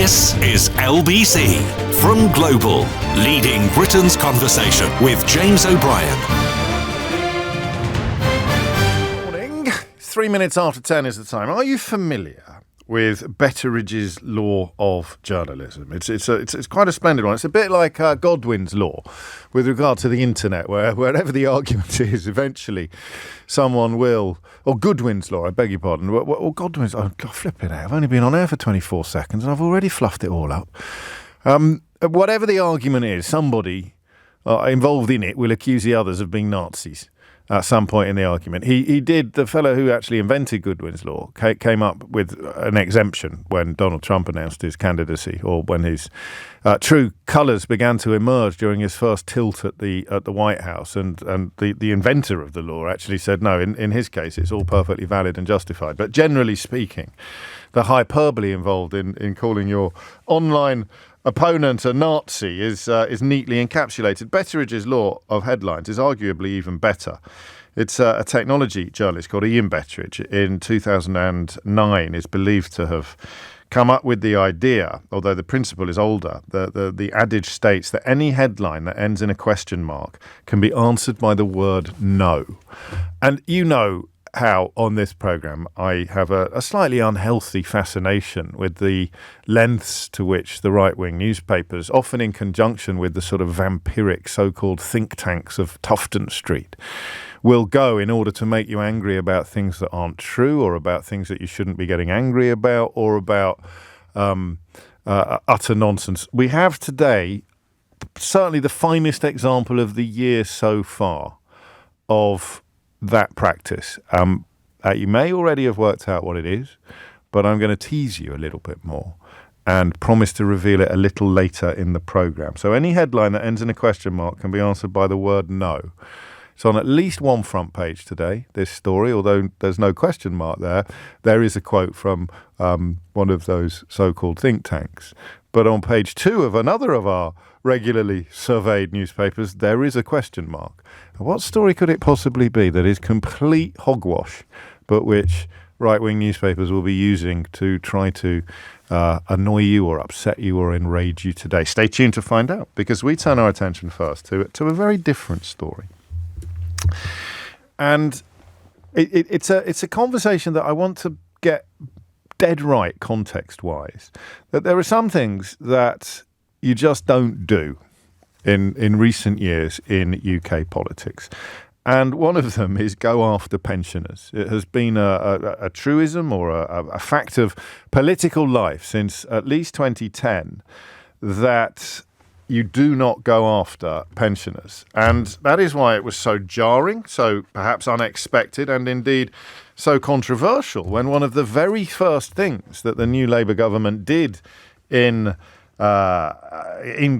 This is LBC from Global, leading Britain's conversation with James O'Brien. Morning. 3 minutes after 10 is the time. Are you familiar with Betteridge's law of journalism? It's quite a splendid one. It's a bit like Godwin's law with regard to the internet, where wherever the argument is, eventually someone will, or Goodwin's law, I beg your pardon, or Godwin's, oh God, flipping out. I've only been on air for 24 seconds and I've already fluffed it all up. Whatever the argument is, somebody involved in it will accuse the others of being Nazis at some point in the argument. The fellow who actually invented Goodwin's law came up with an exemption when Donald Trump announced his candidacy, or when his true colours began to emerge during his first tilt at the White House. And the inventor of the law actually said, no, in his case, it's all perfectly valid and justified. But generally speaking, the hyperbole involved in calling your online opponent a Nazi is neatly encapsulated. Betteridge's law of headlines is arguably even better. It's a technology journalist called Ian Betteridge in 2009 is believed to have come up with the idea, although the principle is older. The adage states that any headline that ends in a question mark can be answered by the word no. And you know how on this programme I have a slightly unhealthy fascination with the lengths to which the right-wing newspapers, often in conjunction with the sort of vampiric so-called think tanks of Tufton Street, will go in order to make you angry about things that aren't true, or about things that you shouldn't be getting angry about, or about utter nonsense. We have today certainly the finest example of the year so far of that practice. You may already have worked out what it is, but I'm going to tease you a little bit more and promise to reveal it a little later in the programme. So any headline that ends in a question mark can be answered by the word no. It's on at least one front page today, this story, although there's no question mark there. There is a quote from one of those so-called think tanks. But on page 2 of another of our regularly surveyed newspapers, there is a question mark. What story could it possibly be that is complete hogwash, but which right-wing newspapers will be using to try to annoy you or upset you or enrage you today? Stay tuned to find out, because we turn our attention first to a very different story. And it's a conversation that I want to get dead right context-wise, that there are some things that you just don't do in recent years in UK politics. And one of them is go after pensioners. It has been a truism or a fact of political life since at least 2010 that you do not go after pensioners. And that is why it was so jarring, so perhaps unexpected, and indeed so controversial when one of the very first things that the new Labour government did in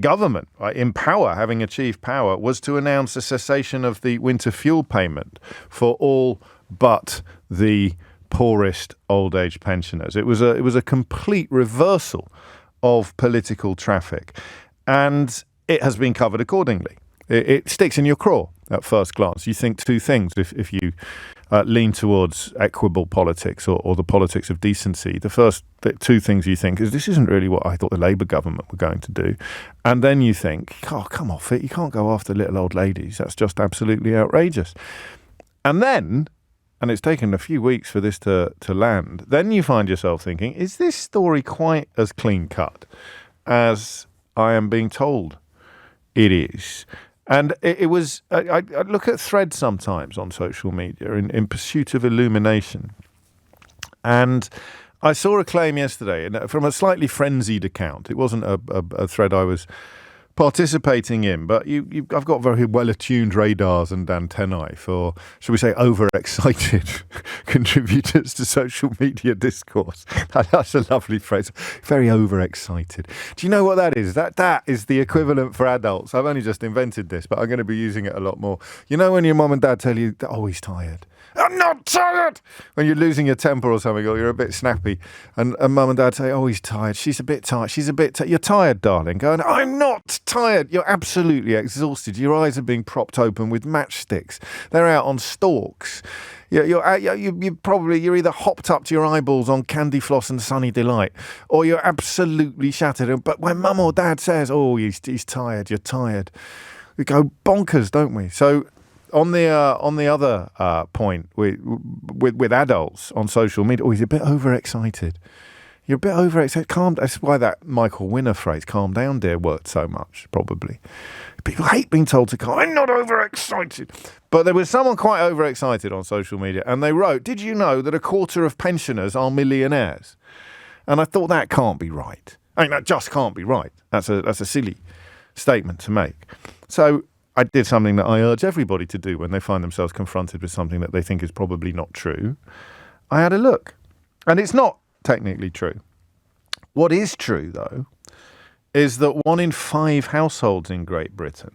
government, right, in power, having achieved power, was to announce a cessation of the winter fuel payment for all but the poorest old age pensioners. It was a complete reversal of political traffic, and it has been covered accordingly. It sticks in your craw at first glance. You think two things if you lean towards equitable politics or the politics of decency. The first two things you think is, this isn't really what I thought the Labour government were going to do. And then you think, oh, come off it. You can't go after little old ladies. That's just absolutely outrageous. And then, and it's taken a few weeks for this to land, then you find yourself thinking, is this story quite as clean cut as I am being told it is? And it was, I look at threads sometimes on social media in pursuit of illumination. And I saw a claim yesterday from a slightly frenzied account. It wasn't a thread I was participating in, but I've got very well-attuned radars and antennae for, shall we say, overexcited contributors to social media discourse. That's a lovely phrase. Very overexcited. Do you know what that is? That is the equivalent for adults. I've only just invented this, but I'm going to be using it a lot more. You know when your mum and dad tell you, oh, he's tired. I'm not tired. When you're losing your temper or something, or you're a bit snappy, and mum and dad say, oh, he's tired. She's a bit tired. She's a bit tired. You're tired, darling. Going, I'm not tired. You're absolutely exhausted. Your eyes are being propped open with matchsticks. They're out on stalks. You're either hopped up to your eyeballs on Candy Floss and Sunny Delight, or you're absolutely shattered. But when mum or dad says, oh, he's tired, you're tired, we go bonkers, don't we? So on the other point with adults on social media, oh, he's a bit overexcited. You're a bit overexcited. Calm. That's why that Michael Winner phrase, calm down, dear, worked so much, probably. People hate being told to calm. I'm not overexcited. But there was someone quite overexcited on social media, and they wrote, did you know that a quarter of pensioners are millionaires? And I thought that can't be right. I mean, that just can't be right. That's a silly statement to make. So I did something that I urge everybody to do when they find themselves confronted with something that they think is probably not true. I had a look. And it's not technically true. What is true, though, is that 1 in 5 households in Great Britain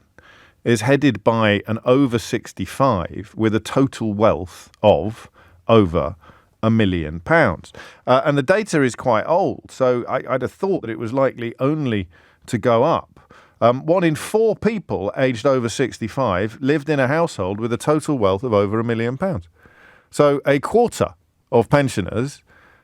is headed by an over 65 with a total wealth of over £1 million. And the data is quite old, so I'd have thought that it was likely only to go up. 1 in 4 people aged over 65 lived in a household with a total wealth of over £1 million. So a quarter of pensioners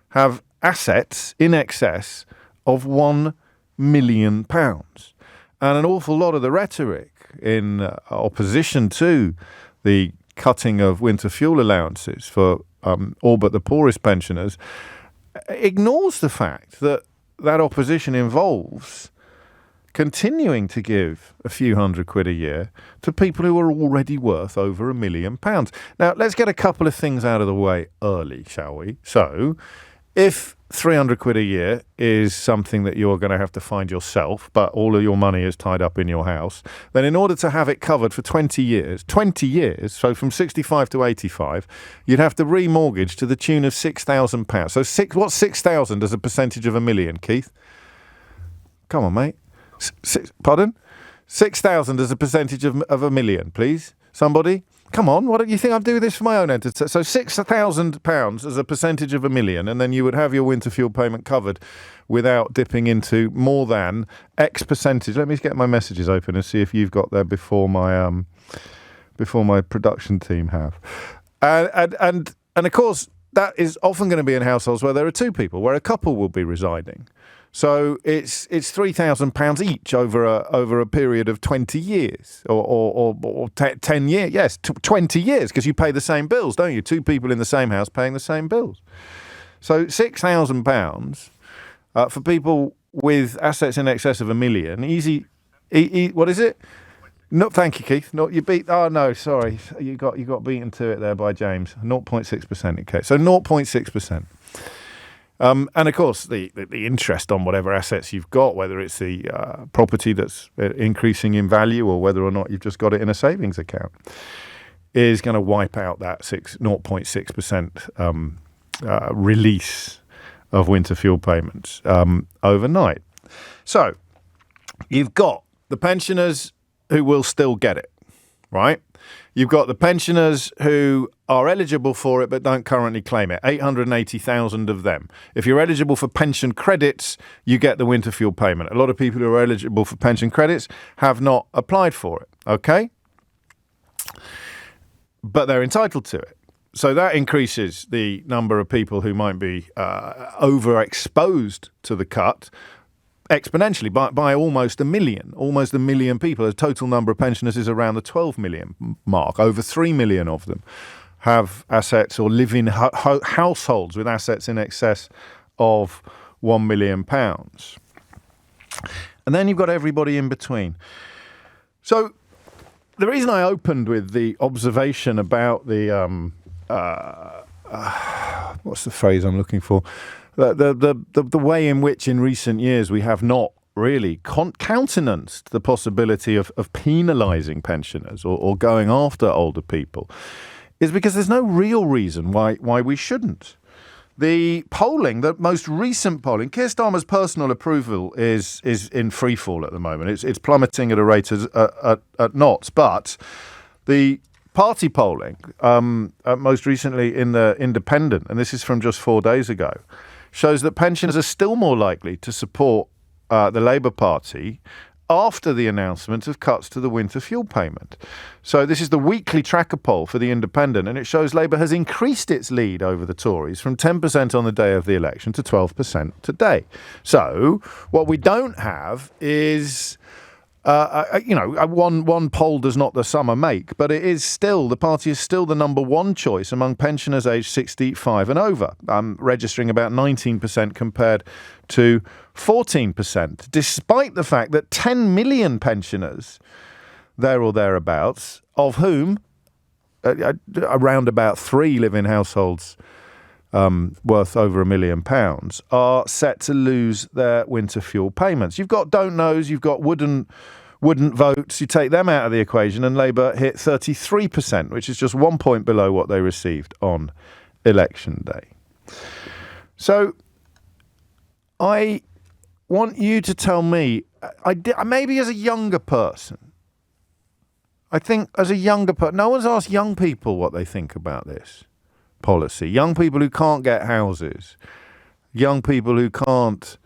have assets in excess of £1 million. And an awful lot of the rhetoric in opposition to the cutting of winter fuel allowances for all but the poorest pensioners ignores the fact that that opposition involves continuing to give a few £100 a year to people who are already worth over £1 million. Now, let's get a couple of things out of the way early, shall we? So, if £300 a year is something that you're going to have to find yourself, but all of your money is tied up in your house, then in order to have it covered for 20 years, so from 65 to 85, you'd have to remortgage to the tune of £6,000. So what's 6,000 as a percentage of £1 million, Keith? Come on, mate. Pardon? 6,000 as a percentage of £1 million, please. Somebody? Come on, what do you think I'm doing this for my own entertainment? So £6,000 as a percentage of £1 million, and then you would have your winter fuel payment covered without dipping into more than X percentage. Let me get my messages open and see if you've got there before my production team have. And of course, that is often going to be in households where there are 2 people, where a couple will be residing. So it's £3,000 each over a period of 20 years or 10 years. Yes, 20 years, because you pay the same bills, don't you? 2 people in the same house paying the same bills. So £6,000 for people with assets in excess of £1 million. Easy. What is it? No, thank you, Keith. No, you beat. Oh no, sorry, you got beaten to it there by James. 0.6%. Okay, so 0.6%. And of course, the interest on whatever assets you've got, whether it's the property that's increasing in value or whether or not you've just got it in a savings account, is going to wipe out that 0.6% release of winter fuel payments overnight. So you've got the pensioners who will still get it, right? You've got the pensioners who are eligible for it but don't currently claim it, 880,000 of them. If you're eligible for pension credits, you get the winter fuel payment. A lot of people who are eligible for pension credits have not applied for it, okay? But they're entitled to it. So that increases the number of people who might be overexposed to the cut exponentially by almost 1 million. Almost 1 million people. The total number of pensioners is around the 12 million mark. Over 3 million of them have assets or live in households with assets in excess of £1 million. And then you've got everybody in between. So the reason I opened with the observation about the what's the phrase I'm looking for? The way in which in recent years we have not really countenanced the possibility of penalising pensioners or going after older people is because there's no real reason why we shouldn't. The polling, the most recent polling, Keir Starmer's personal approval is in freefall at the moment. It's plummeting at a rate at knots, but the party polling, most recently in the Independent, and this is from just 4 days ago, shows that pensioners are still more likely to support the Labour Party after the announcement of cuts to the winter fuel payment. So this is the weekly tracker poll for the Independent, and it shows Labour has increased its lead over the Tories from 10% on the day of the election to 12% today. So what we don't have is... one poll does not the summer make, but it is still, the party is still the number one choice among pensioners aged 65 and over, registering about 19% compared to 14%, despite the fact that 10 million pensioners, there or thereabouts, of whom around about 3 live in households worth over £1 million, are set to lose their winter fuel payments. You've got don't knows, you've got wouldn't votes. You take them out of the equation, and Labour hit 33%, which is just 1 point below what they received on election day. So I want you to tell me, maybe as a younger person, I think as a younger person, no one's asked young people what they think about this policy. Young people who can't get houses, young people who can't.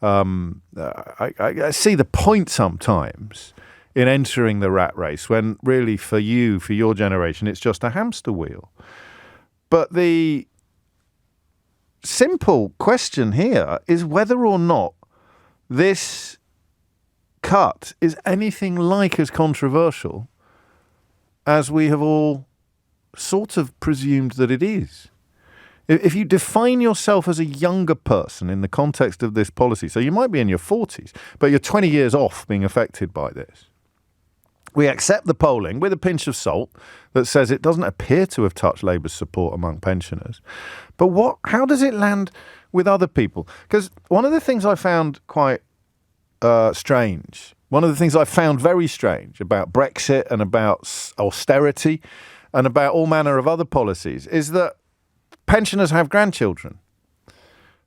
I see the point sometimes in entering the rat race when really for your generation, it's just a hamster wheel. But the simple question here is whether or not this cut is anything like as controversial as we have all sort of presumed that it is. If you define yourself as a younger person in the context of this policy, so you might be in your 40s, but you're 20 years off being affected by this. We accept the polling with a pinch of salt that says it doesn't appear to have touched Labour's support among pensioners. But how does it land with other people? Because one of the things I found quite strange, one of the things I found very strange about Brexit and about austerity and about all manner of other policies is that pensioners have grandchildren.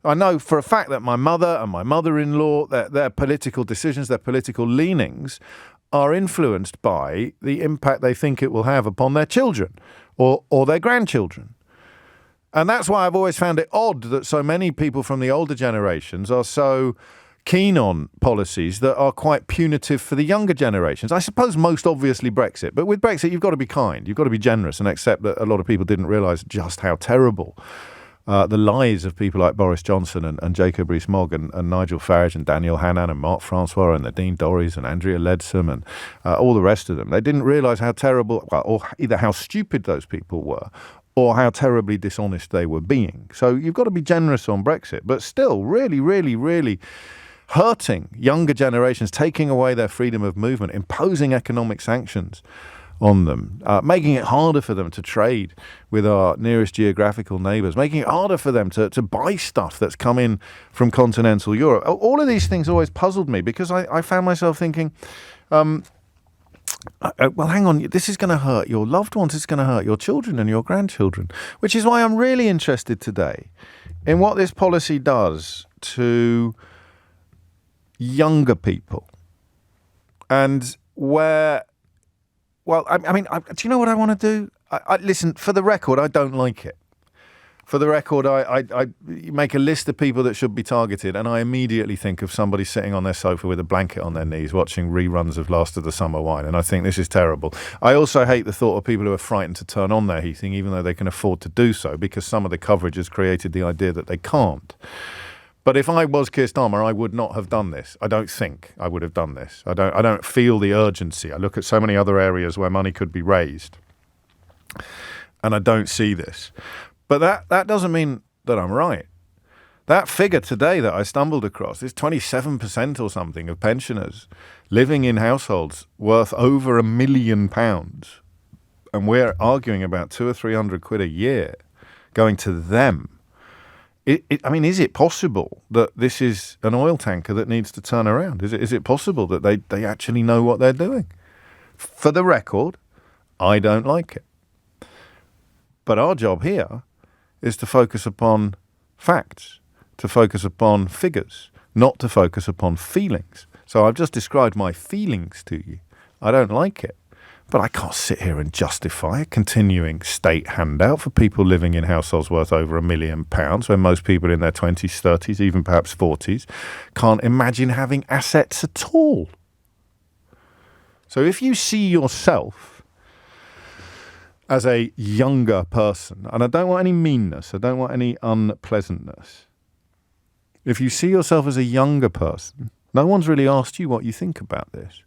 I know for a fact that my mother and my mother-in-law, their political decisions, their political leanings are influenced by the impact they think it will have upon their children or their grandchildren. And that's why I've always found it odd that so many people from the older generations are so keen on policies that are quite punitive for the younger generations. I suppose most obviously Brexit, but with Brexit you've got to be kind, you've got to be generous and accept that a lot of people didn't realise just how terrible the lies of people like Boris Johnson and Jacob Rees-Mogg and Nigel Farage and Daniel Hannan and Mark Francois and Nadine Dorries and Andrea Leadsom and all the rest of them. They didn't realise how terrible, or either how stupid those people were or how terribly dishonest they were being. So you've got to be generous on Brexit, but still really, really, really hurting younger generations, taking away their freedom of movement, imposing economic sanctions on them, making it harder for them to trade with our nearest geographical neighbours, making it harder for them to buy stuff that's come in from continental Europe. All of these things always puzzled me because I found myself thinking, well, hang on, this is going to hurt your loved ones, it's going to hurt your children and your grandchildren, which is why I'm really interested today in what this policy does to younger people and where... Well, I mean, do you know what I want to do? Listen, for the record, I don't like it. For the record, I make a list of people that should be targeted, and I immediately think of somebody sitting on their sofa with a blanket on their knees watching reruns of Last of the Summer Wine, and I think this is terrible. I also hate the thought of people who are frightened to turn on their heating, even though they can afford to do so, because some of the coverage has created the idea that they can't. But if I was Keir Starmer, I would not have done this. I don't think I would have done this. I don't feel the urgency. I look at so many other areas where money could be raised, and I don't see this. But that doesn't mean that I'm right. That figure today that I stumbled across is 27% or something of pensioners living in households worth over £1 million. And we're arguing about 200 or 300 quid a year going to them. I mean, is it possible that this is an oil tanker that needs to turn around? Is it possible that they actually know what they're doing? For the record, I don't like it. But our job here is to focus upon facts, to focus upon figures, not to focus upon feelings. So I've just described my feelings to you. I don't like it. But I can't sit here and justify a continuing state handout for people living in households worth over £1 million, when most people in their 20s, 30s, even perhaps 40s, can't imagine having assets at all. So if you see yourself as a younger person, and I don't want any meanness, I don't want any unpleasantness, if you see yourself as a younger person, no one's really asked you what you think about this.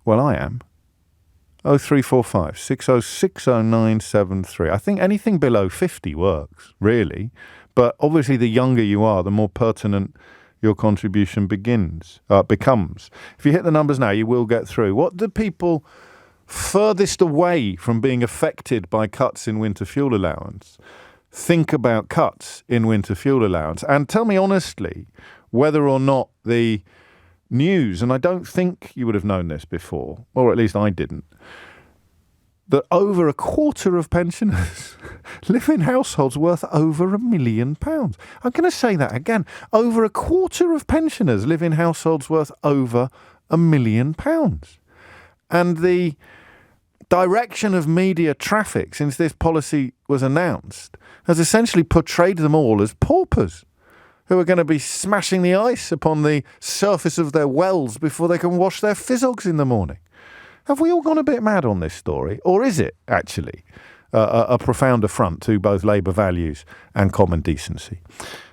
Well, I am. 0345 6060973. I think anything below 50 works, really. But obviously the younger you are, the more pertinent your contribution becomes. If you hit the numbers now, you will get through. What do people furthest away from being affected by cuts in winter fuel allowance think about cuts in winter fuel allowance? And tell me honestly whether or not the news, and I don't think you would have known this before, or at least I didn't, that over a quarter of pensioners live in households worth over £1 million. I'm going to say that again. Over a quarter of pensioners live in households worth over £1 million. And the direction of media traffic since this policy was announced has essentially portrayed them all as paupers who are going to be smashing the ice upon the surface of their wells before they can wash their fizzogs in the morning. Have we all gone a bit mad on this story? Or is it actually a profound affront to both Labour values and common decency?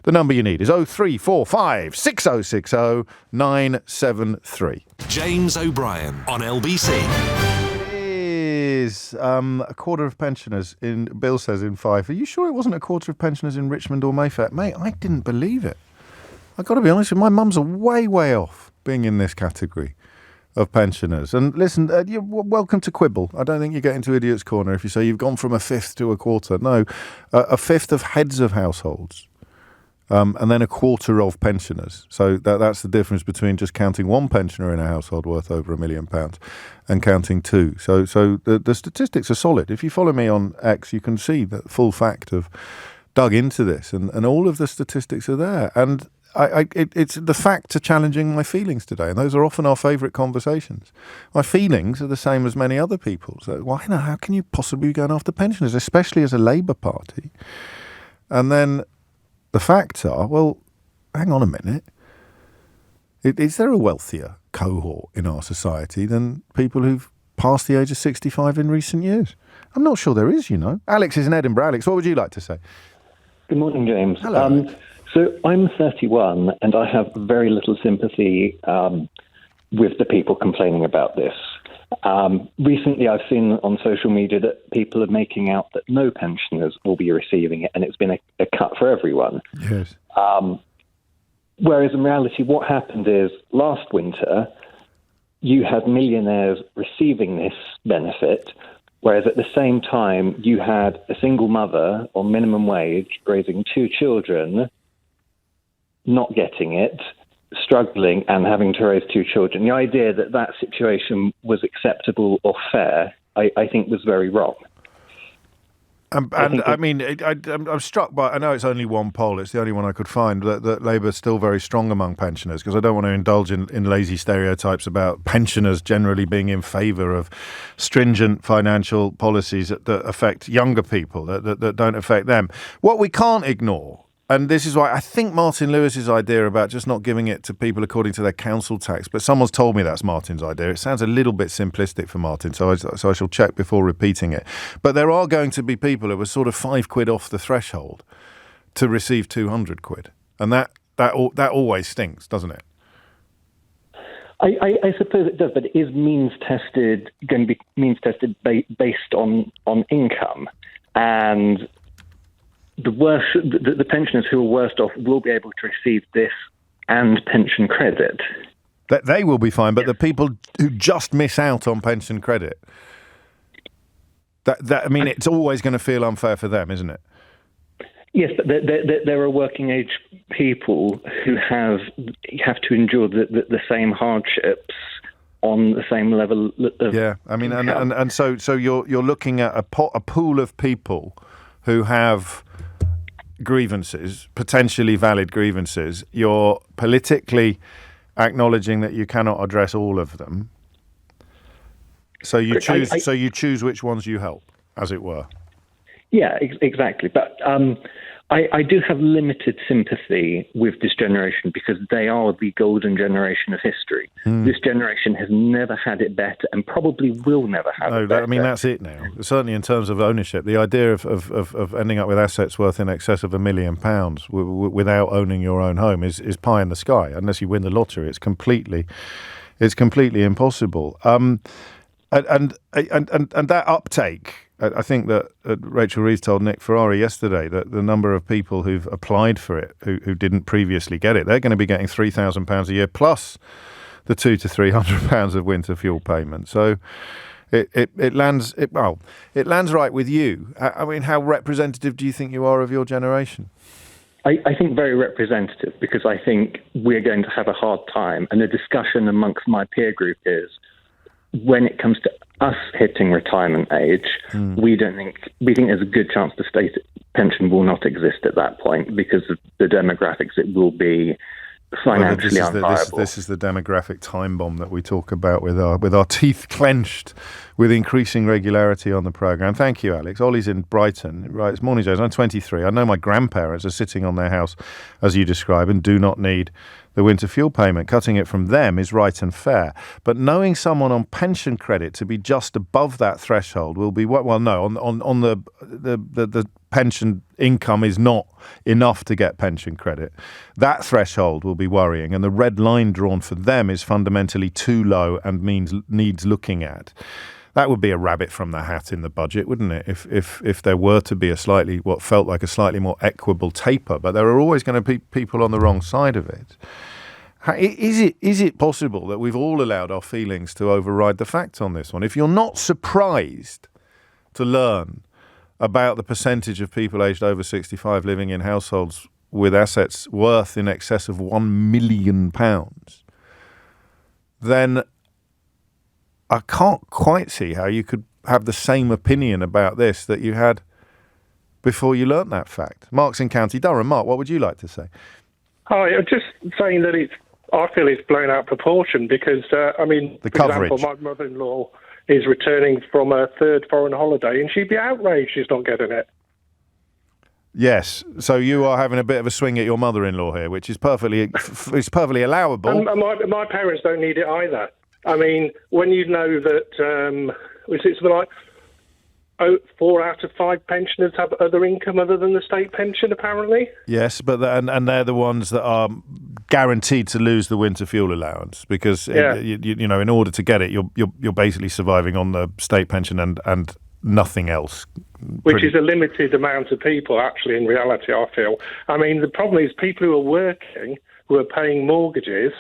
The number you need is 0345 6060 973. James O'Brien on LBC. Is a quarter of pensioners in, Bill says, in Fife. Are you sure it wasn't a quarter of pensioners in Richmond or Mayfair? Mate, I didn't believe it. I've got to be honest with you, my mum's way off being in this category of pensioners. And listen, you're welcome to quibble. I don't think you get into Idiot's Corner if you say you've gone from a fifth to a quarter. No, a fifth of heads of households. And then a quarter of pensioners. So that's the difference between just counting one pensioner in a household worth over £1 million and counting two. So the statistics are solid. If you follow me on X, you can see the full fact of dug into this, and all of the statistics are there. And it's the facts are challenging my feelings today, and those are often our favourite conversations. My feelings are the same as many other people's. So how can you possibly be going after pensioners, especially as a Labour Party? And then the facts are, well, hang on a minute. Is there a wealthier cohort in our society than people who've passed the age of 65 in recent years? I'm not sure there is, you know. Alex is in Edinburgh. Alex, what would you like to say? Good morning, James. Hello. So I'm 31 and I have very little sympathy with the people complaining about this. Recently, I've seen on social media that people are making out that no pensioners will be receiving it, and it's been a cut for everyone. Yes. Whereas in reality, what happened is last winter, you had millionaires receiving this benefit, whereas at the same time, you had a single mother on minimum wage raising two children, not getting it, struggling and having to raise two children. The idea that that situation was acceptable or fair, I think was very wrong. I'm struck by, I know it's only one poll, it's the only one I could find, that Labour's still very strong among pensioners, because I don't want to indulge in lazy stereotypes about pensioners generally being in favour of stringent financial policies that affect younger people, that don't affect them. What we can't ignore, and this is why I think Martin Lewis's idea about just not giving it to people according to their council tax, but someone's told me that's Martin's idea. It sounds a little bit simplistic for Martin, so I shall check before repeating it. But there are going to be people who are sort of £5 off the threshold to receive 200 quid, and that always stinks, doesn't it? I suppose it does, but it is going to be means tested based on income, and the pensioners who are worst off will be able to receive this and pension credit. They will be fine, but the people who just miss out on pension credit, it's always going to feel unfair for them, isn't it? Yes, but there are working age people who have to endure the same hardships on the same level of income. and so you're looking at a pool of people who have grievances, potentially valid grievances. You're politically acknowledging that you cannot address all of them. So you choose. So you choose which ones you help, as it were. Yeah, exactly. But I do have limited sympathy with this generation because they are the golden generation of history. This generation has never had it better and probably will never have it better. I mean, that's it now. Certainly in terms of ownership, the idea of ending up with assets worth in excess of £1 million without owning your own home is pie in the sky. Unless you win the lottery, it's completely impossible. And that uptake, I think that Rachel Reeves told Nick Ferrari yesterday that the number of people who've applied for it who didn't previously get it, they're going to be getting £3,000 a year plus the £200 to £300 of winter fuel payment. So it lands right with you. I mean, how representative do you think you are of your generation? I think very representative because I think we're going to have a hard time. And the discussion amongst my peer group is when it comes to us hitting retirement age, we think there's a good chance the state pension will not exist at that point because of the demographics. It will be financially unviable. This is the demographic time bomb that we talk about with our teeth clenched with increasing regularity on the programme. Thank you, Alex. Ollie's in Brighton. Right, it's morning, James. I'm 23. I know my grandparents are sitting on their house, as you describe, and do not need the winter fuel payment. Cutting it from them is right and fair. But knowing someone on pension credit to be just above that threshold will be on the pension income is not enough to get pension credit. That threshold will be worrying, and the red line drawn for them is fundamentally too low and needs looking at. That would be a rabbit from the hat in the budget, wouldn't it? If there were to be what felt like a slightly more equitable taper, but there are always going to be people on the wrong side of it. Is it possible that we've all allowed our feelings to override the facts on this one? If you're not surprised to learn about the percentage of people aged over 65 living in households with assets worth in excess of £1 million, then I can't quite see how you could have the same opinion about this that you had before you learnt that fact. Mark's in County Durham. Mark, what would you like to say? Hi, I'm just saying that I feel it's blown out of proportion because, for example, my mother-in-law is returning from a third foreign holiday and she'd be outraged she's not getting it. Yes, so you are having a bit of a swing at your mother-in-law here, which is perfectly allowable. And my parents don't need it either. I mean, when you know that it's something like 4 out of 5 pensioners have other income other than the state pension, apparently. Yes, but and they're the ones that are guaranteed to lose the winter fuel allowance because in order to get it, you're basically surviving on the state pension and nothing else. Which is a limited amount of people, actually. In reality, I feel. I mean, the problem is people who are working, who are paying mortgages,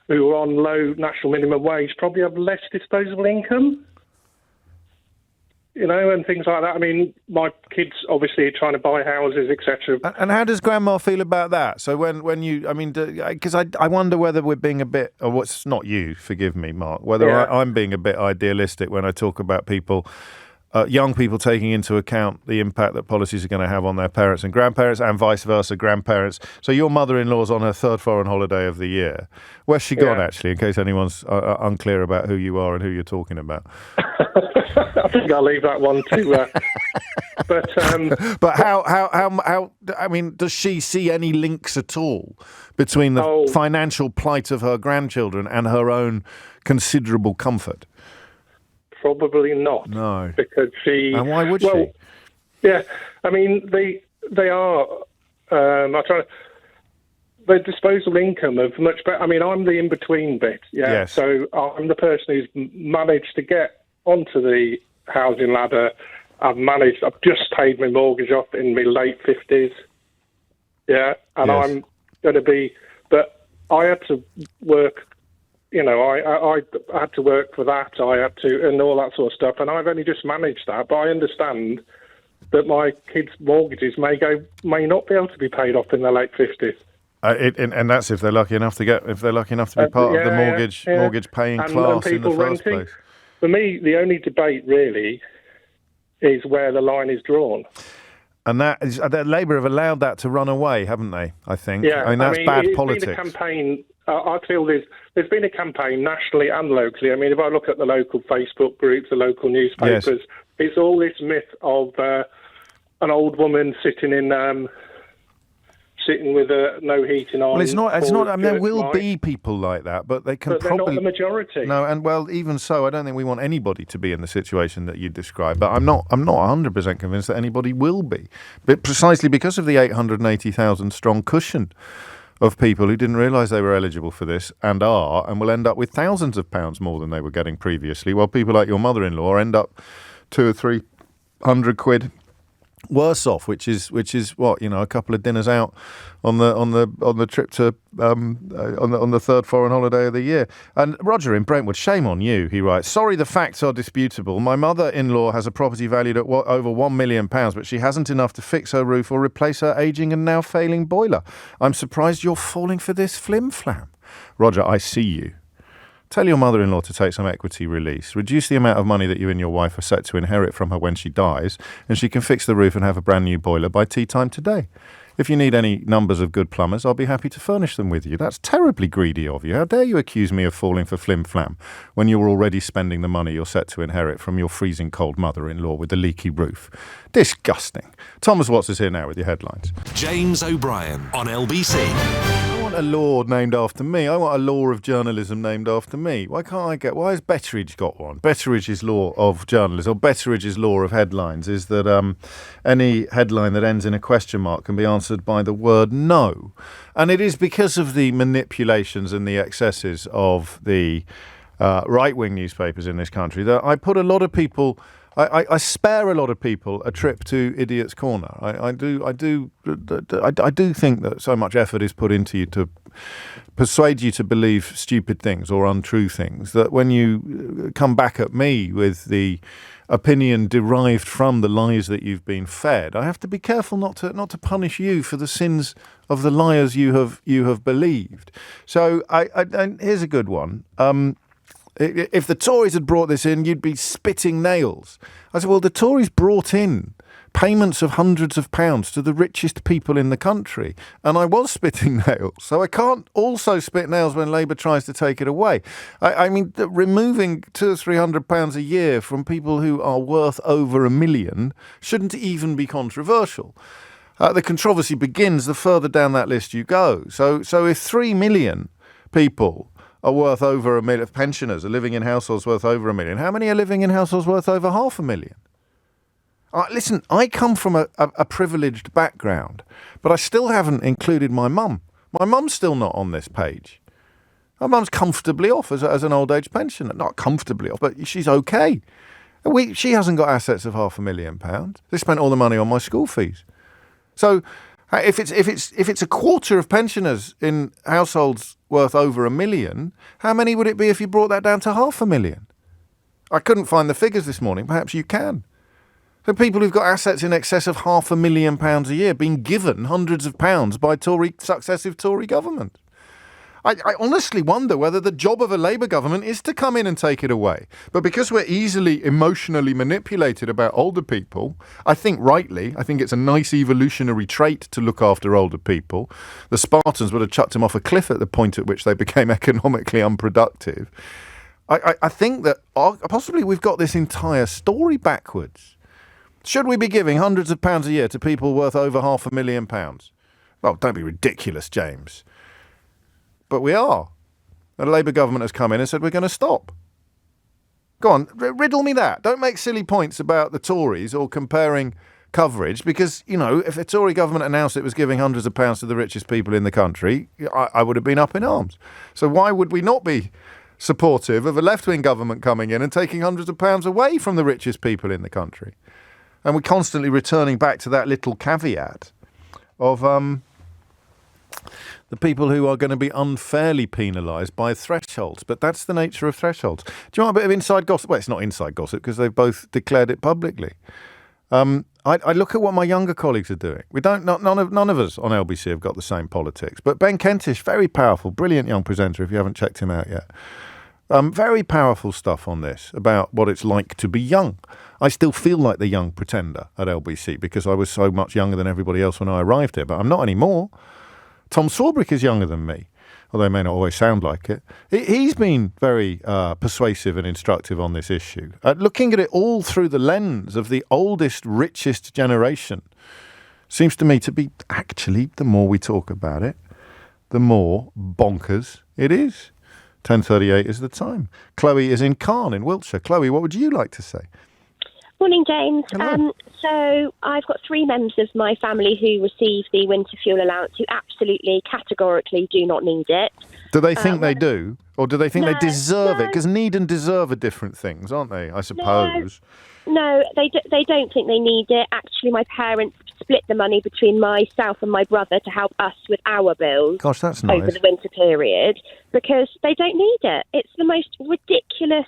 who are on low national minimum wage, probably have less disposable income. And things like that. I mean, my kids obviously are trying to buy houses, etc. And how does Grandma feel about that? So when you, because I wonder whether we're being a bit, or what's not you, forgive me, Mark, whether I'm being a bit idealistic when I talk about people, young people taking into account the impact that policies are going to have on their parents and grandparents and vice versa, grandparents. So your mother-in-law's on her third foreign holiday of the year. Where's she gone, actually, in case anyone's unclear about who you are and who you're talking about? I think I'll leave that one to. But how? I mean, does she see any links at all between the financial plight of her grandchildren and her own considerable comfort? Probably not. No, because she. And why would she? Yeah, I mean they are. The disposable income of much better. I mean, I'm the in-between bit. Yeah. Yes. So I'm the person who's managed to get onto the housing ladder. I've just paid my mortgage off in my late 50s. Yeah, and yes. I'm going to be, but I had to work. I had to work for that. I had to, and all that sort of stuff. And I've only just managed that. But I understand that my kids' mortgages may not be able to be paid off in their late 50s. And that's if they're lucky enough to be part of the mortgage paying class in the first place. For me, the only debate really is where the line is drawn. And that Labour have allowed that to run away, haven't they? I think. Yeah, I mean, that's bad politics. It's been a campaign I feel there's been a campaign nationally and locally. I mean, if I look at the local Facebook groups, the local newspapers, it's all this myth of an old woman sitting with no heating on. Well, it's not. I mean, there will be people like that, but they can they're not the majority. No, and well, even so, I don't think we want anybody to be in the situation that you described. But I'm not 100% convinced that anybody will be, but precisely because of the 880,000 strong cushion of people who didn't realise they were eligible for this and will end up with thousands of pounds more than they were getting previously, while people like your mother-in-law end up 200 or 300 quid worse off, which is what, a couple of dinners out on the trip to on the third foreign holiday of the year. And Roger in Brentwood, shame on you, he writes, sorry, the facts are disputable. My mother-in-law has a property valued at over £1 million, but she hasn't enough to fix her roof or replace her ageing and now failing boiler. I'm surprised you're falling for this flim-flam. Roger, I see you. Tell your mother-in-law to take some equity release. Reduce the amount of money that you and your wife are set to inherit from her when she dies, and she can fix the roof and have a brand new boiler by tea time today. If you need any numbers of good plumbers, I'll be happy to furnish them with you. That's terribly greedy of you. How dare you accuse me of falling for flim-flam when you're already spending the money you're set to inherit from your freezing cold mother-in-law with the leaky roof. Disgusting. Thomas Watts is here now with your headlines. James O'Brien on LBC. I want a law named after me. I want a law of journalism named after me. Why has Betteridge got one? Betteridge's law of journalism, or Betteridge's law of headlines, is that any headline that ends in a question mark can be answered by the word no. And it is because of the manipulations and the excesses of the right-wing newspapers in this country that I put a lot of people... I spare a lot of people a trip to Idiot's Corner. I do think that so much effort is put into you to persuade you to believe stupid things or untrue things that when you come back at me with the opinion derived from the lies that you've been fed, I have to be careful not to punish you for the sins of the liars you have believed. So here's a good one. If the Tories had brought this in, you'd be spitting nails. I said, well, the Tories brought in payments of hundreds of pounds to the richest people in the country. And I was spitting nails. So I can't also spit nails when Labour tries to take it away. I mean, removing £200 or £300 a year from people who are worth over £1 million shouldn't even be controversial. The controversy begins the further down that list you go. So if 3 million people are worth over £1 million, pensioners are living in households worth over £1 million, how many are living in households worth over £500,000? Listen, I come from a privileged background, but I still haven't included my mum. My mum's still not on this page. My mum's comfortably off as an old age pensioner. Not comfortably off, but she's okay. She hasn't got assets of £500,000. They spent all the money on my school fees. So if it's a quarter of pensioners in households worth over £1 million, how many would it be if you brought that down to £500,000? I couldn't find the figures this morning. Perhaps you can. So people who've got assets in excess of £500,000 a year being given hundreds of pounds by successive Tory governments. I honestly wonder whether the job of a Labour government is to come in and take it away. But because we're easily emotionally manipulated about older people, I think it's a nice evolutionary trait to look after older people. The Spartans would have chucked them off a cliff at the point at which they became economically unproductive. I think that possibly we've got this entire story backwards. Should we be giving hundreds of pounds a year to people worth over £500,000? Well, don't be ridiculous, James. But we are. The Labour government has come in and said we're going to stop. Go on, riddle me that. Don't make silly points about the Tories or comparing coverage because, if a Tory government announced it was giving hundreds of pounds to the richest people in the country, I would have been up in arms. So why would we not be supportive of a left-wing government coming in and taking hundreds of pounds away from the richest people in the country? And we're constantly returning back to that little caveat of the people who are going to be unfairly penalised by thresholds. But that's the nature of thresholds. Do you want a bit of inside gossip? Well, it's not inside gossip because they've both declared it publicly. I look at what my younger colleagues are doing. None of us on LBC have got the same politics. But Ben Kentish, very powerful, brilliant young presenter if you haven't checked him out yet. Very powerful stuff on this about what it's like to be young. I still feel like the young pretender at LBC because I was so much younger than everybody else when I arrived here, but I'm not anymore. Tom Swarbrick is younger than me. although it may not always sound like it. He's been very persuasive and instructive on this issue, looking at it all through the lens of the oldest, richest generation. Seems to me to be, actually, the more we talk about it, the more bonkers it is. 10:38 is the time. Chloe is in Cairn in Wiltshire. Chloe, what would you like to say? Morning, James. Hello. So I've got 3 members of my family who receive the winter fuel allowance who absolutely, categorically do not need it. Do they think they do? Or do they think they deserve it? no. Because need and deserve are different things, aren't they, I suppose? No, they don't think they need it. Actually, my parents split the money between myself and my brother to help us with our bills. Gosh, that's nice. Over the winter period, because they don't need it. It's the most ridiculous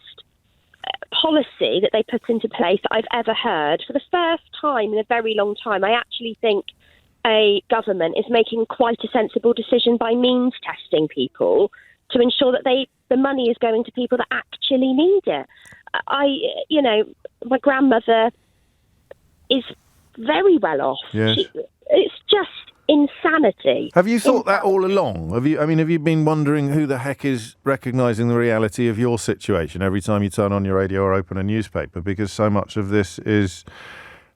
policy that they put into place that I've ever heard. For the first time in a very long time, I actually think a government is making quite a sensible decision by means testing people to ensure that the money is going to people that actually need it. My grandmother is very well off. Yes. It's just insanity. Have you thought that all along? Have you been wondering who the heck is recognising the reality of your situation every time you turn on your radio or open a newspaper? Because so much of this is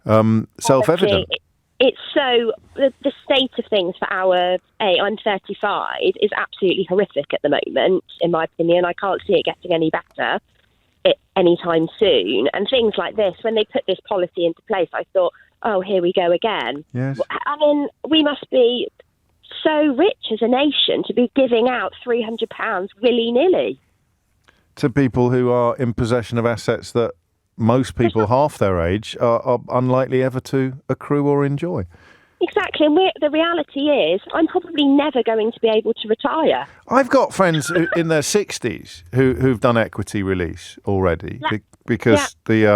self-evident. It's so the state of things for I'm 35 is absolutely horrific at the moment, in my opinion. I can't see it getting any better anytime soon. And things like this, when they put this policy into place, I thought, oh, here we go again. Yes. I mean, we must be so rich as a nation to be giving out £300 willy-nilly. To people who are in possession of assets that most people half their age are unlikely ever to accrue or enjoy. Exactly, and the reality is I'm probably never going to be able to retire. I've got friends in their 60s who've done equity release already because the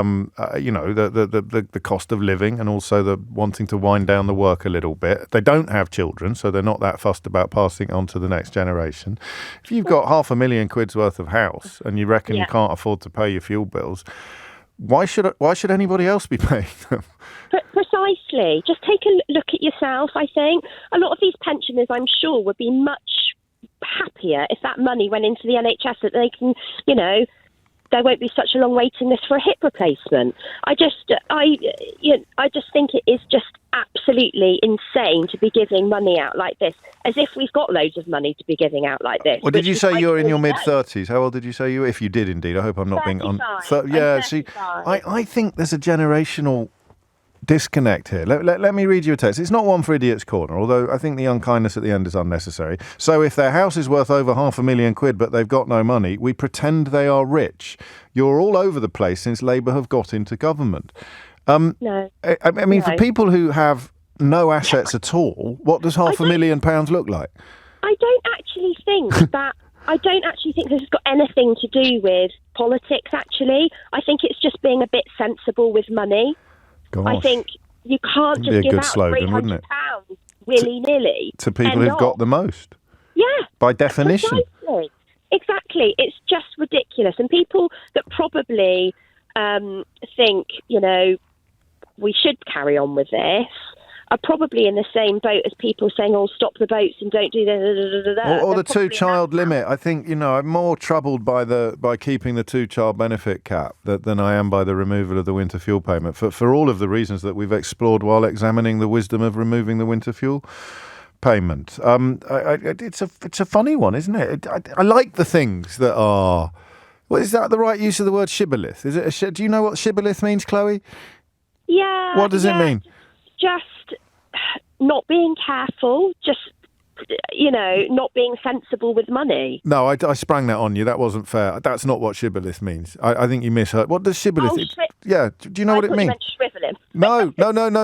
cost of living and also the wanting to wind down the work a little bit. They don't have children, so they're not that fussed about passing it on to the next generation. If you've got £500,000 worth of house and you reckon you can't afford to pay your fuel bills, why should anybody else be paying them? Precisely. Just take a look at yourself, I think. A lot of these pensioners, I'm sure, would be much happier if that money went into the NHS, that they can, there won't be such a long waiting list for a hip replacement. I just think it is just absolutely insane to be giving money out like this, as if we've got loads of money to be giving out like this. Well, did you say you're in your mid-30s? How old did you say you were? If you did indeed. I hope I'm not being... See, I think there's a generational disconnect here. Let me read you a text. It's not one for Idiot's Corner, although I think the unkindness at the end is unnecessary. So if their house is worth over £500,000 but they've got no money, we pretend they are rich. You're all over the place since Labour have got into government. No. For people who have no assets at all, what does £500,000 look like? I don't actually think this has got anything to do with politics, actually. I think it's just being a bit sensible with money. Gosh. I think you can't just give out £300 willy-nilly. To people who've got the most. Yeah. By definition. Precisely. Exactly. It's just ridiculous. And people that probably think, we should carry on with this are probably in the same boat as people saying, oh, stop the boats and don't do that. Or the 2-child limit. I think, I'm more troubled by keeping the 2-child benefit cap than I am by the removal of the winter fuel payment, for all of the reasons that we've explored while examining the wisdom of removing the winter fuel payment. It's a funny one, isn't it? I like the things that are... Well, is that the right use of the word shibboleth? Do you know what shibboleth means, Chloe? Yeah. What does it mean? Just not being careful, just, not being sensible with money. No, I sprang that on you. That wasn't fair. That's not what shibboleth means. I think you misheard. What does shibboleth... do you know what it means? I thought you meant shriveling. No,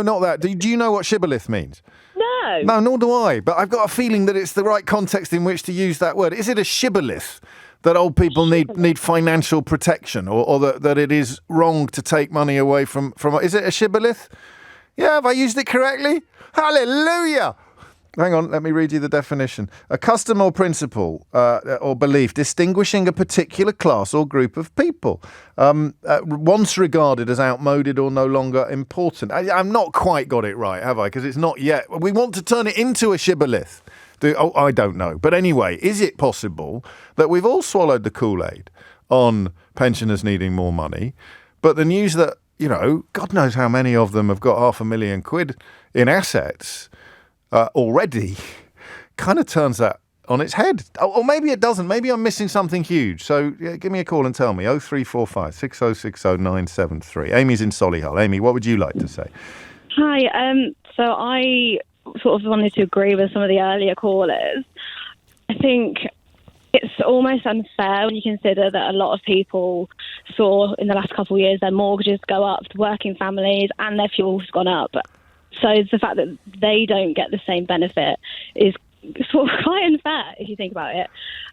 not that. Do you know what shibboleth means? No. No, nor do I. But I've got a feeling that it's the right context in which to use that word. Is it a shibboleth that old people need financial protection, or that it is wrong to take money away from... Is it a shibboleth? Yeah, have I used it correctly? Hallelujah! Hang on, let me read you the definition. A custom or principle or belief distinguishing a particular class or group of people, once regarded as outmoded or no longer important. I've not quite got it right, have I? Because it's not yet. We want to turn it into a shibboleth. I don't know. But anyway, is it possible that we've all swallowed the Kool-Aid on pensioners needing more money, but the news that, God knows how many of them have got £500,000 in assets already kind of turns that on its head. Or maybe it doesn't. Maybe I'm missing something huge. So give me a call and tell me. 0345 6060 973. Amy's in Solihull. Amy, what would you like to say? Hi. So I sort of wanted to agree with some of the earlier callers. I think it's almost unfair when you consider that a lot of people saw in the last couple of years their mortgages go up, working families, and their fuel's gone up. So the fact that they don't get the same benefit is sort of quite unfair if you think about it.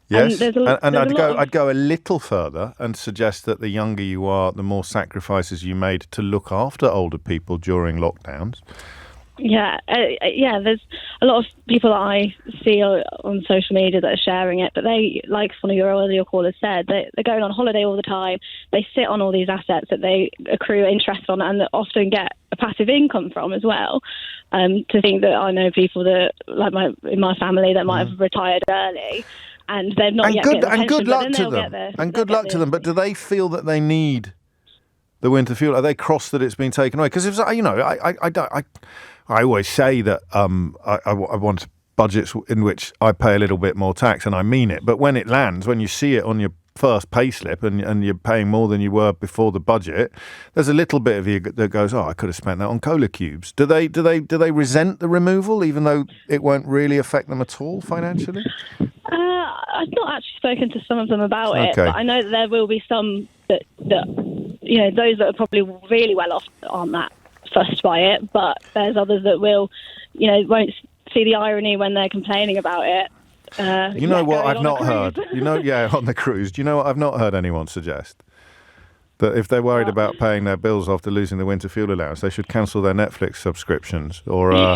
Yes, and I'd go a little further and suggest that the younger you are, the more sacrifices you made to look after older people during lockdowns. Yeah, there's a lot of people that I see on social media that are sharing it, but they, like one of your earlier callers said, they're going on holiday all the time. They sit on all these assets that they accrue interest on and that often get a passive income from as well. To think that I know people that, like in my family, that might have retired early and they've not yet getting the pension. And good luck to them. And good luck to them. But do they feel that they need the winter fuel? Are they cross that it's been taken away? Because I always say that I want budgets in which I pay a little bit more tax, and I mean it. But when it lands, when you see it on your first pay slip and you're paying more than you were before the budget, there's a little bit of you that goes, I could have spent that on cola cubes. Do they resent the removal, even though it won't really affect them at all financially? I've not actually spoken to some of them about it, but I know that there will be some that those that are probably really well off aren't that fussed by it, but there's others that won't see the irony when they're complaining about it. What I've not heard? On the cruise. Do you know what I've not heard anyone suggest? That if they're worried about paying their bills after losing the winter fuel allowance, they should cancel their Netflix subscriptions or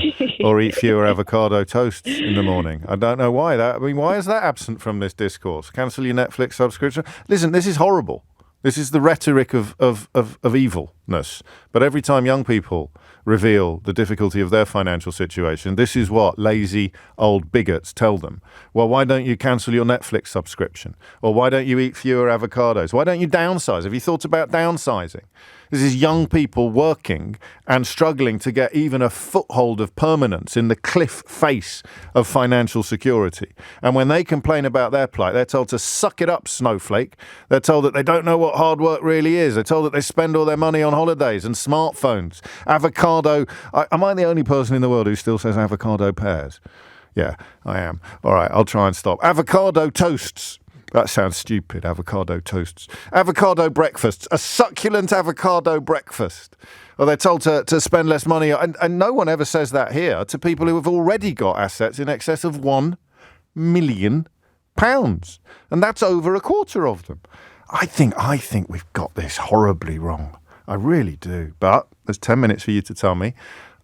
eat fewer avocado toasts in the morning. I don't know why that. I mean, why is that absent from this discourse? Cancel your Netflix subscription. Listen, this is horrible. This is the rhetoric of evilness. But every time young people reveal the difficulty of their financial situation, this is what lazy old bigots tell them. Well, why don't you cancel your Netflix subscription? Or why don't you eat fewer avocados? Why don't you downsize? Have you thought about downsizing? This is young people working and struggling to get even a foothold of permanence in the cliff face of financial security. And when they complain about their plight, they're told to suck it up, snowflake. They're told that they don't know what hard work really is. They're told that they spend all their money on holidays and smartphones. Avocado. Am I the only person in the world who still says avocado pears? Yeah, I am. All right, I'll try and stop. Avocado toasts. That sounds stupid, avocado toasts. Avocado breakfasts, a succulent avocado breakfast. Or they're told to spend less money. And no one ever says that here to people who have already got assets in excess of £1 million. And that's over a quarter of them. I think we've got this horribly wrong. I really do. But there's 10 minutes for you to tell me,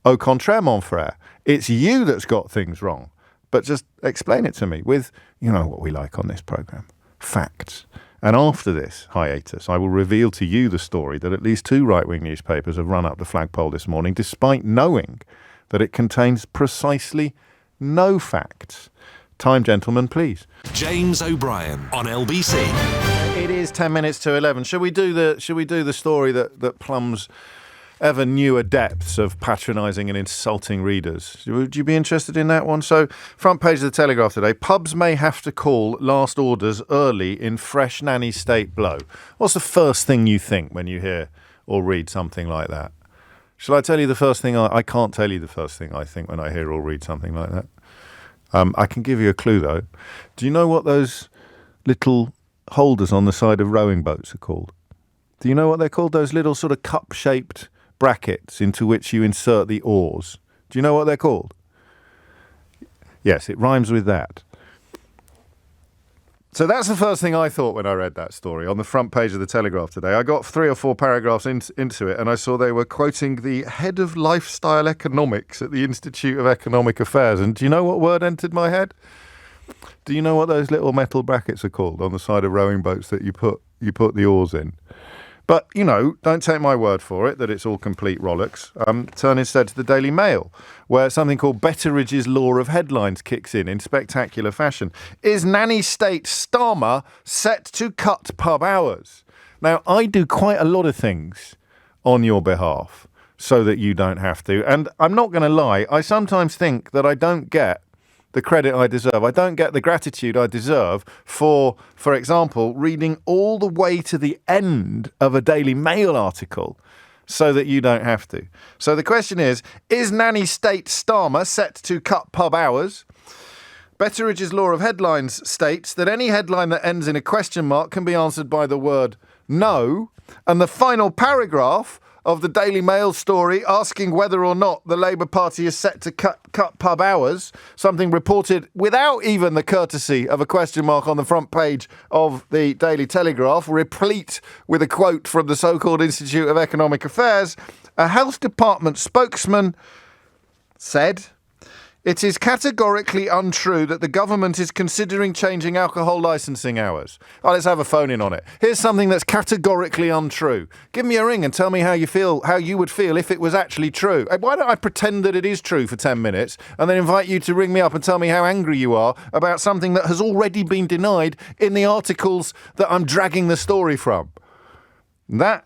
au contraire, mon frère, it's you that's got things wrong. But just explain it to me with, what we like on this programme, facts. And after this hiatus, I will reveal to you the story that at least 2 right-wing newspapers have run up the flagpole this morning, despite knowing that it contains precisely no facts. Time, gentlemen, please. James O'Brien on LBC. It is 10 minutes to 11. Shall we do the story that plumbs ever newer depths of patronising and insulting readers? Would you be interested in that one? So, front page of the Telegraph today, pubs may have to call last orders early in fresh nanny state blow. What's the first thing you think when you hear or read something like that? Shall I tell you the first thing? I can't tell you the first thing I think when I hear or read something like that. I can give you a clue, though. Do you know what those little holders on the side of rowing boats are called? Do you know what they're called? Those little sort of cup-shaped brackets into which you insert the oars. Do you know what they're called? Yes, it rhymes with that. So that's the first thing I thought when I read that story on the front page of the Telegraph today. I got 3 or 4 paragraphs into it and I saw they were quoting the head of lifestyle economics at the Institute of Economic Affairs. And do you know what word entered my head? Do you know what those little metal brackets are called on the side of rowing boats that you put the oars in? But, don't take my word for it that it's all complete rollicks. Turn instead to the Daily Mail, where something called Betteridge's Law of Headlines kicks in spectacular fashion. Is nanny state Starmer set to cut pub hours? Now, I do quite a lot of things on your behalf so that you don't have to. And I'm not going to lie, I sometimes think that I don't get the credit I deserve. I don't get the gratitude I deserve for example, reading all the way to the end of a Daily Mail article so that you don't have to. So the question is nanny state Starmer set to cut pub hours? Betteridge's Law of Headlines states that any headline that ends in a question mark can be answered by the word no, and the final paragraph of the Daily Mail story asking whether or not the Labour Party is set to cut pub hours, something reported without even the courtesy of a question mark on the front page of the Daily Telegraph, replete with a quote from the so-called Institute of Economic Affairs, a health department spokesman said, "It is categorically untrue that the government is considering changing alcohol licensing hours." Oh, let's have a phone in on it. Here's something that's categorically untrue. Give me a ring and tell me how you would feel if it was actually true. Why don't I pretend that it is true for 10 minutes and then invite you to ring me up and tell me how angry you are about something that has already been denied in the articles that I'm dragging the story from. That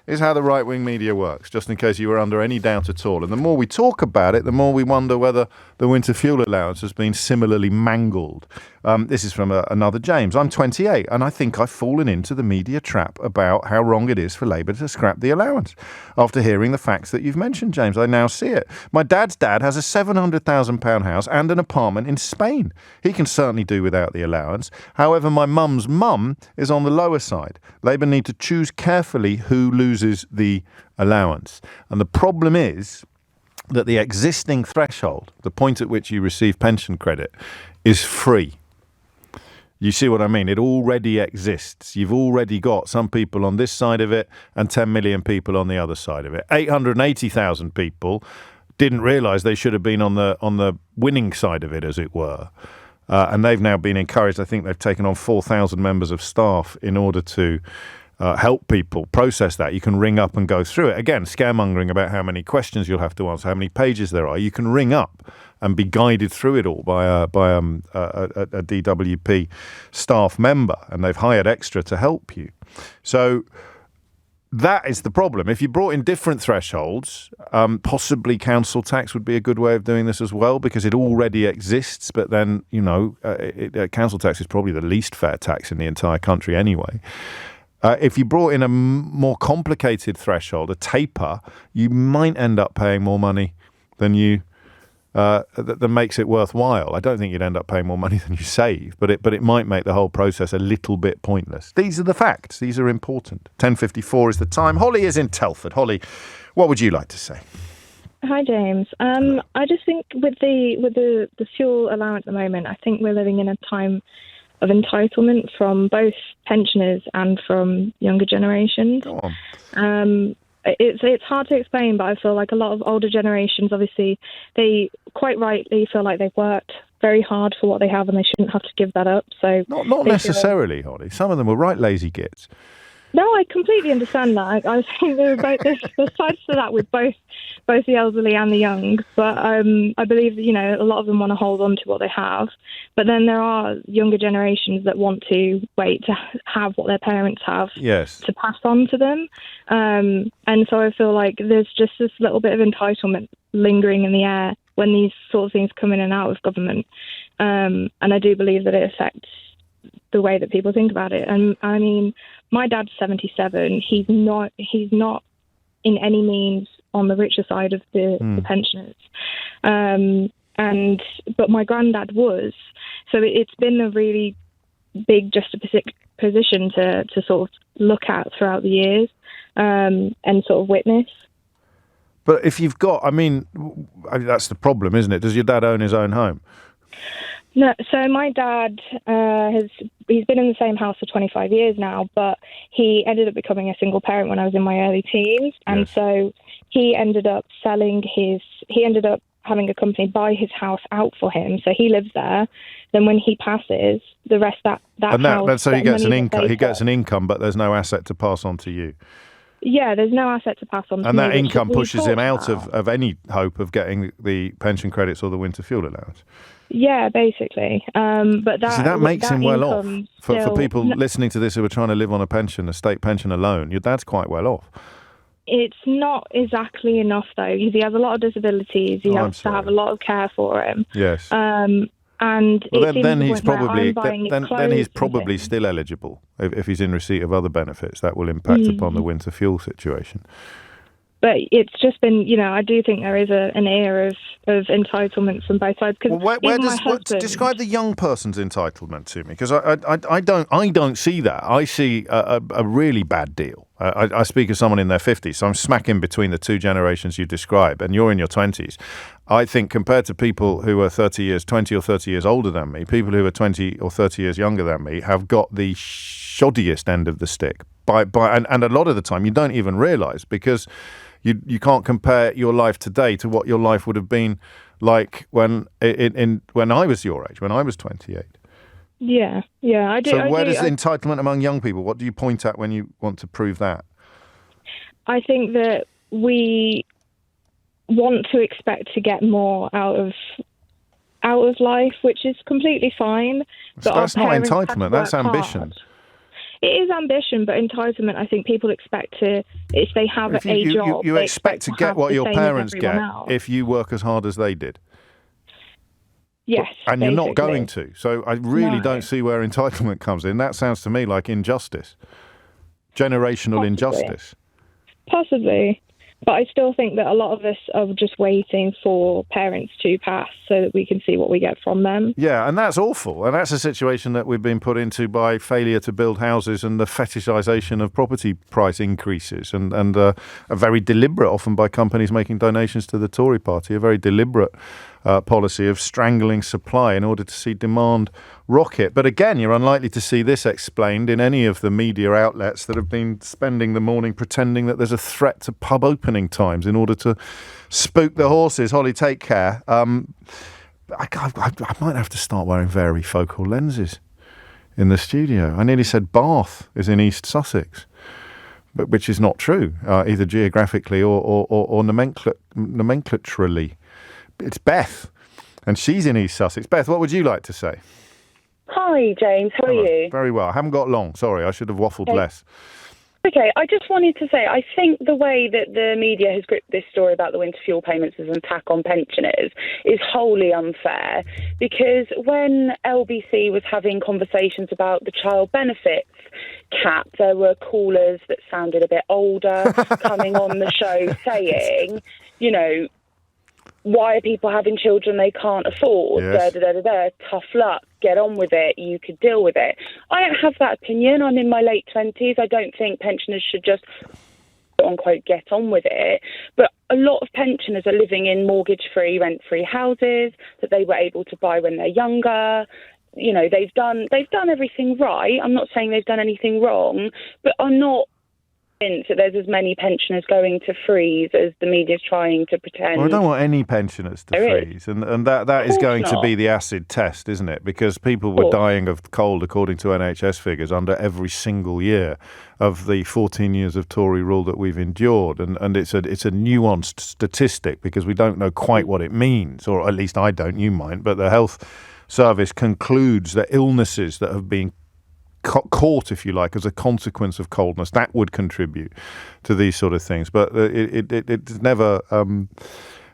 is how the right-wing media works, just in case you were under any doubt at all. And the more we talk about it, the more we wonder whether the winter fuel allowance has been similarly mangled. This is from another James. I'm 28, and I think I've fallen into the media trap about how wrong it is for Labour to scrap the allowance. After hearing the facts that you've mentioned, James, I now see it. My dad's dad has a £700,000 house and an apartment in Spain. He can certainly do without the allowance. However, my mum's mum is on the lower side. Labour need to choose carefully who loses the allowance. And the problem is that the existing threshold, the point at which you receive pension credit, is free. You see what I mean? It already exists. You've already got some people on this side of it and 10 million people on the other side of it. 880,000 people didn't realise they should have been on the winning side of it, as it were. And they've now been encouraged. I think they've taken on 4,000 members of staff in order to help people process that. You can ring up and go through it. Again, scaremongering about how many questions you'll have to answer, how many pages there are. You can ring up and be guided through it all by a DWP staff member, and they've hired extra to help you. So that is the problem. If you brought in different thresholds, possibly council tax would be a good way of doing this as well, because it already exists. But then, council tax is probably the least fair tax in the entire country anyway. If you brought in a more complicated threshold, a taper, you might end up paying more money than that makes it worthwhile. I don't think you'd end up paying more money than you save, but it might make the whole process a little bit pointless. These are the facts. These are important. 10:54 is the time. Holly is in Telford. Holly, what would you like to say? Hi, James. I just think with the fuel allowance at the moment, I think we're living in a time of entitlement from both pensioners and from younger generations. Go on. It's hard to explain, but I feel like a lot of older generations, obviously, they quite rightly feel like they've worked very hard for what they have and they shouldn't have to give that up. So not necessarily, Holly. Some of them were right lazy gits. No, I completely understand that. I think there's sides to that with both the elderly and the young. But I believe that, a lot of them want to hold on to what they have. But then there are younger generations that want to wait to have what their parents have to pass on to them. And so I feel like there's just this little bit of entitlement lingering in the air when these sort of things come in and out of government. And I do believe that it affects the way that people think about it. And I mean, my dad's 77. He's not in any means on the richer side of the pensioners. But my granddad was. So it's been a really big juxtaposition to sort of look at throughout the years and sort of witness. But if you've got, that's the problem, isn't it? Does your dad own his own home? No, so my dad he's been in the same house for 25 years now, but he ended up becoming a single parent when I was in my early teens. And so he ended up having a company buy his house out for him. So he lives there. then when he passes, the rest that house. So he gets an income. He gets an income, but there's no asset to pass on to you. Yeah, there's no asset to pass on to and me. that income pushes him out of of any hope of getting the pension credits or the winter fuel allowance. Yeah, basically. But that makes him well off. For people No, listening to this who are trying to live on a state pension alone, your dad's quite well off. it's not exactly enough, though, because he has a lot of disabilities. He has to have a lot of care for him. Yes. And then he's probably still eligible if he's in receipt of other benefits. That will impact upon the winter fuel situation. But it's just been, I do think there is an air of entitlement from both sides. Describe the young person's entitlement to me, because I don't see that. I see a really bad deal. I speak as someone in their 50s, so I'm smack in between the two generations you describe, and you're in your 20s. I think compared to people who are 20 or 30 years older than me, people who are 20 or 30 years younger than me have got the shoddiest end of the stick. And a lot of the time you don't even realise, because you can't compare your life today to what your life would have been like when I was your age, when I was 28. Yeah, I do. So where does entitlement among young people, what do you point at when you want to prove that? I think that we want to expect to get more out of life, which is completely fine. But that's not entitlement, that's ambition. Hard. It is ambition, but entitlement, I think people expect to, if they have a job, you expect to get what your parents get else. if you work as hard as they did. Yes, and you're not going to. So I really don't see where entitlement comes in. That sounds to me like injustice, generational injustice. Possibly. But I still think that a lot of us are just waiting for parents to pass so that we can see what we get from them. Yeah, and that's awful. And that's a situation that we've been put into by failure to build houses and the fetishisation of property price increases and a very deliberate, often by companies making donations to the Tory party, a very deliberate policy of strangling supply in order to see demand rocket. But again, you're unlikely to see this explained in any of the media outlets that have been spending the morning pretending that there's a threat to pub opening times in order to spook the horses. Holly, take care. I might have to start wearing varifocal lenses in the studio. I nearly said Bath is in East Sussex, but which is not true, either geographically or nomenclaturally. It's Beth, and she's in East Sussex. Beth, what would you like to say? Hi, James. How are you? Very well. I haven't got long. Sorry, I should have waffled less. Okay, I just wanted to say, I think the way that the media has gripped this story about the winter fuel payments as an attack on pensioners is wholly unfair, because when LBC was having conversations about the child benefits cap, there were callers that sounded a bit older coming on the show saying, why are people having children they can't afford? Yes. Tough luck. Get on with it. You could deal with it. I don't have that opinion. I'm in my late 20s. I don't think pensioners should just, quote unquote, get on with it. But a lot of pensioners are living in mortgage-free, rent-free houses that they were able to buy when they're younger. They've done everything right. I'm not saying they've done anything wrong, but I'm not convinced that there's as many pensioners going to freeze as the media's trying to pretend. Well, I don't want any pensioners to freeze, and that is going to be the acid test, isn't it? Because people were dying of cold, according to NHS figures, under every single year of the 14 years of Tory rule that we've endured, and it's a nuanced statistic because we don't know quite what it means, or at least I don't. You might, but the Health Service concludes that illnesses that have been caught, if you like, as a consequence of coldness, that would contribute to these sort of things. But it's never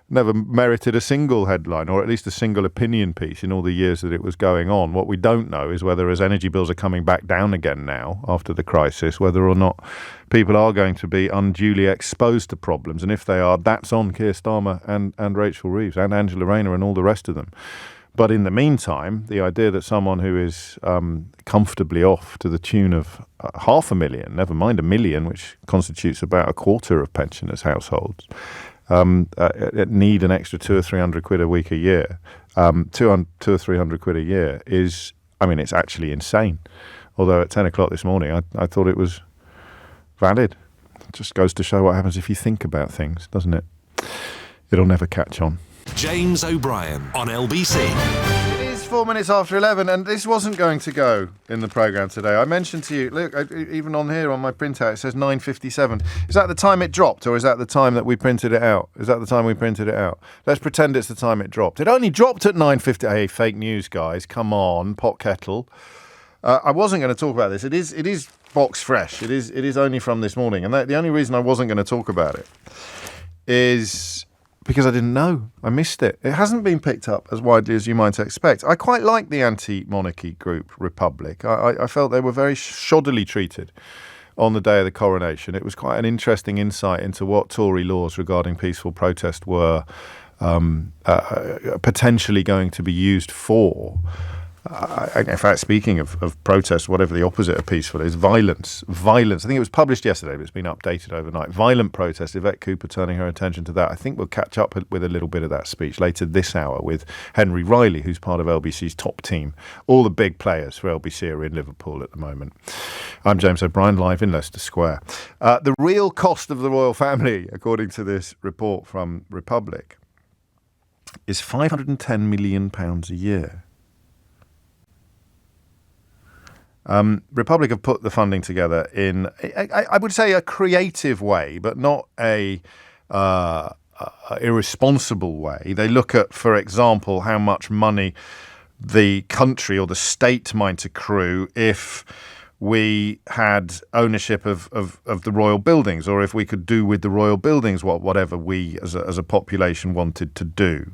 merited a single headline, or at least a single opinion piece in all the years that it was going on. What we don't know is whether, as energy bills are coming back down again now after the crisis, whether or not people are going to be unduly exposed to problems. And if they are, that's on Keir Starmer and Rachel Reeves and Angela Rayner and all the rest of them. But in the meantime, the idea that someone who is comfortably off to the tune of 500,000, never mind 1 million, which constitutes about a quarter of pensioners' households, need an extra 200 or 300 quid a week a year, 200 or 300 quid a year it's actually insane. Although at 10 o'clock this morning, I thought it was valid. It just goes to show what happens if you think about things, doesn't it? It'll never catch on. James O'Brien on LBC. It is 4 minutes after 11, and this wasn't going to go in the programme today. I mentioned to you, look, even on here on my printout, it says 9:57. Is that the time it dropped, or is that the time that we printed it out? Is that the time we printed it out? Let's pretend it's the time it dropped. It only dropped at 9:50. Hey, fake news, guys. Come on, pot kettle. I wasn't going to talk about this. It is box fresh. It is only from this morning, and the only reason I wasn't going to talk about it is because I didn't know. I missed it. It hasn't been picked up as widely as you might expect. I quite like the anti-monarchy group Republic. I felt they were very shoddily treated on the day of the coronation. It was quite an interesting insight into what Tory laws regarding peaceful protest were potentially going to be used for. In fact, speaking of protest, whatever the opposite of peaceful is, violence. I think it was published yesterday, but it's been updated overnight. Violent protest, Yvette Cooper turning her attention to that. I think we'll catch up with a little bit of that speech later this hour with Henry Riley, who's part of LBC's top team. All the big players for LBC are in Liverpool at the moment. I'm James O'Brien, live in Leicester Square. The real cost of the royal family, according to this report from Republic, is £510 million a year. Republic have put the funding together in, I would say, a creative way, but not a irresponsible way. They look at, for example, how much money the country or the state might accrue if we had ownership of the royal buildings, or if we could do with the royal buildings whatever we as a population wanted to do.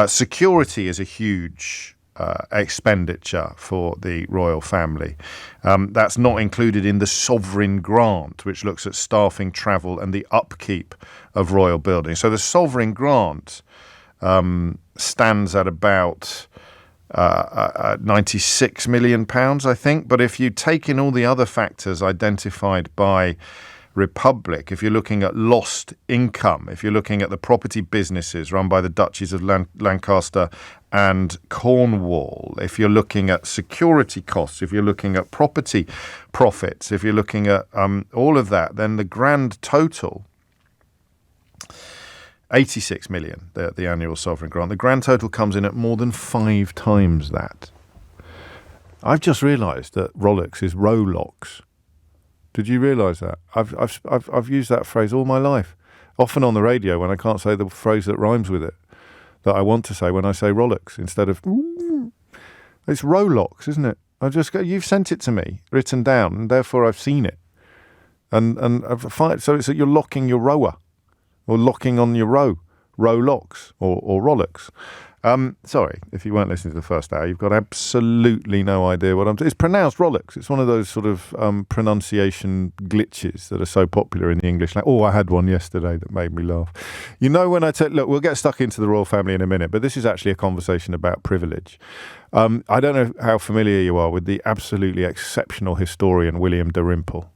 Security is a huge expenditure for the royal family. That's not included in the sovereign grant, which looks at staffing, travel and the upkeep of royal buildings. So the sovereign grant stands at about £96 million, I think. But if you take in all the other factors identified by Republic, if you're looking at lost income, if you're looking at the property businesses run by the Duchies of Lancaster and Cornwall, if you're looking at security costs, if you're looking at property profits, if you're looking at all of that, then the grand total, 86 million, the annual sovereign grant, the grand total comes in at more than 5 times that. I've just realised that Rolex is Rolox. Did you realise that? I've used that phrase all my life, often on the radio when I can't say the phrase that rhymes with it, that I want to say when I say Rolex instead of. It's Rolox, isn't it? You've sent it to me, written down, and therefore I've seen it, and so it's that you're locking your rower, or locking on your row, Rolox or Rolex. Sorry, if you weren't listening to the first hour, you've got absolutely no idea what I'm saying. It's pronounced Rolex. It's one of those sort of pronunciation glitches that are so popular in the English language. Oh, I had one yesterday that made me laugh. You know, when I look, we'll get stuck into the royal family in a minute, but this is actually a conversation about privilege. I don't know how familiar you are with the absolutely exceptional historian William Dalrymple.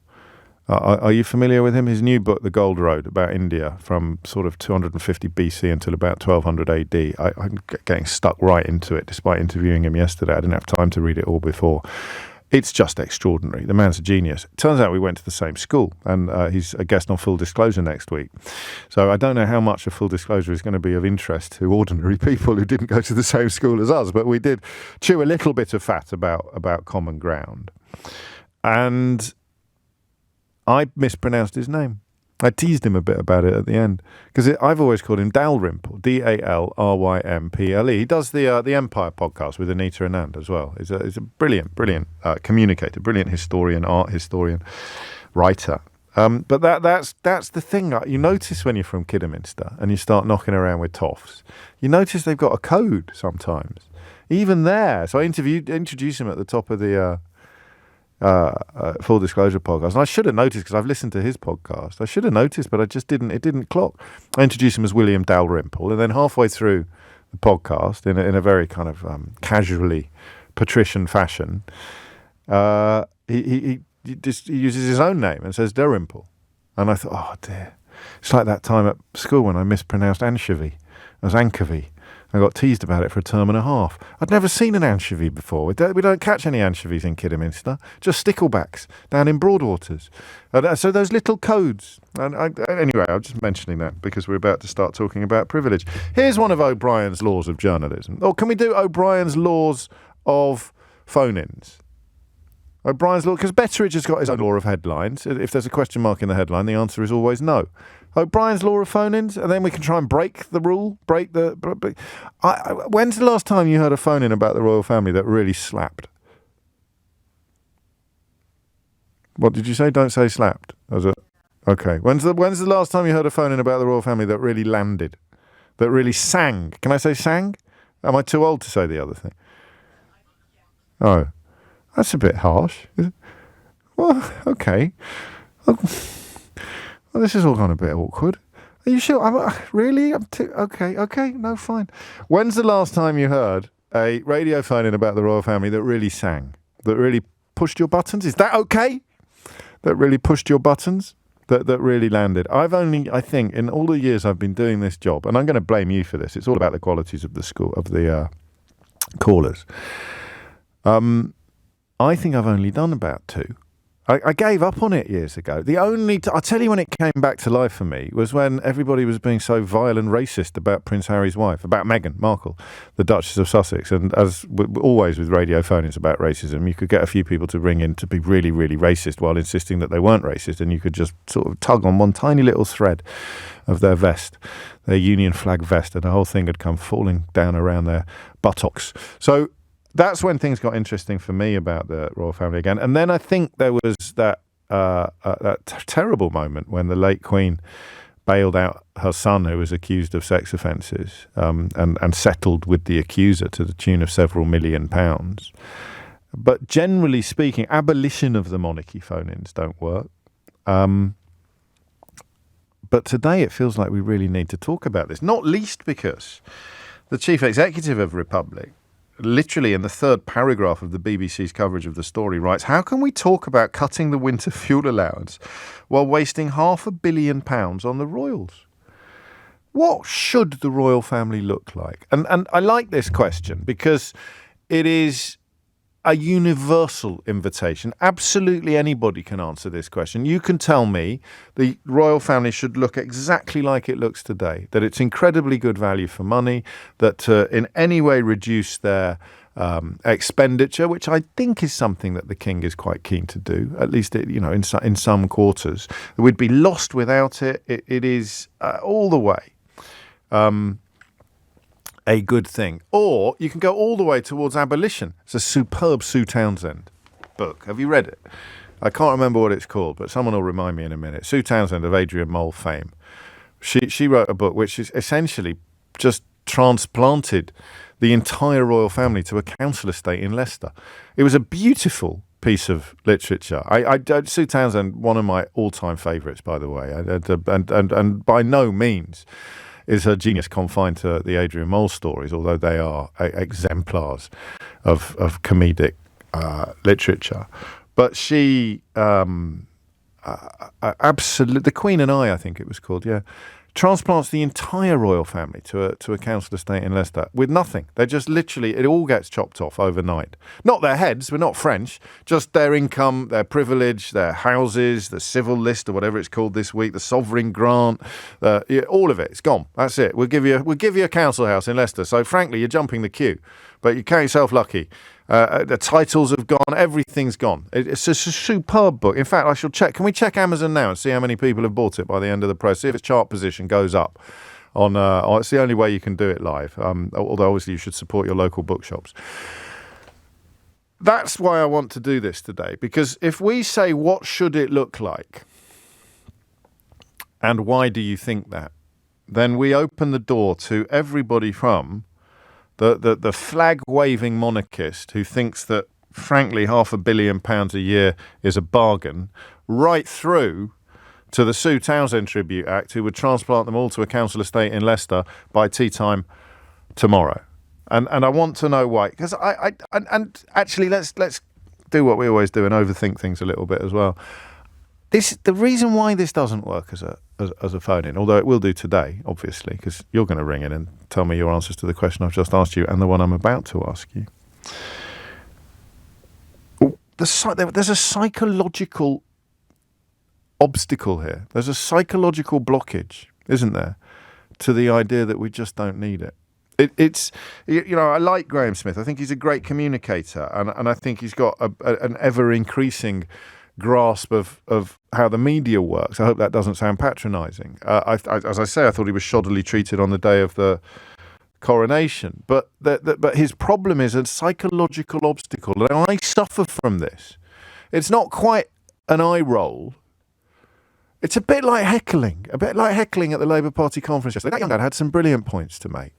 Are you familiar with him? His new book, The Gold Road, about India from sort of 250 BC until about 1200 AD. I'm getting stuck right into it, despite interviewing him yesterday. I didn't have time to read it all before. It's just extraordinary. The man's a genius. It turns out we went to the same school, and he's a guest on Full Disclosure next week. So I don't know how much of Full Disclosure is going to be of interest to ordinary people who didn't go to the same school as us, but we did chew a little bit of fat about common ground. And I mispronounced his name. I teased him a bit about it at the end because I've always called him Dalrymple, Dalrymple. He does the Empire podcast with Anita Anand as well. He's a brilliant communicator, brilliant historian, art historian, writer. But that's the thing you notice when you're from Kidderminster and you start knocking around with toffs. You notice they've got a code sometimes, even there. So I introduced him at the top of the Full Disclosure podcast, and I should have noticed because I've listened to his podcast. I should have noticed, but I just didn't. It didn't clock. I introduced him as William Dalrymple, and then halfway through the podcast, in a very kind of casually patrician fashion, he uses his own name and says Dalrymple, and I thought, oh dear, it's like that time at school when I mispronounced anchovy as anchovy. I got teased about it for a term and a half. I'd never seen an anchovy before. We don't catch any anchovies in Kidderminster, just sticklebacks down in Broadwaters. So those little codes. Anyway, I'm just mentioning that because we're about to start talking about privilege. Here's one of O'Brien's laws of journalism. Or can we do O'Brien's laws of phone-ins? O'Brien's law, because Betteridge has got his own law of headlines. If there's a question mark in the headline, the answer is always no. O'Brien's law of phone-ins, and then we can try and break the rule. When's the last time you heard a phone-in about the royal family that really slapped? What did you say? Don't say slapped. Okay. When's the last time you heard a phone-in about the royal family that really landed? That really sang? Can I say sang? Am I too old to say the other thing? Oh. That's a bit harsh. Well, okay. Well, this has all gone a bit awkward. Are you sure? Really? Okay, no, fine. When's the last time you heard a radio phone-in about the royal family that really sang? That really pushed your buttons? Is that okay? That really pushed your buttons? That really landed? I think, in all the years I've been doing this job, and I'm going to blame you for this, it's all about the qualities of the callers. I think I've only done about 2. I gave up on it years ago. I'll tell you when it came back to life for me was when everybody was being so vile and racist about Prince Harry's wife, about Meghan Markle, the Duchess of Sussex. And as always with radio phone-ins about racism, you could get a few people to ring in to be really, really racist while insisting that they weren't racist, and you could just sort of tug on one tiny little thread of their vest, their Union flag vest, and the whole thing had come falling down around their buttocks. So that's when things got interesting for me about the royal family again. And then I think there was that terrible moment when the late Queen bailed out her son, who was accused of sex offences, and settled with the accuser to the tune of several £1 million. But generally speaking, abolition of the monarchy phone-ins don't work. But today it feels like we really need to talk about this, not least because the chief executive of Republic, literally in the 3rd paragraph of the BBC's coverage of the story, writes, how can we talk about cutting the winter fuel allowance while wasting £500 million on the royals? What should the royal family look like? And I like this question because it is a universal invitation. Absolutely anybody can answer this question. You can tell me the royal family should look exactly like it looks today, that it's incredibly good value for money, that to in any way reduce their expenditure, which I think is something that the king is quite keen to do, at least in some quarters. We'd be lost without it. It is all the way a good thing. Or you can go all the way towards abolition. It's a superb Sue Townsend book. Have you read it? I can't remember what it's called, but someone will remind me in a minute. Sue Townsend of Adrian Mole fame. She wrote a book which is essentially just transplanted the entire royal family to a council estate in Leicester. It was a beautiful piece of literature. Sue Townsend, one of my all-time favourites, by the way, and by no means is her genius confined to the Adrian Mole stories, although they are exemplars of comedic literature. But she, absolutely, The Queen and I think it was called, transplants the entire royal family to a council estate in Leicester with nothing. They just literally, it all gets chopped off overnight. Not their heads, we're not French, just their income, their privilege, their houses, the civil list or whatever it's called this week, the sovereign grant, all of it, it's gone. That's it. We'll give you a council house in Leicester. So frankly, you're jumping the queue, but you count yourself lucky. The titles have gone, everything's gone. It's a superb book. In fact, I shall check. Can we check Amazon now and see how many people have bought it by the end of the press? See if its chart position goes up. It's the only way you can do it live. Although obviously you should support your local bookshops. That's why I want to do this today, because if we say what should it look like and why do you think that, then we open the door to everybody from the flag-waving monarchist who thinks that, frankly, £500 million a year is a bargain, right through to the Sue Townsend Tribute Act, who would transplant them all to a council estate in Leicester by tea time tomorrow. And I want to know why. Because actually, let's do what we always do and overthink things a little bit as well. The reason why this doesn't work as as a phone-in, although it will do today, obviously, because you're going to ring in and tell me your answers to the question I've just asked you and the one I'm about to ask you. There's a psychological obstacle here. There's a psychological blockage, isn't there, to the idea that we just don't need it. It's I like Graham Smith. I think he's a great communicator, and I think he's got an ever-increasing grasp of how the media works. I hope that doesn't sound patronising. As I say, I thought he was shoddily treated on the day of the coronation, but his problem is a psychological obstacle, and I suffer from this. It's not quite an eye roll. It's a bit like heckling at the Labour Party conference yesterday. That young lad had some brilliant points to make.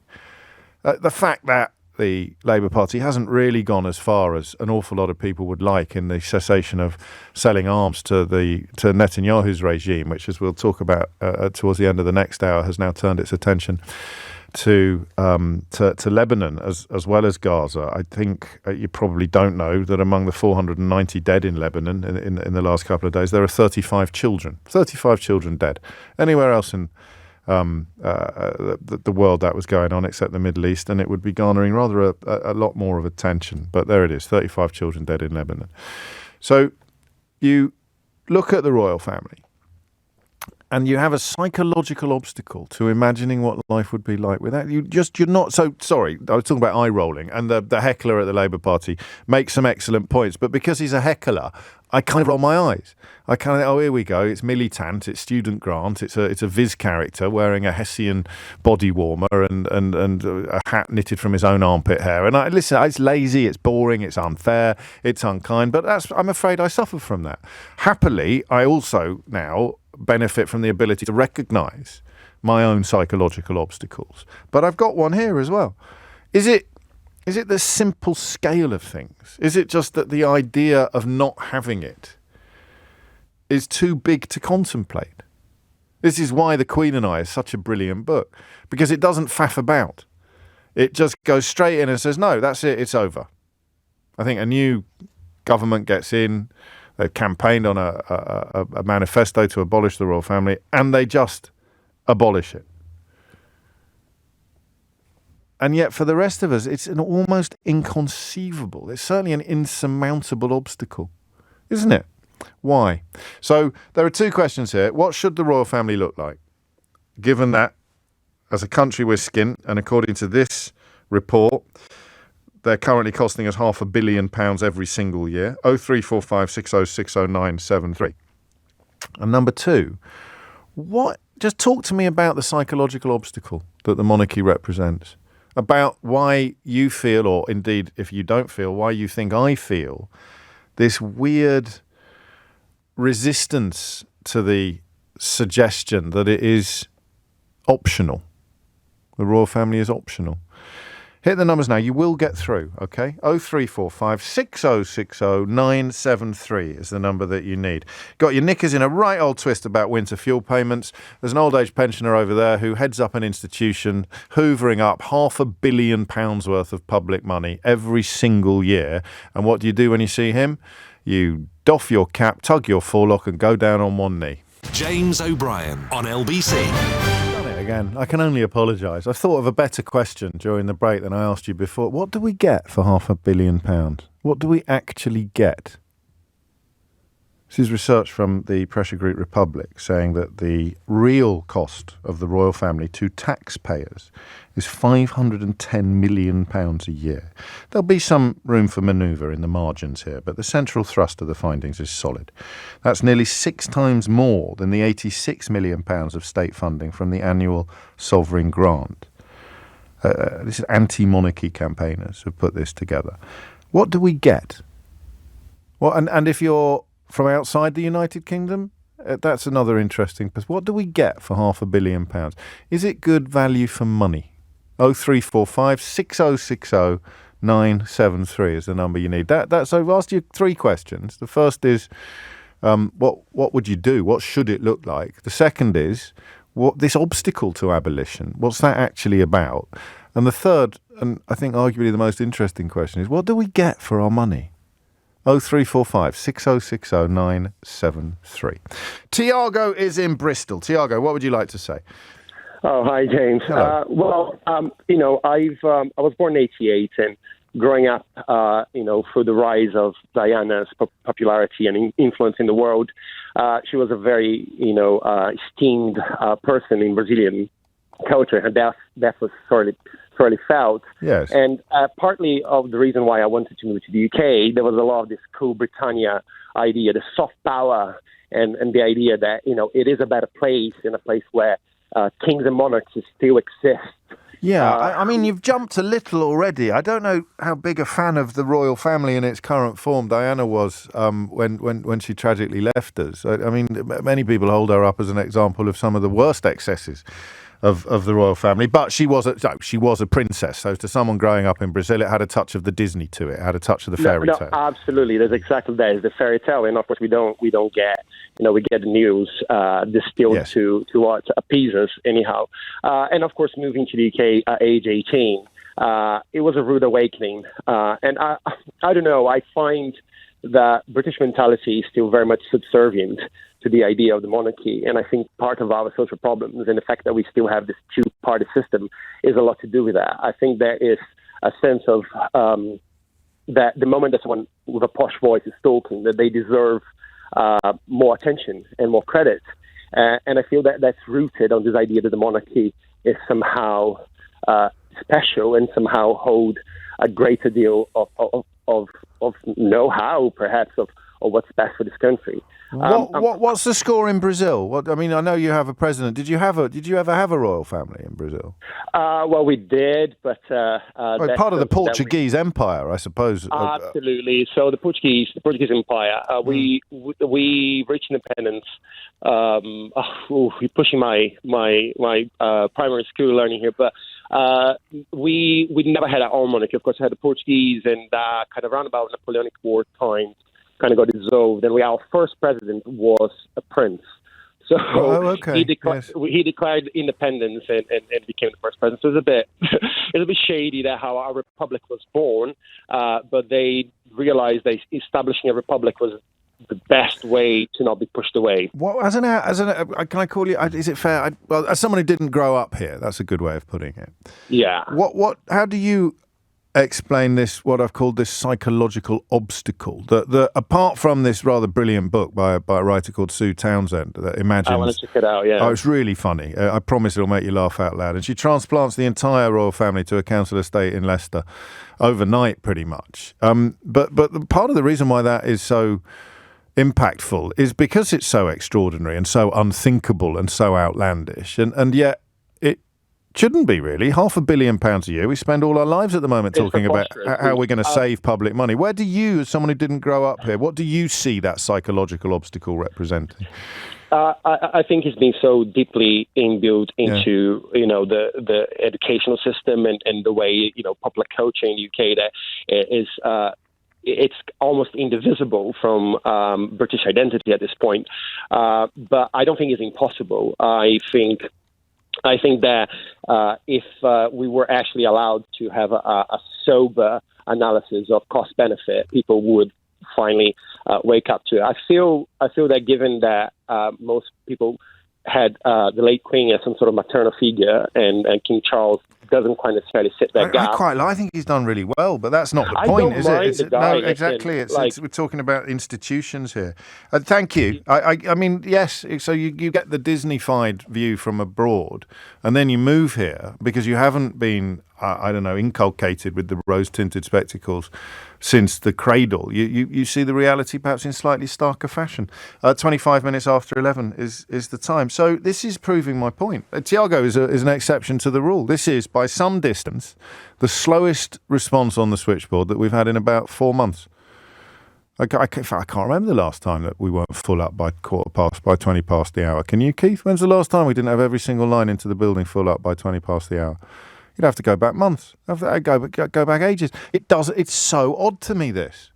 The fact that the Labour Party hasn't really gone as far as an awful lot of people would like in the cessation of selling arms to Netanyahu's regime, which, as we'll talk about towards the end of the next hour, has now turned its attention to Lebanon as well as Gaza. I think you probably don't know that among the 490 dead in Lebanon in the last couple of days, there are 35 children. 35 children dead. Anywhere else in the world that was going on, except the Middle East, and it would be garnering rather a lot more of attention. But there it is, 35 children dead in Lebanon. So you look at the royal family, and you have a psychological obstacle to imagining what life would be like without you. You're not so sorry. I was talking about eye rolling, and the heckler at the Labour Party makes some excellent points, but because he's a heckler, I kind of roll my eyes. I kind of, here we go. It's militant. It's student Grant. It's a Viz character wearing a Hessian body warmer and a hat knitted from his own armpit hair. And listen, it's lazy. It's boring. It's unfair. It's unkind. But I'm afraid I suffer from that. Happily, I also now benefit from the ability to recognise my own psychological obstacles. But I've got one here as well. Is it the simple scale of things? Is it just that the idea of not having it is too big to contemplate? This is why The Queen and I is such a brilliant book, because it doesn't faff about. It just goes straight in and says, no, that's it, it's over. I think a new government gets in, they've campaigned on a manifesto to abolish the royal family, and they just abolish it. And yet for the rest of us, it's an almost inconceivable, it's certainly an insurmountable obstacle, isn't it? Why? So there are two questions here. What should the royal family look like? Given that, as a country we're skint, and according to this report, they're currently costing us £500 million every single year. 0345 6060973. And number two, just talk to me about the psychological obstacle that the monarchy represents. About why you feel, or indeed if you don't feel, why you think I feel this weird resistance to the suggestion that it is optional. The royal family is optional. Hit the numbers now. You will get through, okay? 0345 6060 973 is the number that you need. Got your knickers in a right old twist about winter fuel payments. There's an old age pensioner over there who heads up an institution hoovering up £500 million worth of public money every single year. And what do you do when you see him? You doff your cap, tug your forelock and go down on one knee. James O'Brien on LBC. Again, I can only apologise. I thought of a better question during the break than I asked you before. What do we get for £500 million? What do we actually get? This is research from the pressure group Republic saying that the real cost of the royal family to taxpayers is £510 million a year. There'll be some room for manoeuvre in the margins here, but the central thrust of the findings is solid. That's nearly 6 times more than the £86 million of state funding from the annual sovereign grant. This is anti-monarchy campaigners who put this together. What do we get? Well, and if you're from outside the United Kingdom, that's another interesting perspective. What do we get for £500 million? Is it good value for money? 0345 6060 973 is the number you need. So I've asked you 3 questions. The first is, what would you do? What should it look like? The second is, what this obstacle to abolition, what's that actually about? And the third, and I think arguably the most interesting question, is what do we get for our money? 0345 6060 973. Tiago is in Bristol. Tiago, what would you like to say? Oh, hi, James. Hello. I was born in 88, and growing up, through the rise of Diana's popularity and influence in the world, she was a very, esteemed person in Brazilian culture. Her death was sorely felt. Yes. And partly of the reason why I wanted to move to the UK, there was a lot of this cool Britannia idea, the soft power, and the idea that, it is a better place, in a place where kings and monarchs still exist. Yeah, I mean, you've jumped a little already. I don't know how big a fan of the royal family in its current form Diana was when she tragically left us. I mean, many people hold her up as an example of some of the worst excesses of the royal family, but she was a princess. So to someone growing up in Brazil, it had a touch of the Disney to it. It had a touch of the fairy tale. Absolutely, that's exactly that. It's the fairy tale, and of course we don't get we get the news distilled to appease us anyhow. And of course, moving to the UK at age 18, it was a rude awakening. And I don't know. I find that British mentality is still very much subservient to the idea of the monarchy. And I think part of our social problems and the fact that we still have this two-party system is a lot to do with that. I think there is a sense of that the moment that someone with a posh voice is talking, that they deserve more attention and more credit. And I feel that that's rooted on this idea that the monarchy is somehow special and somehow hold a greater deal of know-how, perhaps, of what's best for this country. What's the score in Brazil? I mean, I know you have a president. Did you ever have a royal family in Brazil? Well, we did, but part of the Portuguese Empire, I suppose. Absolutely. So the Portuguese Empire. We reached independence. We're pushing my primary school learning here, but we never had our own monarchy. Of course, we had the Portuguese, and kind of around about Napoleonic War times, kind of got dissolved, and our first president was a prince. So he declared independence and became the first president. So it's a bit shady that how our republic was born, but they realized that establishing a republic was the best way to not be pushed away. What can I call you? Is it fair? As someone who didn't grow up here, that's a good way of putting it. Yeah. How do you explain this, what I've called this psychological obstacle, that apart from this rather brilliant book by a writer called Sue Townsend that imagines... I want to check it out, yeah. Oh, it's really funny. I promise it'll make you laugh out loud. And she transplants the entire royal family to a council estate in Leicester overnight, pretty much. But part of the reason why that is so impactful is because it's so extraordinary and so unthinkable and so outlandish. And yet shouldn't be, really. £500 million a year. We spend all our lives at the moment talking about how we're going to save public money. Where do you, as someone who didn't grow up here, what do you see that psychological obstacle representing? I think it's been so deeply inbuilt into the educational system and the way popular culture in the UK that is it's almost indivisible from British identity at this point. But I don't think it's impossible. I think that if we were actually allowed to have a sober analysis of cost-benefit, people would finally wake up to it. I feel that given that most people had the late Queen as some sort of maternal figure, and King Charles doesn't quite necessarily fit that gap. I think he's done really well, but that's not the point, is it? No, exactly. We're talking about institutions here. Thank you. I mean, yes, so you get the Disney-fied view from abroad, and then you move here because you haven't been, inculcated with the rose-tinted spectacles since the cradle. You see the reality perhaps in slightly starker fashion. 25 minutes after 11 is the time. So this is proving my point. Tiago is an exception to the rule. This is, by some distance, the slowest response on the switchboard that we've had in about 4 months. I can't remember the last time that we weren't full up by 20 past the hour. Can you, Keith? When's the last time we didn't have every single line into the building full up by 20 past the hour? You'd have to go back months. Go back ages. It's so odd to me, this.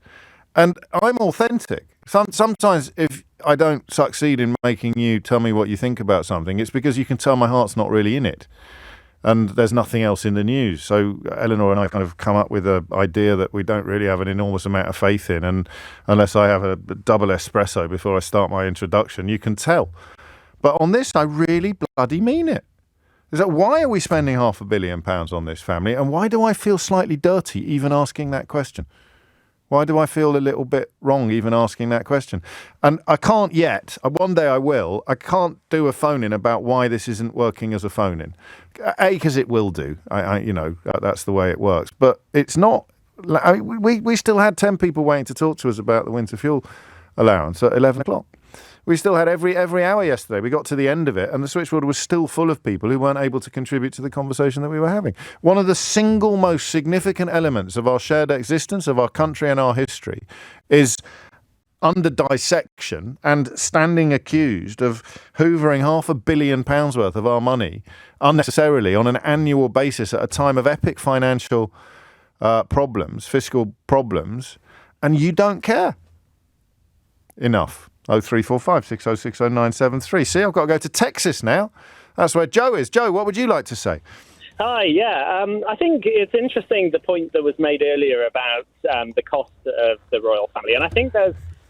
And I'm authentic. Sometimes if I don't succeed in making you tell me what you think about something, it's because you can tell my heart's not really in it. and there's nothing else in the news. So Eleanor and I kind of come up with an idea that we don't really have an enormous amount of faith in, and unless I have a double espresso before I start my introduction, you can tell. But on this, I really bloody mean it. Is that why are we spending £500 million on this family, and why do I feel slightly dirty even asking that question? Why do I feel a little bit wrong even asking that question? And I can't yet. One day I will. I can't do a phone-in about why this isn't working as a phone-in. A, because it will do. That's the way it works. But it's not. We still had 10 people waiting to talk to us about the winter fuel allowance at 11 o'clock. We still had every hour yesterday. We got to the end of it, and the switchboard was still full of people who weren't able to contribute to the conversation that we were having. One of the single most significant elements of our shared existence, of our country and our history, is under dissection and standing accused of hoovering £500 million worth of our money unnecessarily on an annual basis at a time of epic financial problems, fiscal problems, and you don't care enough. 0345 6060 973. See, I've got to go to Texas now. That's where Joe is. Joe, what would you like to say? Hi, yeah. I think it's interesting the point that was made earlier about the cost of the royal family. And I think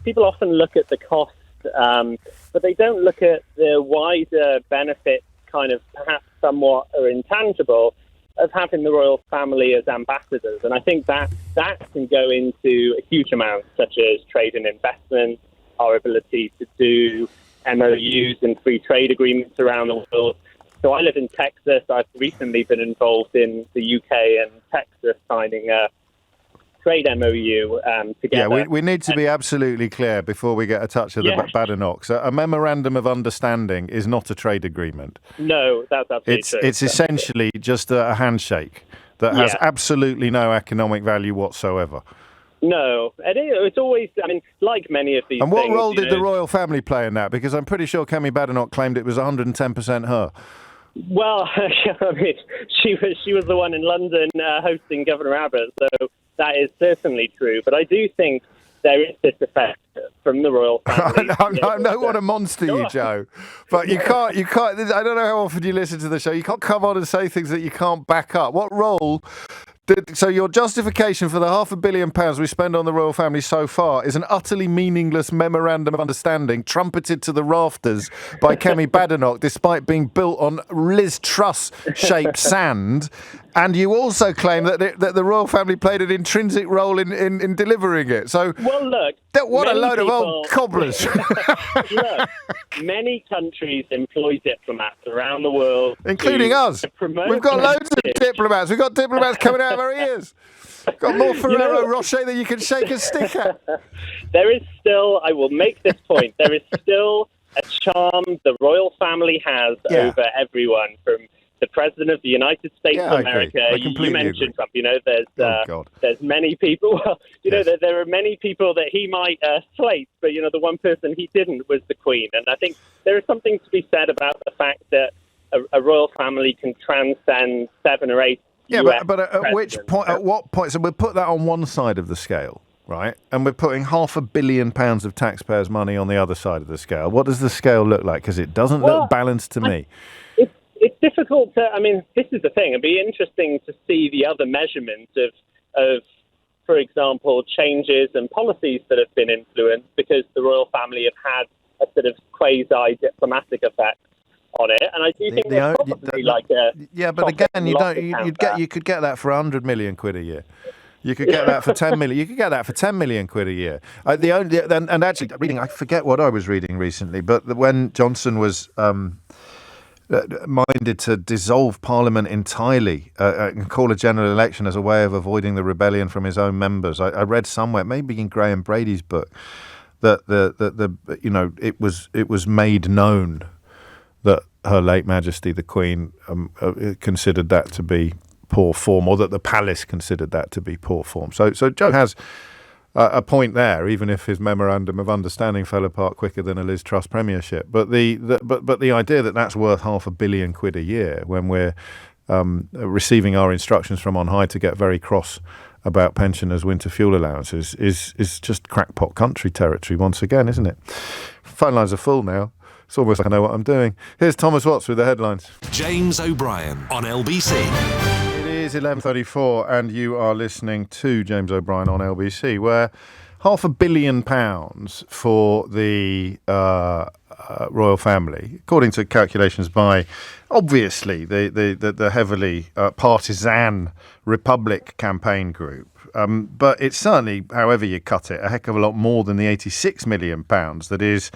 people often look at the cost, but they don't look at the wider benefits, kind of perhaps somewhat or intangible, of having the royal family as ambassadors. And I think that can go into a huge amount, such as trade and investment, our ability to do MOUs and free trade agreements around the world. So I live in Texas. I've recently been involved in the UK and Texas signing a trade MOU together. Yeah, we need to be absolutely clear before we get a touch of the Badenochs. A memorandum of understanding is not a trade agreement. No, that's absolutely true. It's essentially just a handshake that has absolutely no economic value whatsoever. No, it's always, like many of these things. And what role did the royal family play in that? Because I'm pretty sure Kemi Badenoch claimed it was 110% her. Well, she was the one in London hosting Governor Abbott, so that is certainly true. But I do think there is this effect from the royal family. I know what a monster you, Joe. But you can't. I don't know how often you listen to the show. You can't come on and say things that you can't back up. What role? So your justification for the £500 million we spend on the royal family so far is an utterly meaningless memorandum of understanding trumpeted to the rafters by Kemi Badenoch, despite being built on Liz Truss-shaped sand. And you also claim that the royal family played an intrinsic role in delivering it. So, well, look, what a load of old cobblers! Look, many countries employ diplomats around the world, including us. We've got loads of diplomats. We've got diplomats coming out of our ears. Got more Ferrero Rocher than you can shake a stick at. There is still, I will make this point, there is still a charm the royal family has over everyone, from the President of the United States of America. You mentioned Trump. There's many people. Well, there are many people that he might slate, but the one person he didn't was the Queen. And I think there is something to be said about the fact that a royal family can transcend 7 or 8. But at which point? At what point? So we'll put that on one side of the scale, right? And we're putting £500 million of taxpayers' money on the other side of the scale. What does the scale look like? Because it doesn't look balanced to me. It's difficult to, this is the thing. It'd be interesting to see the other measurements of, for example, changes and policies that have been influenced, because the royal family have had a sort of quasi-diplomatic effect on it. And I do think there's probably but again, you could get that for £100 million a year. You could get that for 10 million. You could get that for 10 million quid a year. And actually, reading, I forget what I was reading recently, but when Johnson was minded to dissolve Parliament entirely and call a general election as a way of avoiding the rebellion from his own members, I read somewhere, maybe in Graham Brady's book, that it was made known that Her late Majesty the Queen considered that to be poor form, or that the palace considered that to be poor form. So Joe has a point there, even if his memorandum of understanding fell apart quicker than a Liz Truss premiership. But the idea that that's worth £500 million a year when we're receiving our instructions from on high to get very cross about pensioners' winter fuel allowances is just crackpot country territory once again, isn't it? Phone lines are full now. It's almost like I know what I'm doing. Here's Thomas Watts with the headlines. James O'Brien on LBC. It is 11:34 and you are listening to James O'Brien on LBC, where £500 million for the royal family, according to calculations by, obviously, the heavily partisan Republic campaign group. But it's certainly, however you cut it, a heck of a lot more than the £86 million that is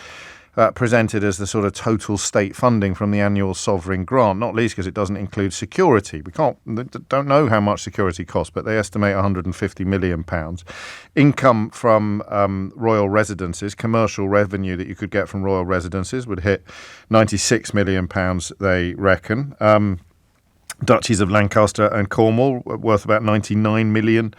presented as the sort of total state funding from the annual sovereign grant, not least because it doesn't include security. We don't know how much security costs, but they estimate £150 million. Income from royal residences, commercial revenue that you could get from royal residences would hit £96 million, they reckon. Duchies of Lancaster and Cornwall worth about £99 million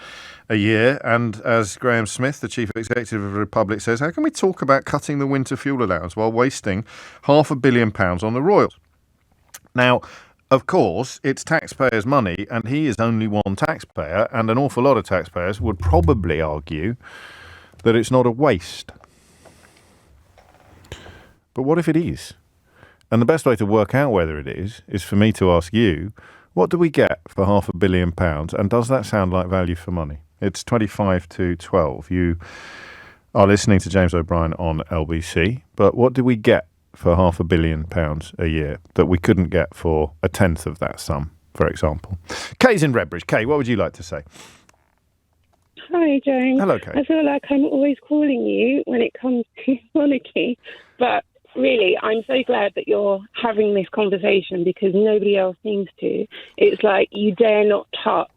a year. And as Graham Smith, the chief executive of the Republic, says, how can we talk about cutting the winter fuel allowance while wasting £500 million on the royals? Now, of course, it's taxpayers' money, and he is only one taxpayer, and an awful lot of taxpayers would probably argue that it's not a waste. But what if it is? And the best way to work out whether it is for me to ask you, what do we get for £500 million? And does that sound like value for money? It's 25 to 12. You are listening to James O'Brien on LBC. But what do we get for £500 million a year that we couldn't get for a tenth of that sum, for example? Kay's in Redbridge. Kay, what would you like to say? Hi, James. Hello, Kay. I feel like I'm always calling you when it comes to monarchy, but really, I'm so glad that you're having this conversation because nobody else seems to. It's like you dare not touch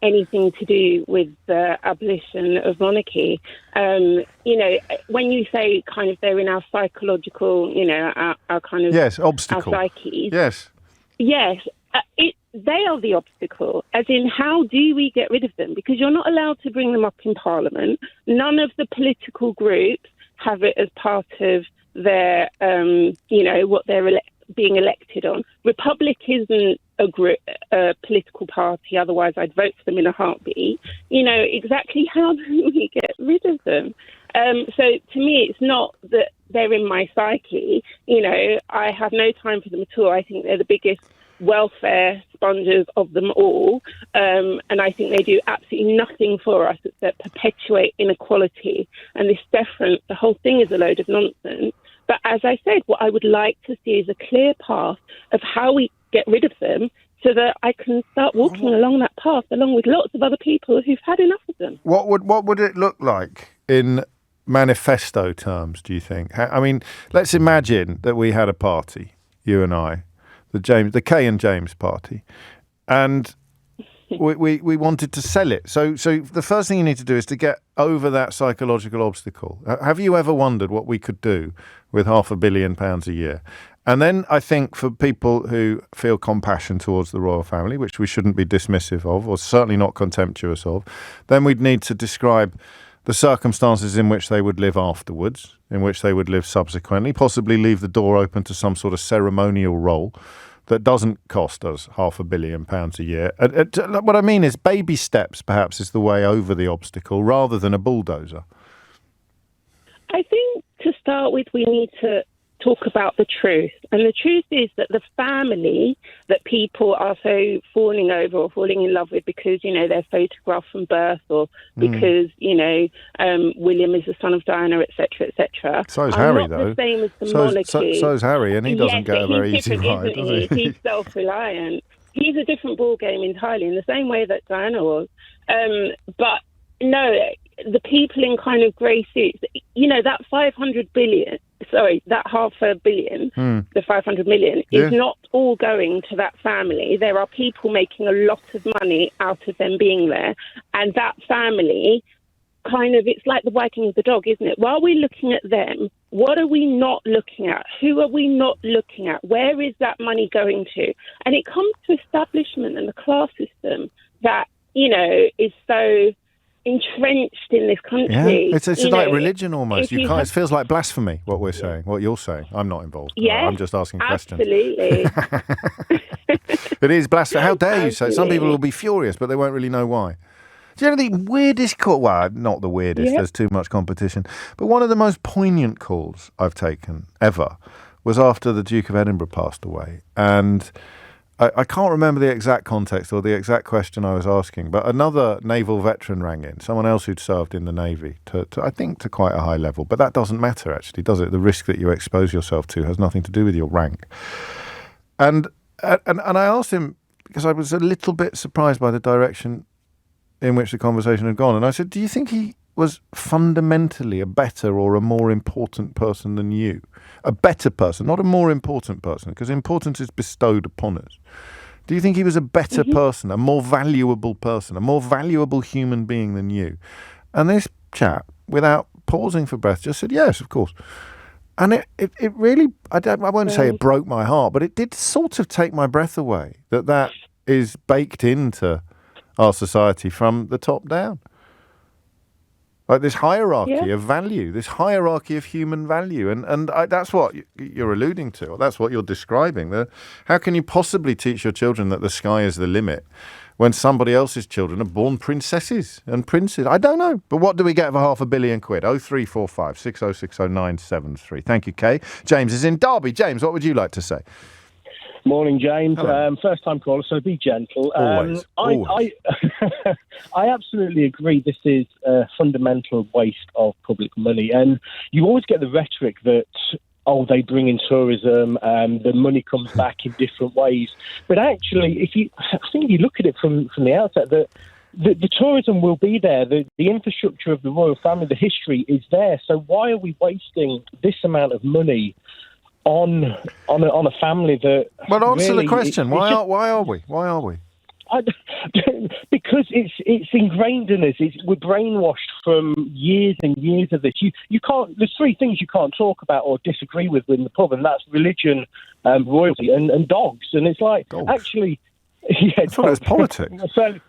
anything to do with the abolition of monarchy. When you say kind of they're in our psychological, our kind of... Yes, obstacle. Our psyches. Yes. Yes. They are the obstacle, as in how do we get rid of them? Because you're not allowed to bring them up in Parliament. None of the political groups have it as part of their, what they're being elected on. Republic isn't a political party, otherwise I'd vote for them in a heartbeat. Exactly how do we get rid of them? So to me, it's not that they're in my psyche. I have no time for them at all. I think they're the biggest welfare sponges of them all. And I think they do absolutely nothing for us except perpetuate inequality. And this deference, the whole thing is a load of nonsense. But as I said, what I would like to see is a clear path of how we get rid of them so that I can start walking along that path along with lots of other people who've had enough of them. What would it look like in manifesto terms, do you think? I mean, let's imagine that we had a party, you and I, the Kay and James party, and we wanted to sell it. So the first thing you need to do is to get over that psychological obstacle. Have you ever wondered what we could do with £500 million a year? And then I think for people who feel compassion towards the royal family, which we shouldn't be dismissive of, or certainly not contemptuous of, then we'd need to describe the circumstances in which they would live afterwards, in which they would live subsequently, possibly leave the door open to some sort of ceremonial role that doesn't cost us £500 million a year. What I mean is baby steps, perhaps, is the way over the obstacle rather than a bulldozer. I think to start with, we need to talk about the truth. And the truth is that the family that people are so falling over or falling in love with because, they're photographed from birth or because, William is the son of Diana, etc., etc. So is Harry, though. The same as the monarchy. So is Harry, and he doesn't get a very easy ride, does he? He's self-reliant. He's a different ballgame entirely, in the same way that Diana was. But no, the people in kind of grey suits, that 500 billion, that £500 million, the 500 million is not all going to that family. There are people making a lot of money out of them being there. And that family kind of, it's like the wagging of the dog, isn't it? While we're looking at them, what are we not looking at? Who are we not looking at? Where is that money going to? And it comes to establishment and the class system that, is so entrenched in this country. Yeah. It's like religion almost. It feels like blasphemy, what we're saying, what you're saying. I'm not involved. Yeah, I'm just asking questions. Absolutely. It is blasphemy. How dare you say? Some people will be furious, but they won't really know why. Do you know the weirdest call? Well, not the weirdest. Yeah. There's too much competition. But one of the most poignant calls I've taken ever was after the Duke of Edinburgh passed away. And I can't remember the exact context or the exact question I was asking, but another naval veteran rang in, someone else who'd served in the Navy, to I think to quite a high level. But that doesn't matter, actually, does it? The risk that you expose yourself to has nothing to do with your rank. And I asked him, because I was a little bit surprised by the direction in which the conversation had gone. And I said, do you think he was fundamentally a better or a more important person than you? A better person, not a more important person, because importance is bestowed upon us. Do you think he was a better person, a more valuable person, a more valuable human being than you? And this chap, without pausing for breath, just said, yes, of course. And it really, I won't say it broke my heart, but it did sort of take my breath away, that is baked into our society from the top down. Like this hierarchy of value, this hierarchy of human value. And that's what you're alluding to, or that's what you're describing. How can you possibly teach your children that the sky is the limit when somebody else's children are born princesses and princes? I don't know. But what do we get for £500 million? 0345 6060 973. Thank you, Kay. James is in Derby. James, what would you like to say? Morning, James. First time caller, so be gentle. Always. I absolutely agree. This is a fundamental waste of public money. And you always get the rhetoric that, they bring in tourism, the money comes back in different ways. But actually, if you look at it from the outset, the tourism will be there. The infrastructure of the royal family, the history is there. So why are we wasting this amount of money on a family that? Well, answer really, the question. Why are we? Because it's ingrained in us. We're brainwashed from years and years of this. You can't. There's three things you can't talk about or disagree with in the pub, and that's religion, royalty, and dogs. And it's like actually, I thought it was politics. So.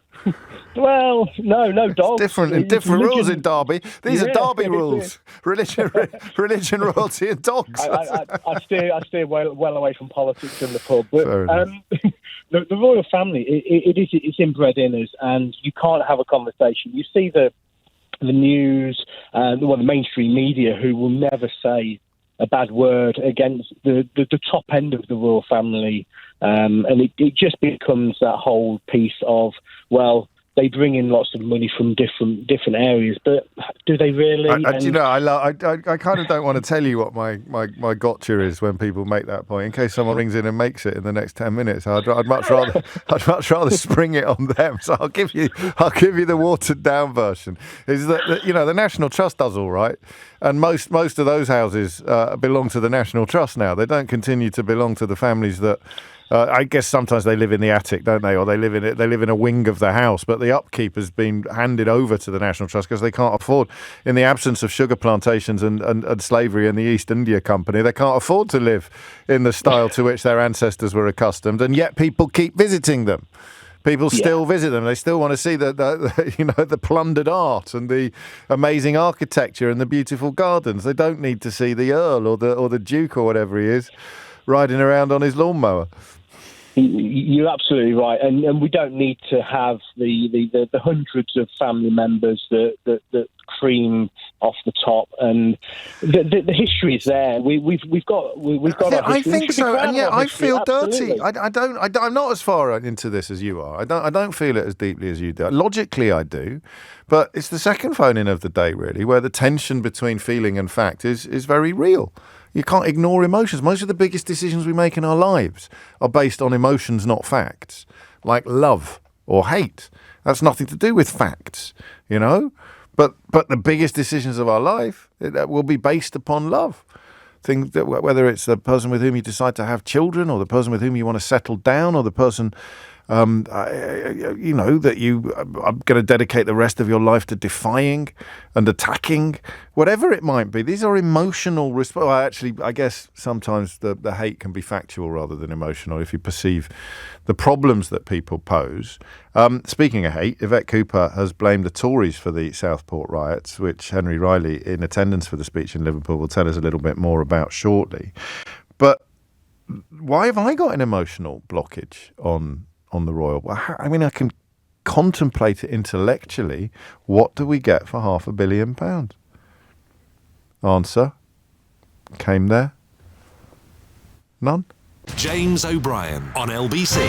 Well, no, dogs. It's different rules in Derby. These are Derby rules. Religion, royalty, and dogs. I steer well away from politics in the pub. But the royal family, it's inbred in us, and you can't have a conversation. You see the news, the mainstream media, who will never say a bad word against the top end of the royal family, and it just becomes that whole piece of, well, they bring in lots of money from different areas, but do they really? I kind of don't want to tell you what my gotcha is when people make that point, in case someone rings in and makes it in the next 10 minutes. I'd much rather spring it on them. So I'll give you the watered down version. Is that the National Trust does all right, and most of those houses belong to the National Trust now. They don't continue to belong to the families that. I guess sometimes they live in the attic, don't they? Or they live in a wing of the house, but the upkeep has been handed over to the National Trust because they can't afford, in the absence of sugar plantations and slavery in the East India Company, they can't afford to live in the style to which their ancestors were accustomed, and yet people keep visiting them. People still visit them. They still want to see the plundered art and the amazing architecture and the beautiful gardens. They don't need to see the Earl or the Duke or whatever he is riding around on his lawnmower. You're absolutely right, and we don't need to have the hundreds of family members that cream off the top, and the history is there. We've got. I think so, and yet I feel dirty. I'm not as far into this as you are. I don't feel it as deeply as you do. Logically, I do, but it's the second phone-in of the day, really, where the tension between feeling and fact is very real. You can't ignore emotions. Most of the biggest decisions we make in our lives are based on emotions, not facts, like love or hate. That's nothing to do with facts, But the biggest decisions of our life will be based upon love. Things that, whether it's the person with whom you decide to have children, or the person with whom you want to settle down, or the person that you are going to dedicate the rest of your life to defying and attacking, whatever it might be. These are emotional responses. Well, actually, I guess sometimes the hate can be factual rather than emotional if you perceive the problems that people pose. Speaking of hate, Yvette Cooper has blamed the Tories for the Southport riots, which Henry Riley, in attendance for the speech in Liverpool, will tell us a little bit more about shortly. But why have I got an emotional blockage on the royal? I mean, I can contemplate it intellectually. What do we get for £500 million? Answer came there. None? James O'Brien on LBC.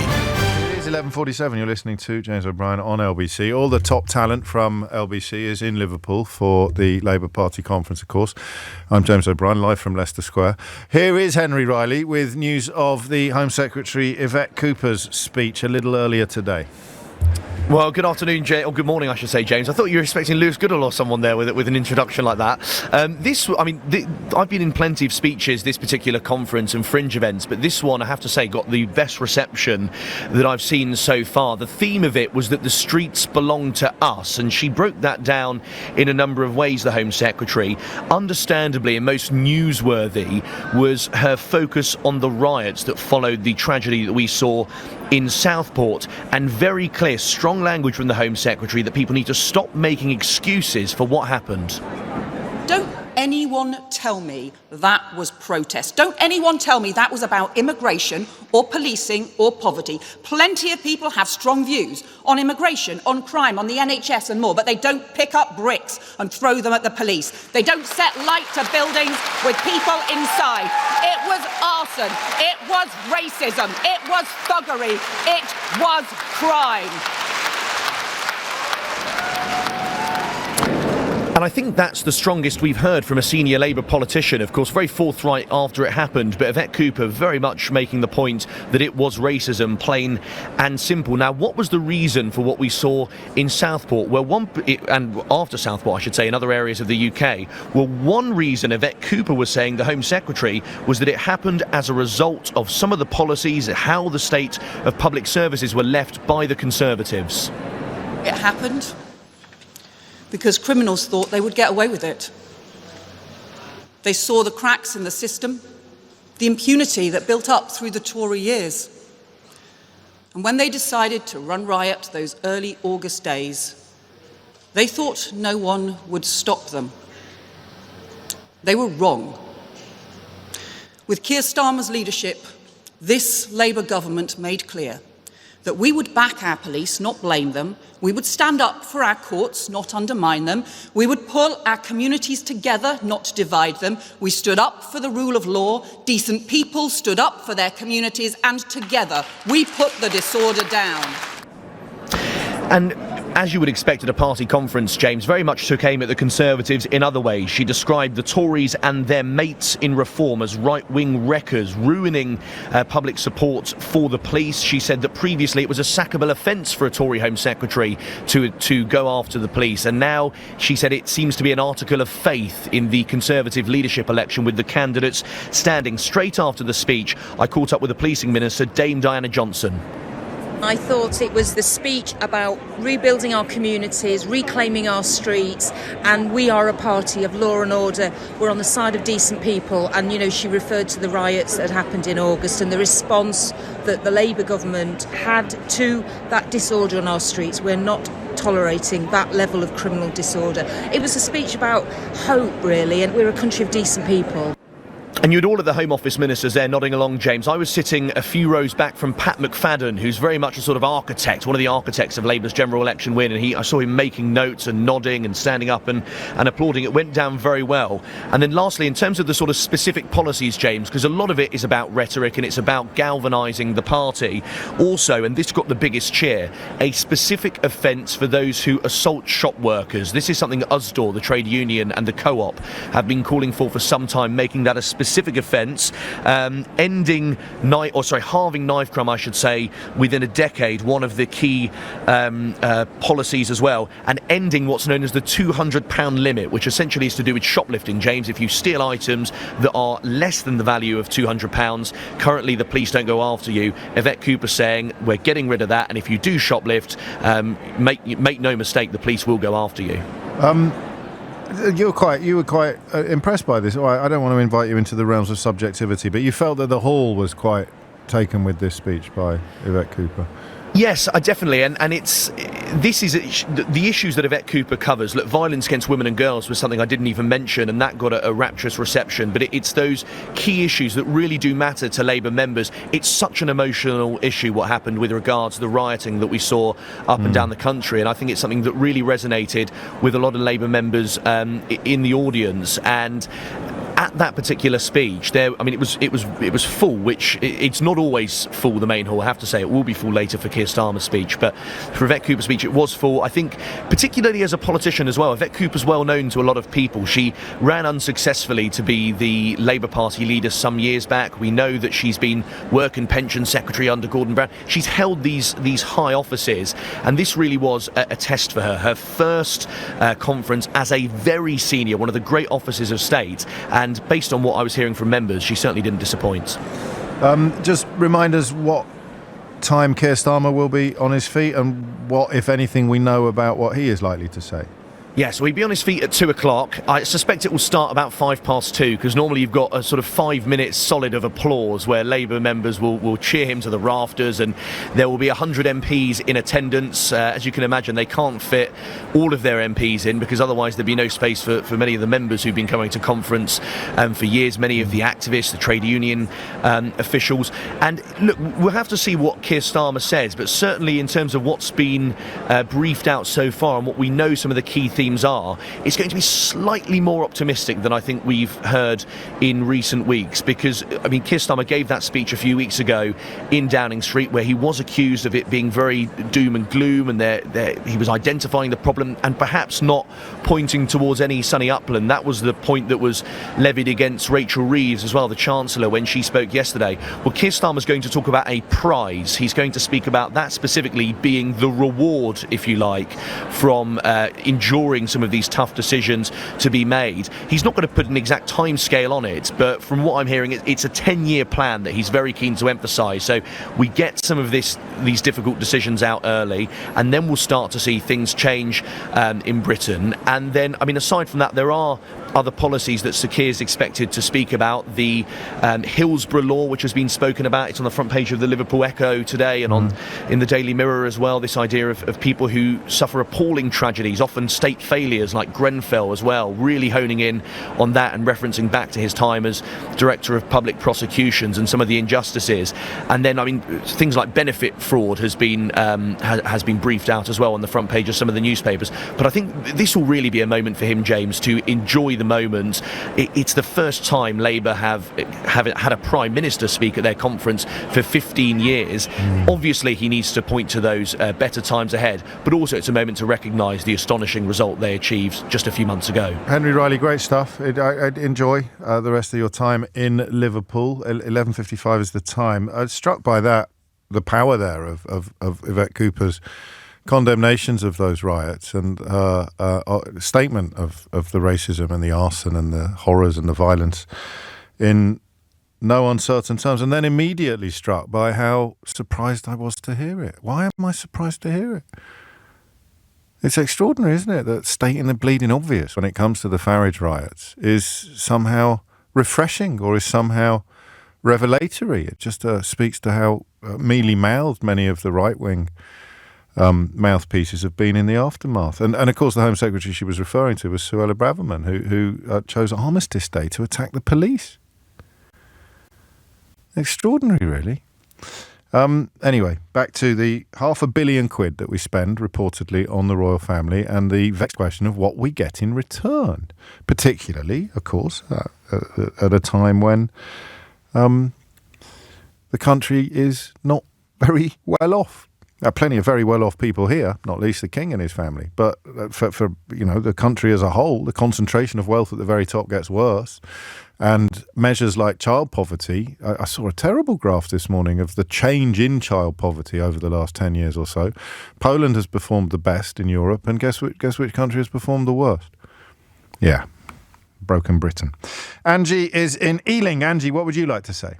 It is 11:47. You're listening to James O'Brien on LBC. All the top talent from LBC is in Liverpool for the Labour Party conference, of course. I'm James O'Brien, live from Leicester Square. Here is Henry Riley with news of the Home Secretary Yvette Cooper's speech a little earlier today. Well, good afternoon, or good morning, I should say, James. I thought you were expecting Lewis Goodall or someone there with an introduction like that. I've been in plenty of speeches, this particular conference and fringe events, but this one, I have to say, got the best reception that I've seen so far. The theme of it was that the streets belong to us, and she broke that down in a number of ways, the Home Secretary. Understandably, and most newsworthy was her focus on the riots that followed the tragedy that we saw in Southport, and very clear, strong language from the Home Secretary that people need to stop making excuses for what happened. Don't anyone tell me that was protest. Don't anyone tell me that was about immigration or policing or poverty. Plenty of people have strong views on immigration, on crime, on the NHS and more, but they don't pick up bricks and throw them at the police. They don't set light to buildings with people inside. It was arson. It was racism. It was thuggery. It was crime. And I think that's the strongest we've heard from a senior Labour politician, of course, very forthright after it happened, but Yvette Cooper very much making the point that it was racism, plain and simple. Now, what was the reason for what we saw in Southport? Well, and after Southport, I should say, in other areas of the UK, well, one reason Yvette Cooper was saying, the Home Secretary, was that it happened as a result of some of the policies, how the state of public services were left by the Conservatives. It happened because criminals thought they would get away with it. They saw the cracks in the system, the impunity that built up through the Tory years. And when they decided to run riot those early August days, they thought no one would stop them. They were wrong. With Keir Starmer's leadership, this Labour government made clear that we would back our police, not blame them. We would stand up for our courts, not undermine them. We would pull our communities together, not divide them. We stood up for the rule of law. Decent people stood up for their communities, and together we put the disorder down. And as you would expect at a party conference, James very much took aim at the Conservatives in other ways. She described the Tories and their mates in reform as right-wing wreckers, ruining public support for the police. She said that previously it was a sackable offence for a Tory Home Secretary to go after the police. And now, she said, it seems to be an article of faith in the Conservative leadership election, with the candidates standing. Straight after the speech, I caught up with the policing minister, Dame Diana Johnson. I thought it was the speech about rebuilding our communities, reclaiming our streets, and we are a party of law and order. We're on the side of decent people, and, you know, she referred to the riots that happened in August and the response that the Labour government had to that disorder on our streets. We're not tolerating that level of criminal disorder. It was a speech about hope, really, and we're a country of decent people. And you had all of the Home Office ministers there nodding along, James. I was sitting a few rows back from Pat McFadden, who's very much a sort of architect, one of the architects of Labour's general election win, and I saw him making notes and nodding and standing up and applauding. It went down very well. And then lastly, in terms of the sort of specific policies, James, because a lot of it is about rhetoric and it's about galvanising the party. Also, and this got the biggest cheer, a specific offence for those who assault shop workers. This is something that USDOR, the trade union, and the co-op have been calling for some time, making that a specific offence, halving knife crime, I should say, within a decade, one of the key policies as well, and ending what's known as the £200 limit, which essentially is to do with shoplifting, James. If you steal items that are less than the value of £200, currently the police don't go after you. Yvette Cooper saying we're getting rid of that, and if you do shoplift, make no mistake, the police will go after you. You were quite impressed by this. I don't want to invite you into the realms of subjectivity, but you felt that the hall was quite taken with this speech by Yvette Cooper. Yes, definitely, and this is the issues that Yvette Cooper covers. Look, violence against women and girls was something I didn't even mention, and that got a rapturous reception. But it's those key issues that really do matter to Labour members. It's such an emotional issue what happened with regards to the rioting that we saw up and down the country, and I think it's something that really resonated with a lot of Labour members in the audience. And at that particular speech, it was full, which it's not always full, the main hall, I have to say. It will be full later for Keir Starmer's speech, but for Yvette Cooper's speech, it was full. I think, particularly as a politician as well, Yvette Cooper's well known to a lot of people. She ran unsuccessfully to be the Labour Party leader some years back. We know that she's been Work and Pension Secretary under Gordon Brown. She's held these high offices, and this really was a test for her. Her first conference as a very senior, one of the great officers of state, and based on what I was hearing from members, she certainly didn't disappoint. Just remind us what time Keir Starmer will be on his feet and what, if anything, we know about what he is likely to say. Yeah, so he'll be on his feet at 2 o'clock. I suspect it will start about 2:05, because normally you've got a sort of 5 minutes solid of applause where Labour members will cheer him to the rafters, and there will be 100 MPs in attendance. As you can imagine, they can't fit all of their MPs in, because otherwise there'd be no space for many of the members who've been coming to conference for years, many of the activists, the trade union officials. And look, we'll have to see what Keir Starmer says, but certainly in terms of what's been briefed out so far and what we know some of the key themes are, it's going to be slightly more optimistic than I think we've heard in recent weeks, because Keir Starmer gave that speech a few weeks ago in Downing Street where he was accused of it being very doom and gloom, and he was identifying the problem and perhaps not pointing towards any sunny upland. That was the point that was levied against Rachel Reeves as well, the Chancellor, when she spoke yesterday. Well, Keir Starmer's going to talk about a prize. He's going to speak about that specifically being the reward, if you like, from enduring some of these tough decisions to be made. He's not going to put an exact time scale on it, but from what I'm hearing, it's a 10-year plan that he's very keen to emphasise. So we get some of these difficult decisions out early, and then we'll start to see things change in Britain. And then, aside from that, there are other policies that Sir Keir is expected to speak about. The Hillsborough law, which has been spoken about, it's on the front page of the Liverpool Echo today and in the Daily Mirror as well, this idea of people who suffer appalling tragedies, often state failures like Grenfell as well, really honing in on that and referencing back to his time as Director of Public Prosecutions and some of the injustices. And then, things like benefit fraud has been briefed out as well on the front page of some of the newspapers. But I think this will really be a moment for him, James, to enjoy the moment. It's the first time Labour have had a Prime Minister speak at their conference for 15 years. Obviously, he needs to point to those better times ahead, but also it's a moment to recognise the astonishing result they achieved just a few months ago. Henry Riley, great stuff. I'd enjoy the rest of your time in Liverpool. 11:55 is the time. I was struck by that, the power there of Yvette Cooper's condemnations of those riots and statement of the racism and the arson and the horrors and the violence in no uncertain terms, and then immediately struck by how surprised I was to hear it. Why am I surprised to hear it? It's extraordinary, isn't it, that stating the bleeding obvious when it comes to the Farage riots is somehow refreshing or is somehow revelatory. It just speaks to how mealy-mouthed many of the right-wing mouthpieces have been in the aftermath. And of course, the Home Secretary she was referring to was Suella Braverman, who chose Armistice Day to attack the police. Extraordinary, really. Anyway, back to the £500 million that we spend reportedly on the royal family and the vexed question of what we get in return, particularly, of course, at a time when the country is not very well off. Plenty of very well-off people here, not least the King and his family. But for the country as a whole, the concentration of wealth at the very top gets worse. And measures like child poverty, I saw a terrible graph this morning of the change in child poverty over the last 10 years or so. Poland has performed the best in Europe, and guess which country has performed the worst? Yeah, broken Britain. Angie is in Ealing. Angie, what would you like to say?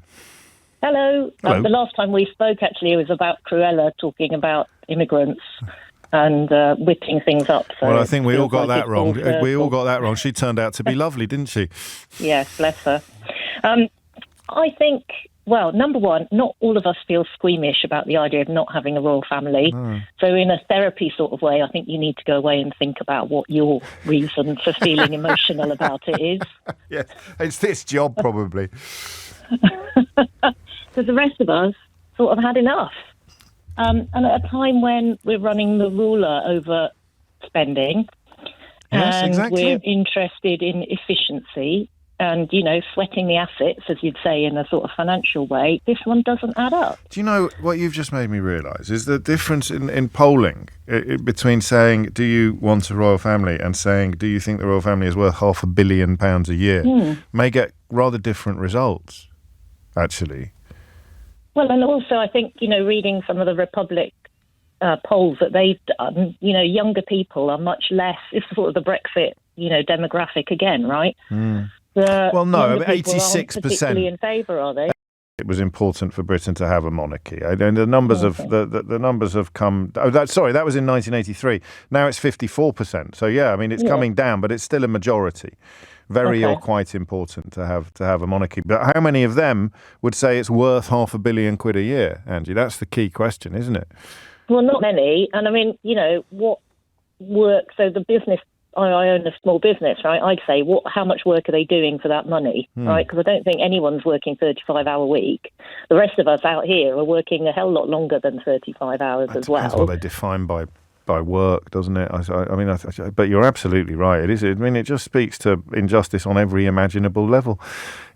Hello. Hello. The last time we spoke, actually, it was about Cruella talking about immigrants and whipping things up. So well, I think we all got that wrong. We all got that wrong. She turned out to be lovely, didn't she? Yes, bless her. I think, well, number one, not all of us feel squeamish about the idea of not having a royal family. So in a therapy sort of way, I think you need to go away and think about what your reason for feeling emotional about it is. Yes, it's this job, probably. Because the rest of us sort of had enough. And at a time when we're running the ruler over spending, yes, and exactly. we're interested in efficiency, and, sweating the assets, as you'd say, in a sort of financial way, this one doesn't add up. Do you know what you've just made me realise is the difference in polling between saying, do you want a royal family, and saying, do you think the royal family is worth £500 million a year, may get rather different results, actually. Well, and also I think, reading some of the Republic polls that they've done, younger people are much less, it's sort of the Brexit, demographic again, right? Well, no, 86% particularly in favour, are they? It was important for Britain to have a monarchy. And the numbers of the numbers have come. Oh, that was in 1983. Now it's 54%. So yeah, I mean it's coming down, but it's still a majority. Very or quite important to have a monarchy. But how many of them would say it's worth £500 million a year, Angie? That's the key question, isn't it? Well, not many. And I mean, what work? So the business. I own a small business, right? I'd say, how much work are they doing for that money, right? Because I don't think anyone's working 35-hour week. The rest of us out here are working a hell lot longer than 35 hours as well. That's what they define by work, doesn't it? But you're absolutely right. It is. I mean, it just speaks to injustice on every imaginable level.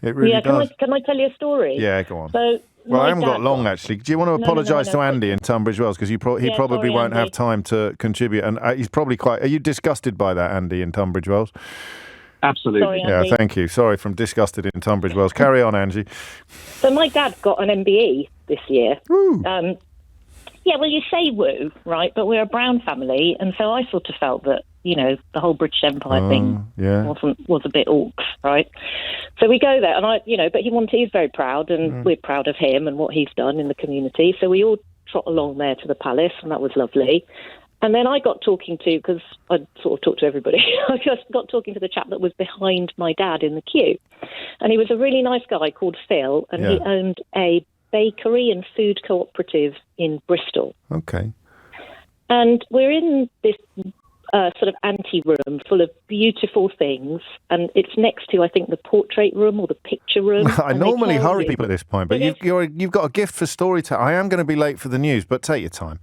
It really does. Can I tell you a story? Yeah, go on. So. Well, I haven't got long, actually. Do you want to apologise to Andy in Tunbridge Wells? Because he probably won't have time to contribute. And he's probably quite... Are you disgusted by that, Andy, in Tunbridge Wells? Absolutely. Sorry, Andy. Yeah, thank you. Sorry from disgusted in Tunbridge Wells. Carry on, Angie. So my dad got an MBE this year. Woo. Yeah, well, you say woo, right? But we're a Brown family, and so I sort of felt that, the whole British Empire thing was a bit orcs, right? So we go there, and but he's very proud, and we're proud of him and what he's done in the community. So we all trot along there to the palace, and that was lovely. And then I got talking to, because I sort of talked to everybody, I just got talking to the chap that was behind my dad in the queue. And he was a really nice guy called Phil, and he owned a bakery and food cooperative in Bristol. Okay. And we're in this sort of ante-room full of beautiful things, and it's next to, I think, the portrait room or the picture room. I normally hurry people at this point, but you've got a gift for storytelling. I am going to be late for the news, but take your time.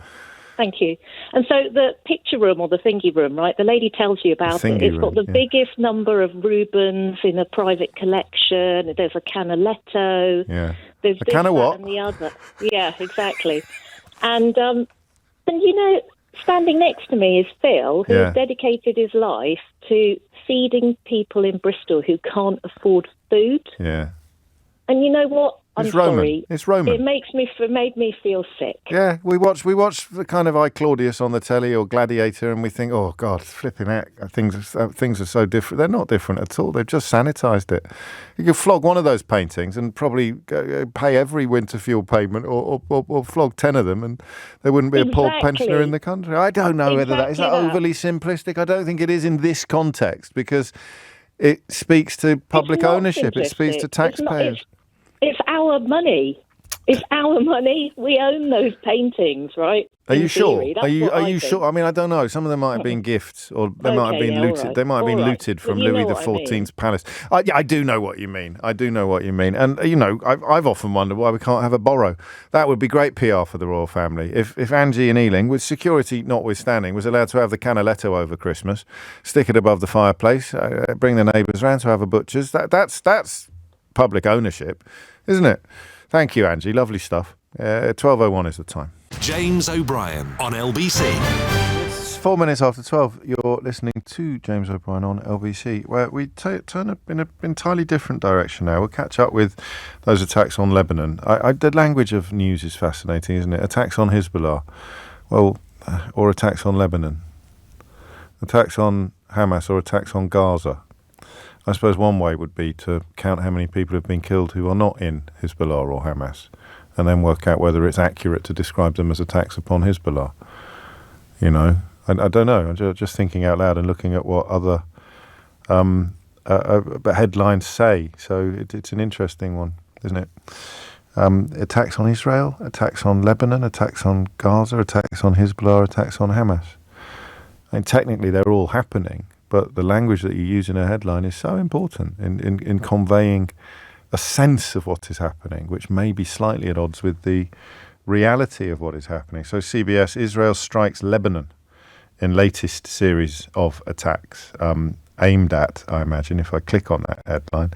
Thank you. And so the picture room or the thingy room, right, the lady tells you about it. It's got the biggest number of Rubens in a private collection. There's a Canaletto. Yeah. There's a can of what? And the other. Yeah, exactly. And standing next to me is Phil, who has dedicated his life to feeding people in Bristol who can't afford food. Yeah. And you know what? It's Roman. It's Roman. It made me feel sick. Yeah, we watch the kind of I, Claudius on the telly or Gladiator, and we think, oh God, flipping heck, things are so different. They're not different at all. They've just sanitised it. You could flog one of those paintings and probably pay every winter fuel payment, or flog 10 of them, and there wouldn't be a poor pensioner in the country. I don't know whether that is overly simplistic. I don't think it is in this context, because it speaks to public ownership. It speaks to taxpayers. It's our money. It's our money. We own those paintings, right? Are you sure? Are you sure? I mean, I don't know. Some of them might have been gifts, or they might have been looted. Right. They might have been looted from Louis XIV's palace. I do know what you mean. And I've often wondered why we can't have a borrow. That would be great PR for the royal family. If Angie and Ealing, with security notwithstanding, was allowed to have the Canaletto over Christmas, stick it above the fireplace, bring the neighbours round to have a butcher's. That's public ownership, isn't it? Thank you, Angie. Lovely stuff. 12:01 is the time. James O'Brien on LBC. It's 4 minutes after 12. You're listening to James O'Brien on LBC, where we turn in an entirely different direction now. We'll catch up with those attacks on Lebanon. The language of news is fascinating, isn't it? Attacks on Hezbollah, or attacks on Lebanon. Attacks on Hamas or attacks on Gaza. I suppose one way would be to count how many people have been killed who are not in Hezbollah or Hamas, and then work out whether it's accurate to describe them as attacks upon Hezbollah. I don't know. I'm just thinking out loud and looking at what other headlines say. So it's an interesting one, isn't it? Attacks on Israel, attacks on Lebanon, attacks on Gaza, attacks on Hezbollah, attacks on Hamas. And technically they're all happening. But the language that you use in a headline is so important in conveying a sense of what is happening, which may be slightly at odds with the reality of what is happening. So CBS, Israel strikes Lebanon in latest series of attacks. aimed at, I imagine, if I click on that headline,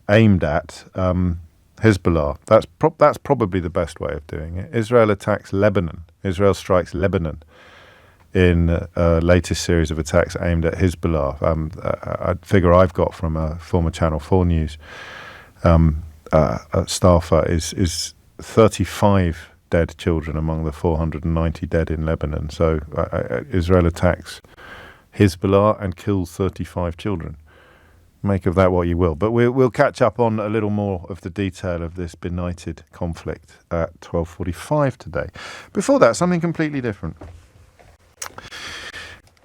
aimed at Hezbollah. That's probably the best way of doing it. Israel attacks Lebanon. Israel strikes Lebanon in a latest series of attacks aimed at Hezbollah. A figure I've got from a former Channel 4 News staffer is 35 dead children among the 490 dead in Lebanon. So Israel attacks Hezbollah and kills 35 children. Make of that what you will. But we'll catch up on a little more of the detail of this benighted conflict at 12:45 today. Before that, something completely different.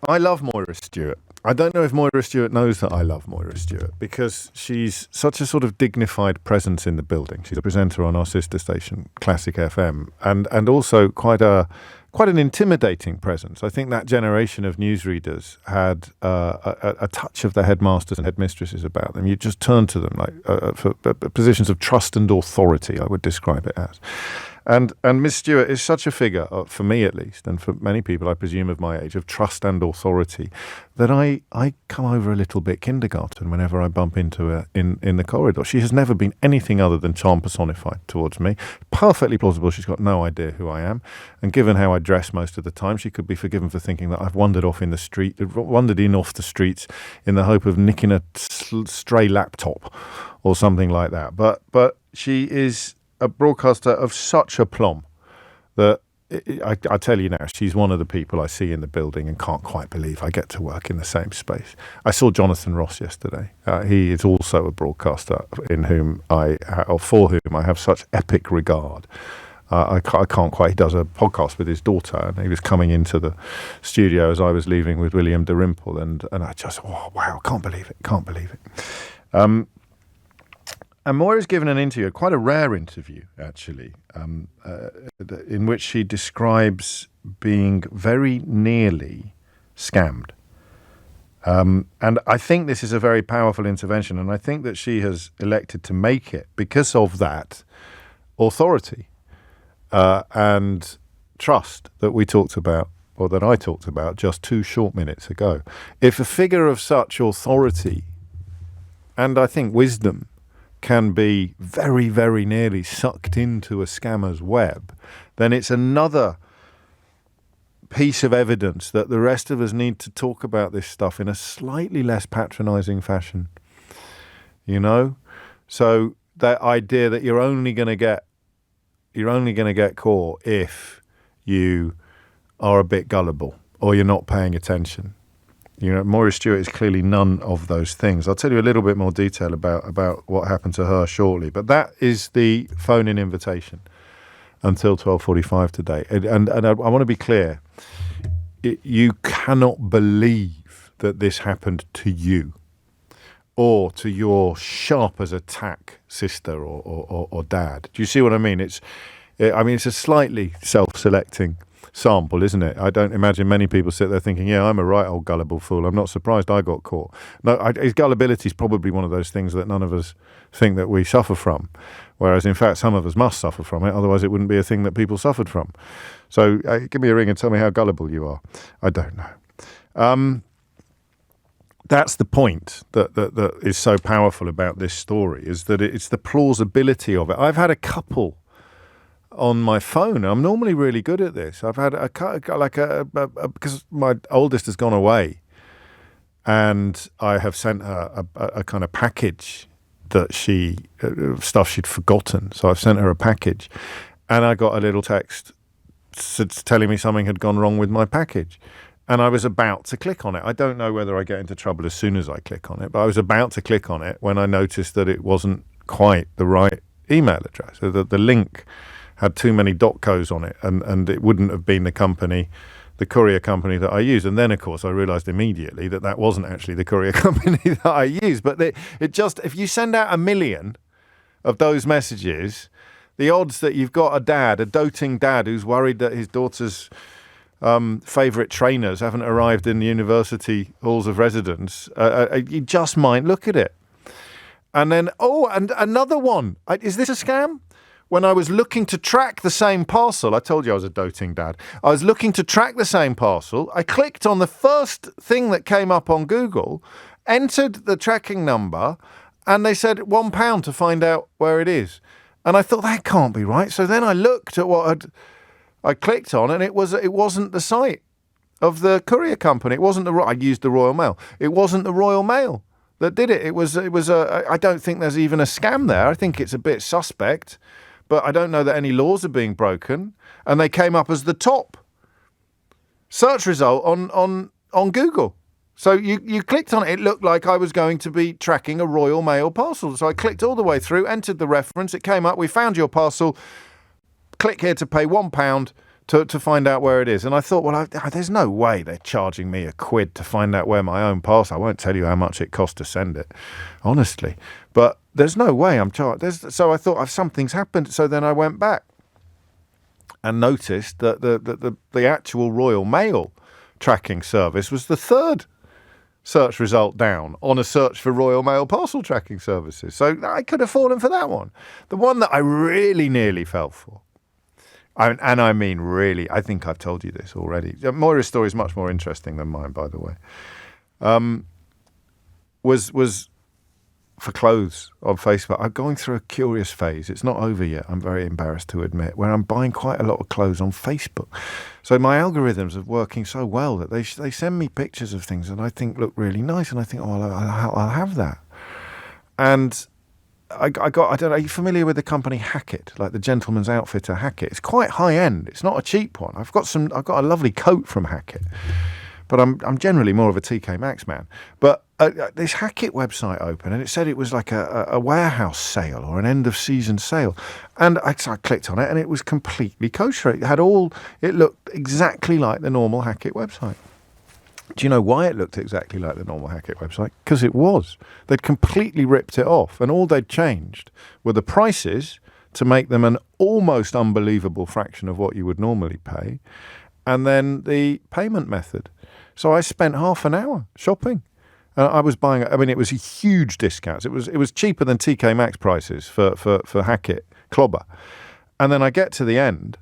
I love Moira Stewart. I don't know if Moira Stewart knows that I love Moira Stewart, because she's such a sort of dignified presence in the building. She's a presenter on our sister station, Classic FM, and also quite an intimidating presence. I think that generation of newsreaders had a touch of the headmasters and headmistresses about them. You just turn to them like for positions of trust and authority, I would describe it as. And Miss Stewart is such a figure, for me at least, and for many people, I presume, of my age, of trust and authority, that I come over a little bit kindergarten whenever I bump into her in the corridor. She has never been anything other than charm personified towards me. Perfectly plausible she's got no idea who I am. And given how I dress most of the time, she could be forgiven for thinking that I've wandered in off the streets in the hope of nicking a stray laptop or something like that. But she is a broadcaster of such aplomb that I tell you now, she's one of the people I see in the building and can't quite believe I get to work in the same space. I saw Jonathan Ross yesterday. He is also a broadcaster for whom I have such epic regard. I can't quite. He does a podcast with his daughter, and he was coming into the studio as I was leaving with William Dalrymple, and I just, wow, can't believe it. And Moira's given an interview, quite a rare interview, actually, in which she describes being very nearly scammed. And I think this is a very powerful intervention, and I think that she has elected to make it because of that authority and trust that we talked about, or that I talked about just 2 short minutes ago. If a figure of such authority and I think wisdom can be very, very nearly sucked into a scammer's web, then it's another piece of evidence that the rest of us need to talk about this stuff in a slightly less patronizing fashion. You know? So that idea that you're only going to get caught if you are a bit gullible or you're not paying attention. You know, Moira Stewart is clearly none of those things. I'll tell you a little bit more detail about what happened to her shortly. But that is the phone-in invitation until 12:45 today. And I want to be clear. You cannot believe that this happened to you or to your sharp as a tack sister or dad. Do you see what I mean? It's a slightly self-selecting sample, isn't it? I don't imagine many people sit there thinking, yeah, I'm a right old gullible fool. I'm not surprised I got caught. No, his gullibility is probably one of those things that none of us think that we suffer from, whereas in fact some of us must suffer from it, otherwise it wouldn't be a thing that people suffered from. So give me a ring and tell me how gullible you are. I don't know. That's the point that is so powerful about this story, is that it's the plausibility of it. I've had a couple on my phone. I'm normally really good at this. I've had because my oldest has gone away, and I have sent her a kind of package that stuff she'd forgotten. So I've sent her a package, and I got a little text telling me something had gone wrong with my package. And I was about to click on it. I don't know whether I get into trouble as soon as I click on it, but I was about to click on it when I noticed that it wasn't quite the right email address. So that the link had too many .cos on it, and it wouldn't have been the courier company that I used. And then, of course, I realised immediately that wasn't actually the courier company that I used. But if you send out 1 million of those messages, the odds that you've got a doting dad who's worried that his daughter's favourite trainers haven't arrived in the university halls of residence, you just might look at it. And then, and another one. Is this a scam? When I was looking to track the same parcel, I told you I was a doting dad. I was looking to track the same parcel. I clicked on the first thing that came up on Google, entered the tracking number, and they said £1 to find out where it is. And I thought, that can't be right. So then I looked at what I clicked on, and it wasn't the site of the courier company. It wasn't I used the Royal Mail. It wasn't the Royal Mail that did it. It was I don't think there's even a scam there. I think it's a bit suspect, but I don't know that any laws are being broken. And they came up as the top search result on Google. So you clicked on it. It looked like I was going to be tracking a Royal Mail parcel. So I clicked all the way through, entered the reference. It came up. We found your parcel. Click here to pay £1 to find out where it is. And I thought, well, there's no way they're charging me £1 to find out where my own parcel. I won't tell you how much it cost to send it, honestly. But there's no way I'm charged. So I thought, something's happened. So then I went back and noticed that the actual Royal Mail tracking service was the third search result down on a search for Royal Mail parcel tracking services. So I could have fallen for that one. The one that I really nearly fell for, and I mean really, I think I've told you this already. Moira's story is much more interesting than mine, by the way. Was for clothes on Facebook. I'm going through a curious phase. It's not over yet, I'm very embarrassed to admit, where I'm buying quite a lot of clothes on Facebook. So my algorithms are working so well that they send me pictures of things that I think look really nice, and I think, I'll have that. And I don't know, are you familiar with the company Hackett, like the gentleman's outfitter Hackett? It's quite high end. It's not a cheap one. I've got a lovely coat from Hackett, but I'm generally more of a TK Maxx man. But this Hackett website opened, and it said it was like a warehouse sale or an end of season sale, and I clicked on it, and it was completely kosher. It looked exactly like the normal Hackett website. Do you know why it looked exactly like the normal Hackett website? Because it was. They'd completely ripped it off, and all they'd changed were the prices to make them an almost unbelievable fraction of what you would normally pay, and then the payment method. So I spent half an hour shopping. I was buying. I mean, it was huge discounts. It was cheaper than TK Maxx prices for Hackett Clobber. And then I get to the end,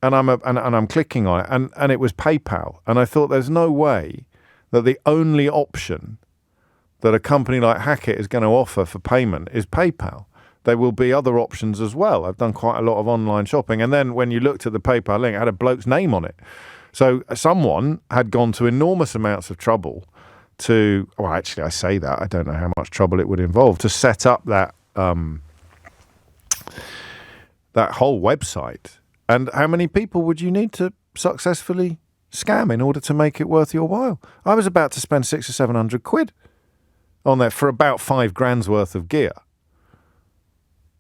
and I'm clicking on it, and it was PayPal. And I thought, there's no way that the only option that a company like Hackett is going to offer for payment is PayPal. There will be other options as well. I've done quite a lot of online shopping, and then when you looked at the PayPal link, it had a bloke's name on it. So someone had gone to enormous amounts of trouble to, well, actually, I say that, I don't know how much trouble it would involve to set up that whole website. And how many people would you need to successfully scam in order to make it worth your while? I was about to spend £600 or £700 on there for about £5,000 worth of gear.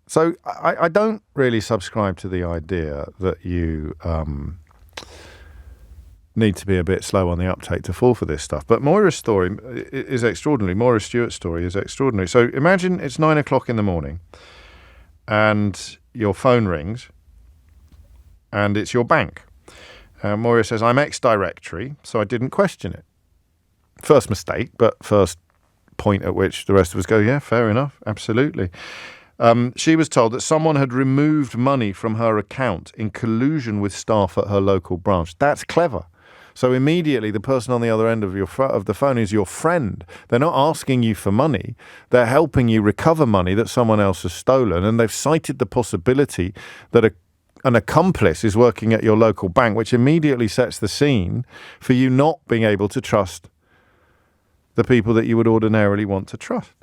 So I don't really subscribe to the idea that you need to be a bit slow on the uptake to fall for this stuff. But Moira's story is extraordinary. Moira Stewart's story is extraordinary. So imagine it's 9 o'clock in the morning and your phone rings and it's your bank. Moira says, I'm ex-directory, so I didn't question it. First mistake, but first point at which the rest of us go, yeah, fair enough, absolutely. She was told that someone had removed money from her account in collusion with staff at her local branch. That's clever. So immediately the person on the other end of the phone is your friend. They're not asking you for money. They're helping you recover money that someone else has stolen. And they've cited the possibility that an accomplice is working at your local bank, which immediately sets the scene for you not being able to trust the people that you would ordinarily want to trust.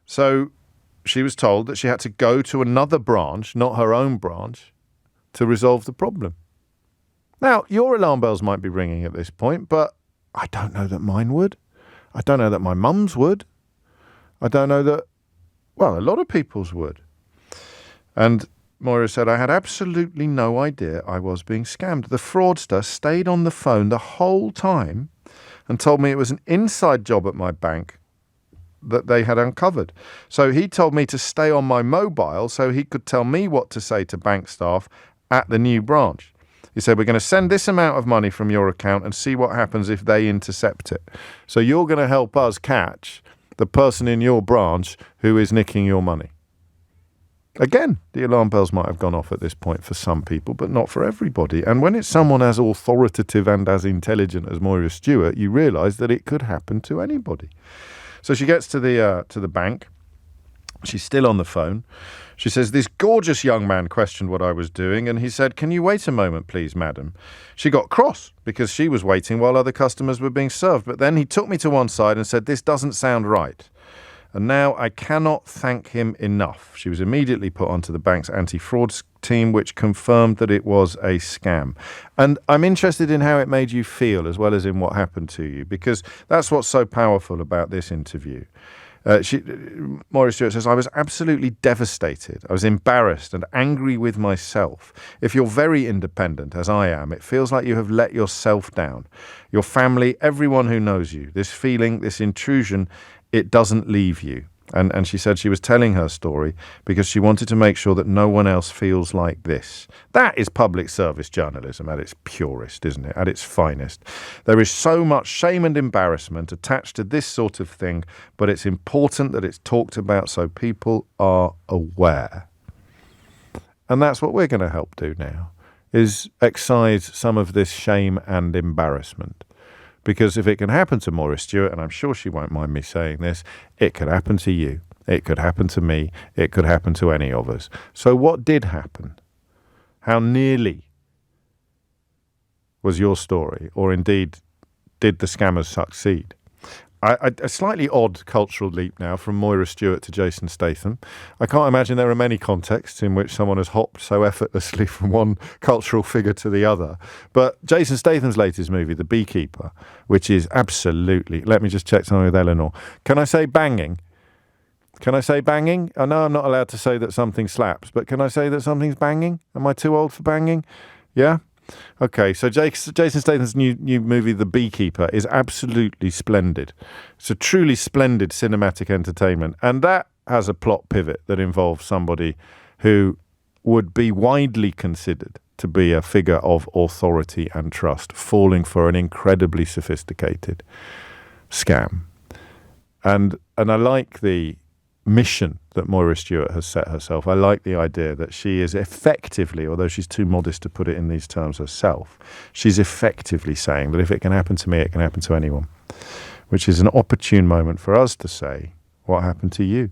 So she was told that she had to go to another branch, not her own branch, to resolve the problem. Now, your alarm bells might be ringing at this point, but I don't know that mine would. I don't know that my mum's would. I don't know that, well, a lot of people's would. And Moira said, I had absolutely no idea I was being scammed. The fraudster stayed on the phone the whole time and told me it was an inside job at my bank that they had uncovered. So he told me to stay on my mobile so he could tell me what to say to bank staff at the new branch. He said, we're going to send this amount of money from your account and see what happens if they intercept it. So you're going to help us catch the person in your branch who is nicking your money. Again, the alarm bells might have gone off at this point for some people, but not for everybody. And when it's someone as authoritative and as intelligent as Moira Stewart, you realise that it could happen to anybody. So she gets to the bank. She's still on the phone. She says, this gorgeous young man questioned what I was doing, and he said, can you wait a moment, please, madam? She got cross because she was waiting while other customers were being served. But then he took me to one side and said, this doesn't sound right. And now I cannot thank him enough. She was immediately put onto the bank's anti-fraud team, which confirmed that it was a scam. And I'm interested in how it made you feel as well as in what happened to you, because that's what's so powerful about this interview. Moira Stewart says, I was absolutely devastated. I was embarrassed and angry with myself. If you're very independent, as I am, it feels like you have let yourself down. Your family, everyone who knows you. This feeling, this intrusion, it doesn't leave you. And she said she was telling her story because she wanted to make sure that no one else feels like this. That is public service journalism at its purest, isn't it? At its finest. There is so much shame and embarrassment attached to this sort of thing, but it's important that it's talked about so people are aware. And that's what we're going to help do now, is excise some of this shame and embarrassment. Because if it can happen to Moira Stewart, and I'm sure she won't mind me saying this, it could happen to you. It could happen to me. It could happen to any of us. So what did happen? How nearly was your story? Or indeed, did the scammers succeed? A slightly odd cultural leap now from Moira Stewart to Jason Statham. I can't imagine there are many contexts in which someone has hopped so effortlessly from one cultural figure to the other. But Jason Statham's latest movie, The Beekeeper, which is absolutely... Let me just check something with Eleanor. Can I say banging? Can I say banging? I know I'm not allowed to say that something slaps, but can I say that something's banging? Am I too old for banging? Yeah? Okay, so Jason Statham's new movie, The Beekeeper, is absolutely splendid. It's a truly splendid cinematic entertainment. And that has a plot pivot that involves somebody who would be widely considered to be a figure of authority and trust, falling for an incredibly sophisticated scam. And I like the mission that Moira Stewart has set herself. I like the idea that she is effectively, although she's too modest to put it in these terms herself, she's effectively saying that if it can happen to me, it can happen to anyone, which is an opportune moment for us to say, what happened to you?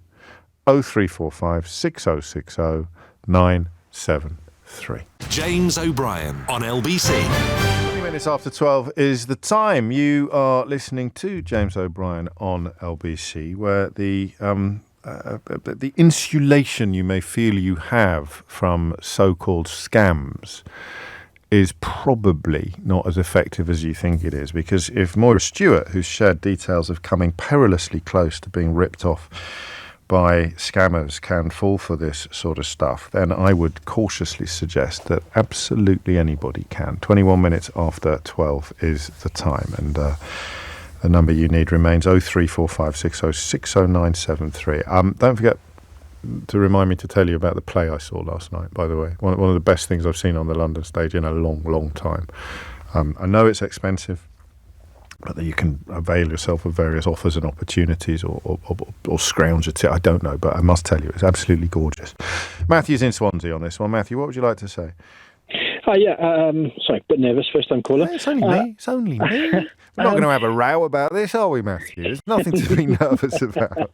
0345 6060 973. James O'Brien on LBC. 20 minutes after 12 is the time. You are listening to James O'Brien on LBC, where the insulation you may feel you have from so-called scams is probably not as effective as you think it is. Because if Moira Stewart, who's shared details of coming perilously close to being ripped off by scammers, can fall for this sort of stuff, then I would cautiously suggest that absolutely anybody can. 21 minutes after 12 is the time. And the number you need remains 03456060973. Don't forget to remind me to tell you about the play I saw last night, by the way. One of the best things I've seen on the London stage in a long, long time. I know it's expensive, but that you can avail yourself of various offers and opportunities or scrounge it. I don't know, but I must tell you, it's absolutely gorgeous. Matthew's in Swansea on this one. Matthew, what would you like to say? Sorry, a bit nervous, first time caller. It's only me. It's only me. We're not going to have a row about this, are we, Matthew? There's nothing to be nervous about.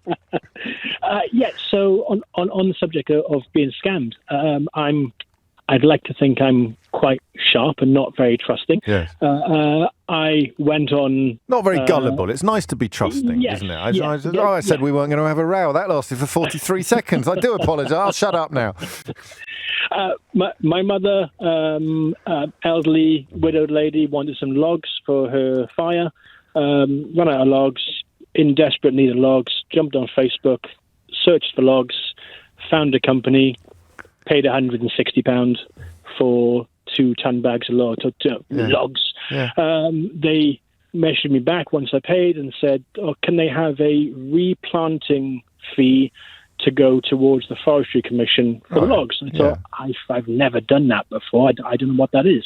So on the subject of being scammed, I'd like to think I'm quite sharp and not very trusting. Yes. I went on... Not very gullible. It's nice to be trusting, isn't it? I said we weren't going to have a row. That lasted for 43 seconds. I do apologise. I'll shut up now. My mother, elderly, widowed lady, wanted some logs for her fire. Run out of logs, in desperate need of logs, jumped on Facebook, searched for logs, found a company, paid £160 for 2 ton bags of logs. Yeah. They measured me back once I paid and said, can they have a replanting fee to go towards the Forestry Commission for the logs? And I thought, I've never done that before. I don't know what that is.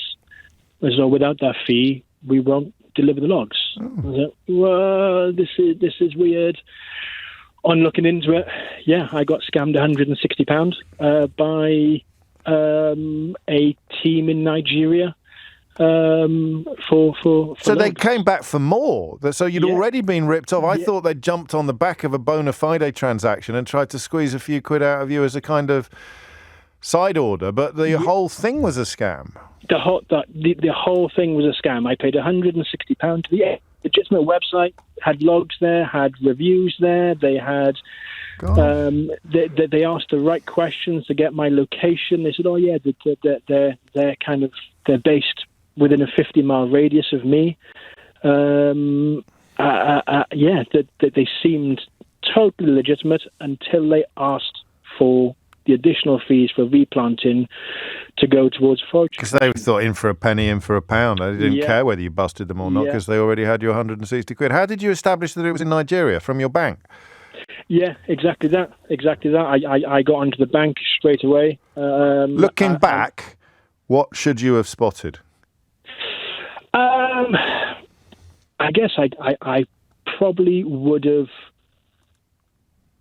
So without that fee, we won't deliver the logs. I thought, well, this is weird. On looking into it, I got scammed £160 by a team in Nigeria. So they came back for more. So you'd already been ripped off. I thought they'd jumped on the back of a bona fide transaction and tried to squeeze a few quid out of you as a kind of side order, but the whole thing was a scam. The whole thing was a scam. I paid £160 to the legitimate website, had logs there, had reviews there. They had they asked the right questions to get my location. They said, "Oh yeah, they're based within a 50-mile radius of me." They seemed totally legitimate until they asked for the additional fees for replanting to go towards forage. Because they thought in for a penny, in for a pound. They didn't care whether you busted them or not because they already had your 160 quid. How did you establish that it was in Nigeria? From your bank? Yeah, exactly that. I got onto the bank straight away. Looking back, what should you have spotted? I guess I probably would have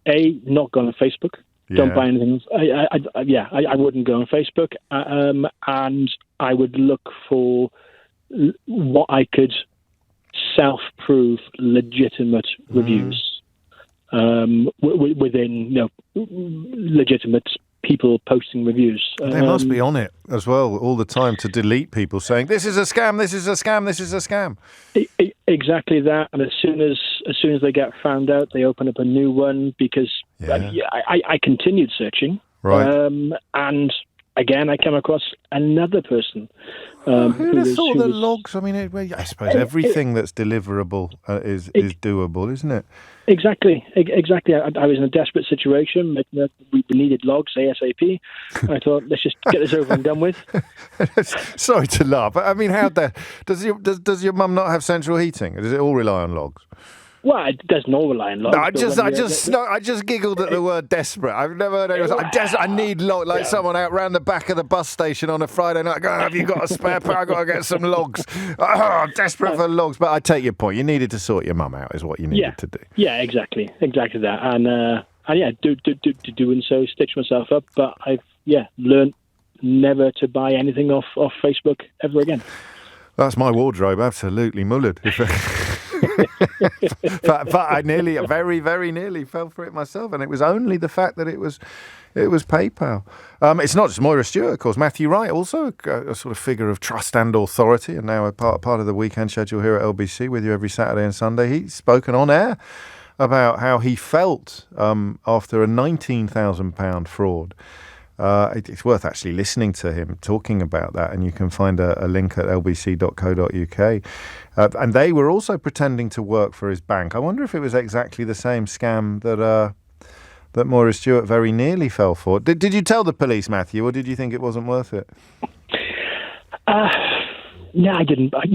not gone on Facebook. Don't buy anything. I wouldn't go on Facebook, and I would look for what I could self-prove legitimate reviews within legitimate people posting reviews. They must be on it as well all the time to delete people saying this is a scam, this is a scam, this is a scam. Exactly that. And as soon as they get found out, they open up a new one because I continued searching. Right. And again, I came across another person. Who'd have thought the logs? I mean, I suppose everything that's deliverable is doable, isn't it? Exactly. I was in a desperate situation. We needed logs ASAP. I thought, let's just get this over and done with. Sorry to laugh, but I mean, does your mum not have central heating? Does it all rely on logs? Well, it doesn't all rely on logs. No, I just giggled at the word desperate. I've never heard anyone say, I need logs, like someone out round the back of the bus station on a Friday night going, have you got a spare pair? I've got to get some logs. I'm desperate for logs. But I take your point. You needed to sort your mum out is what you needed to do. Yeah, exactly that. And doing so, stitched myself up. But I've, learned never to buy anything off Facebook ever again. That's my wardrobe, absolutely mullered. but I very, very nearly fell for it myself, and it was only the fact that it was PayPal. It's not just Moira Stewart, of course. Matthew Wright, also a sort of figure of trust and authority, and now a part of the weekend schedule here at LBC with you every Saturday and Sunday. He's spoken on air about how he felt after a £19,000 fraud. It's worth actually listening to him talking about that, and you can find a link at lbc.co.uk. And they were also pretending to work for his bank. I wonder if it was exactly the same scam that Moira Stewart very nearly fell for. Did you tell the police, Matthew, or did you think it wasn't worth it? No, I didn't. I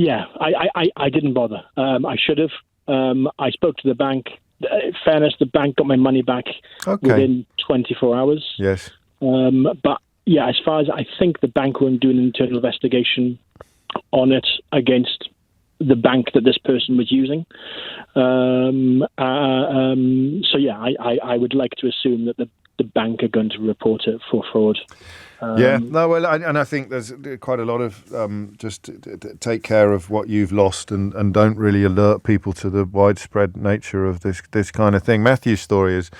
didn't bother. I should have. I spoke to the bank. In fairness, the bank got my money back within 24 hours. Yes. But as far as I think the bank were doing an internal investigation on it against the bank that this person was using. I would like to assume that the bank are going to report it for fraud. I think there's quite a lot of just take care of what you've lost and don't really alert people to the widespread nature of this kind of thing. Matthew's story is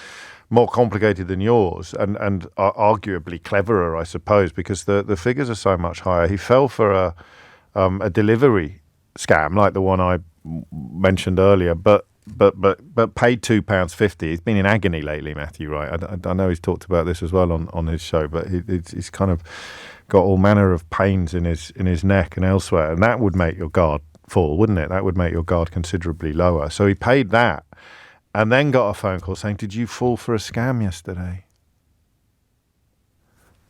more complicated than yours and arguably cleverer, I suppose, because the figures are so much higher. He fell for a delivery scam like the one I mentioned earlier, but paid £2.50. He's been in agony lately, Matthew, right? I know he's talked about this as well on his show, but he's kind of got all manner of pains in his neck and elsewhere, and that would make your guard fall, wouldn't it? That would make your guard considerably lower. So he paid that, and then got a phone call saying, "Did you fall for a scam yesterday?"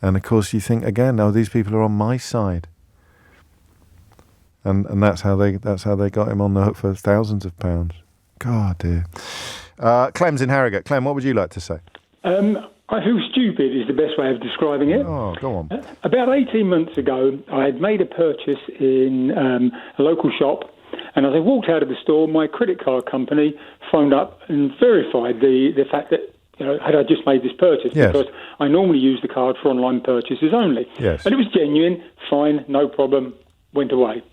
And of course, you think again, "No, these people are on my side." And that's how they got him on the hook for thousands of pounds. God, dear. Clem's in Harrogate. Clem, what would you like to say? I feel stupid is the best way of describing it. Oh, go on. About 18 months ago, I had made a purchase in a local shop, and as I walked out of the store, my credit card company phoned up and verified the fact that had I just made this purchase, because I normally use the card for online purchases only. Yes. And it was genuine, fine, no problem, went away.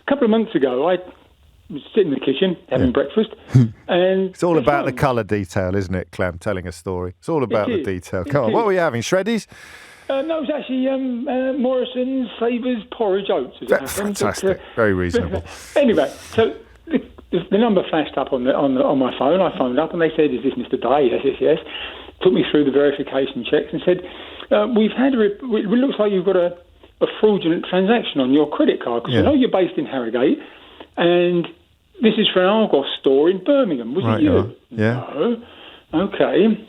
A couple of months ago, I was sitting in the kitchen having breakfast, and it's all about the colour detail, isn't it, Clem? Telling a story. It's all about the detail. Come on, what were you having? Shreddies? No, it was actually Morrison's Savers Porridge Oats. Fantastic, very reasonable. Anyway, so the number flashed up on my phone. I phoned up and they said, "Is this Mr. Day?" Yes. Took me through the verification checks and said, "We've had it looks like you've got a fraudulent transaction on your credit card, because I know you're based in Harrogate, and this is for an Argos store in Birmingham. Was it you?" No. Okay.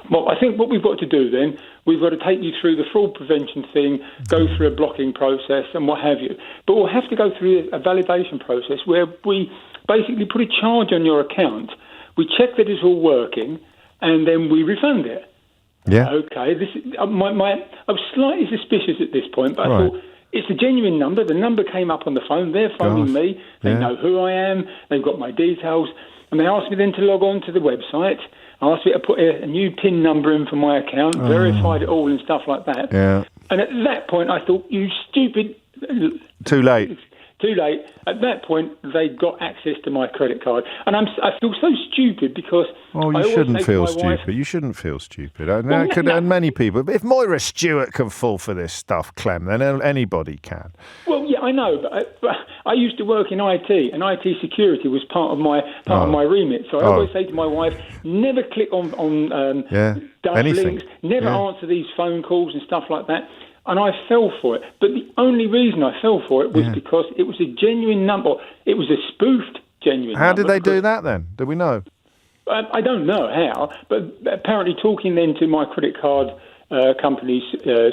Well, I think what we've got to do then, we've got to take you through the fraud prevention thing, go through a blocking process and what have you. But we'll have to go through a validation process where we basically put a charge on your account, we check that it's all working, and then we refund it. Yeah. Okay. This is, I was slightly suspicious at this point, but I thought, it's a genuine number. The number came up on the phone. They're phoning me. They know who I am. They've got my details. And they asked me then to log on to the website. I asked me to put a new PIN number in for my account, verified it all and stuff like that. Yeah. And at that point, I thought, you stupid... Too late. Too late. At that point, they got access to my credit card. And I feel so stupid because... Oh, you shouldn't feel stupid. You shouldn't feel stupid. And many people... If Moira Stewart can fall for this stuff, Clem, then anybody can. Well, yeah, I know, but I used to work in IT, and IT security was part of my remit. So I always say to my wife, never click on dark links, never answer these phone calls and stuff like that. And I fell for it. But the only reason I fell for it was because it was a genuine number. It was a spoofed genuine number. How did they do that then? Do we know? I don't know how, but apparently talking then to my credit card company's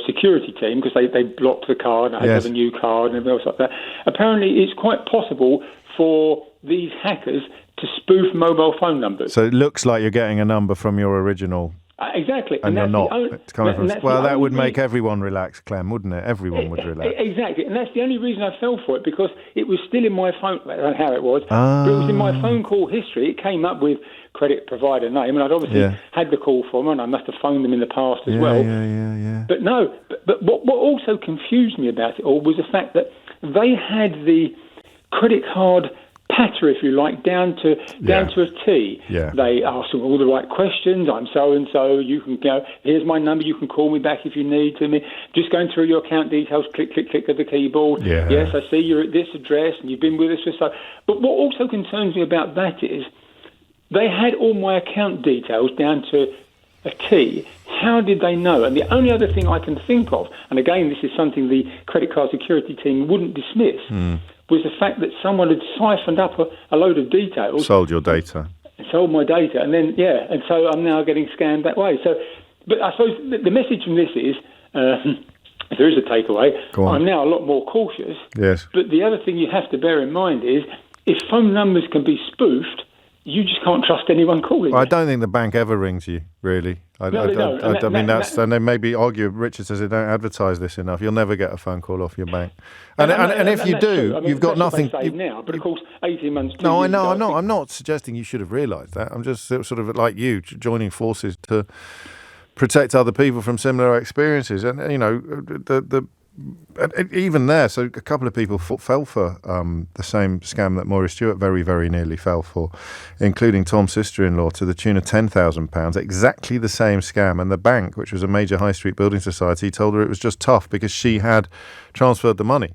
security team, because they blocked the card, I had to have a new card and everything else like that. Apparently it's quite possible for these hackers to spoof mobile phone numbers. So it looks like you're getting a number from your original... Exactly. And you're not. It's coming from... Well, that would make everyone relax, Clem, wouldn't it? Everyone would relax. Exactly. And that's the only reason I fell for it, because it was still in my phone... I don't know how it was, but it was in my phone call history. It came up with credit provider name, and I'd obviously had the call from them, and I must have phoned them in the past as well. Yeah. But no. But what also confused me about it all was the fact that they had the credit card... patter, if you like, down to a T. Yeah. They ask all the right questions. I'm so and so. You can go. Here's my number. You can call me back if you need to. Me just going through your account details. Click, click, click of the keyboard. Yeah. Yes, I see you're at this address and you've been with us for so. But what also concerns me about that is they had all my account details down to a T. How did they know? And the only other thing I can think of, and again, this is something the credit card security team wouldn't dismiss. Was the fact that someone had siphoned up a load of details. Sold your data. Sold my data. And then, and so I'm now getting scammed that way. So, but I suppose the message from this is, if there is a takeaway, I'm now a lot more cautious. Yes. But the other thing you have to bear in mind is, if phone numbers can be spoofed, you just can't trust anyone calling. Well, I don't think the bank ever rings you, really. No, they don't. And they maybe argue. Richard says they don't advertise this enough. You'll never get a phone call off your bank. And if you do, true. I mean, you've got nothing. Now, but of course, 18 months. No, I know. I'm not suggesting you should have realised that. I'm just sort of like you, joining forces to protect other people from similar experiences. And even there, so a couple of people fell for the same scam that Moira Stewart very, very nearly fell for, including Tom's sister-in-law, to the tune of £10,000. Exactly the same scam. And the bank, which was a major high street building society, told her it was just tough because she had transferred the money.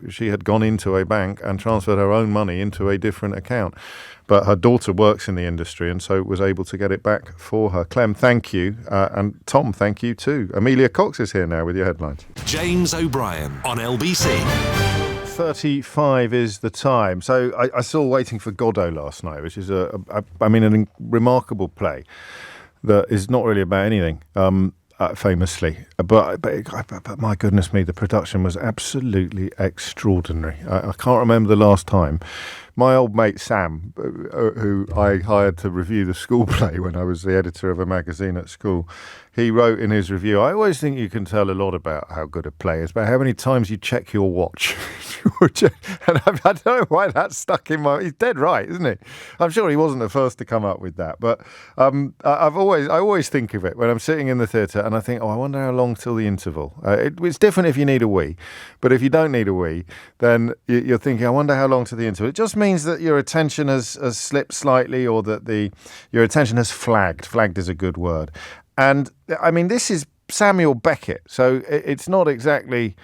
She had gone into a bank and transferred her own money into a different account. But her daughter works in the industry and so was able to get it back for her. Clem, thank you. And Tom, thank you too. Amelia Cox is here now with your headlines. James O'Brien on LBC. 35 is the time. So I saw Waiting for Godot last night, which is a remarkable play that is not really about anything. Famously, but my goodness me, the production was absolutely extraordinary. I can't remember the last time my old mate Sam, who I hired to review the school play when I was the editor of a magazine at school, he wrote in his review, I always think you can tell a lot about how good a play is by how many times you check your watch. And I don't know why that's stuck in my... He's dead right, isn't he? I'm sure he wasn't the first to come up with that. But I always think of it when I'm sitting in the theatre and I think, I wonder how long till the interval. It's different if you need a wee. But if you don't need a wee, then you're thinking, I wonder how long to the interval. It just means that your attention has slipped slightly, or that your attention has flagged. Flagged is a good word. And, I mean, this is Samuel Beckett, so it's not exactly...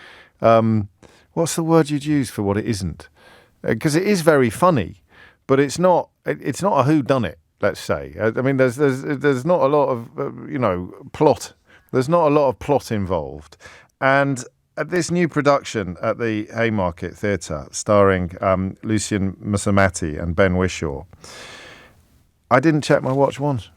what's the word you'd use for what it isn't? Because it is very funny, but it's not a whodunit, let's say. I mean, there's not a lot of, plot. There's not a lot of plot involved. And at this new production at the Haymarket Theatre, starring Lucian Musumati and Ben Whishaw, I didn't check my watch once.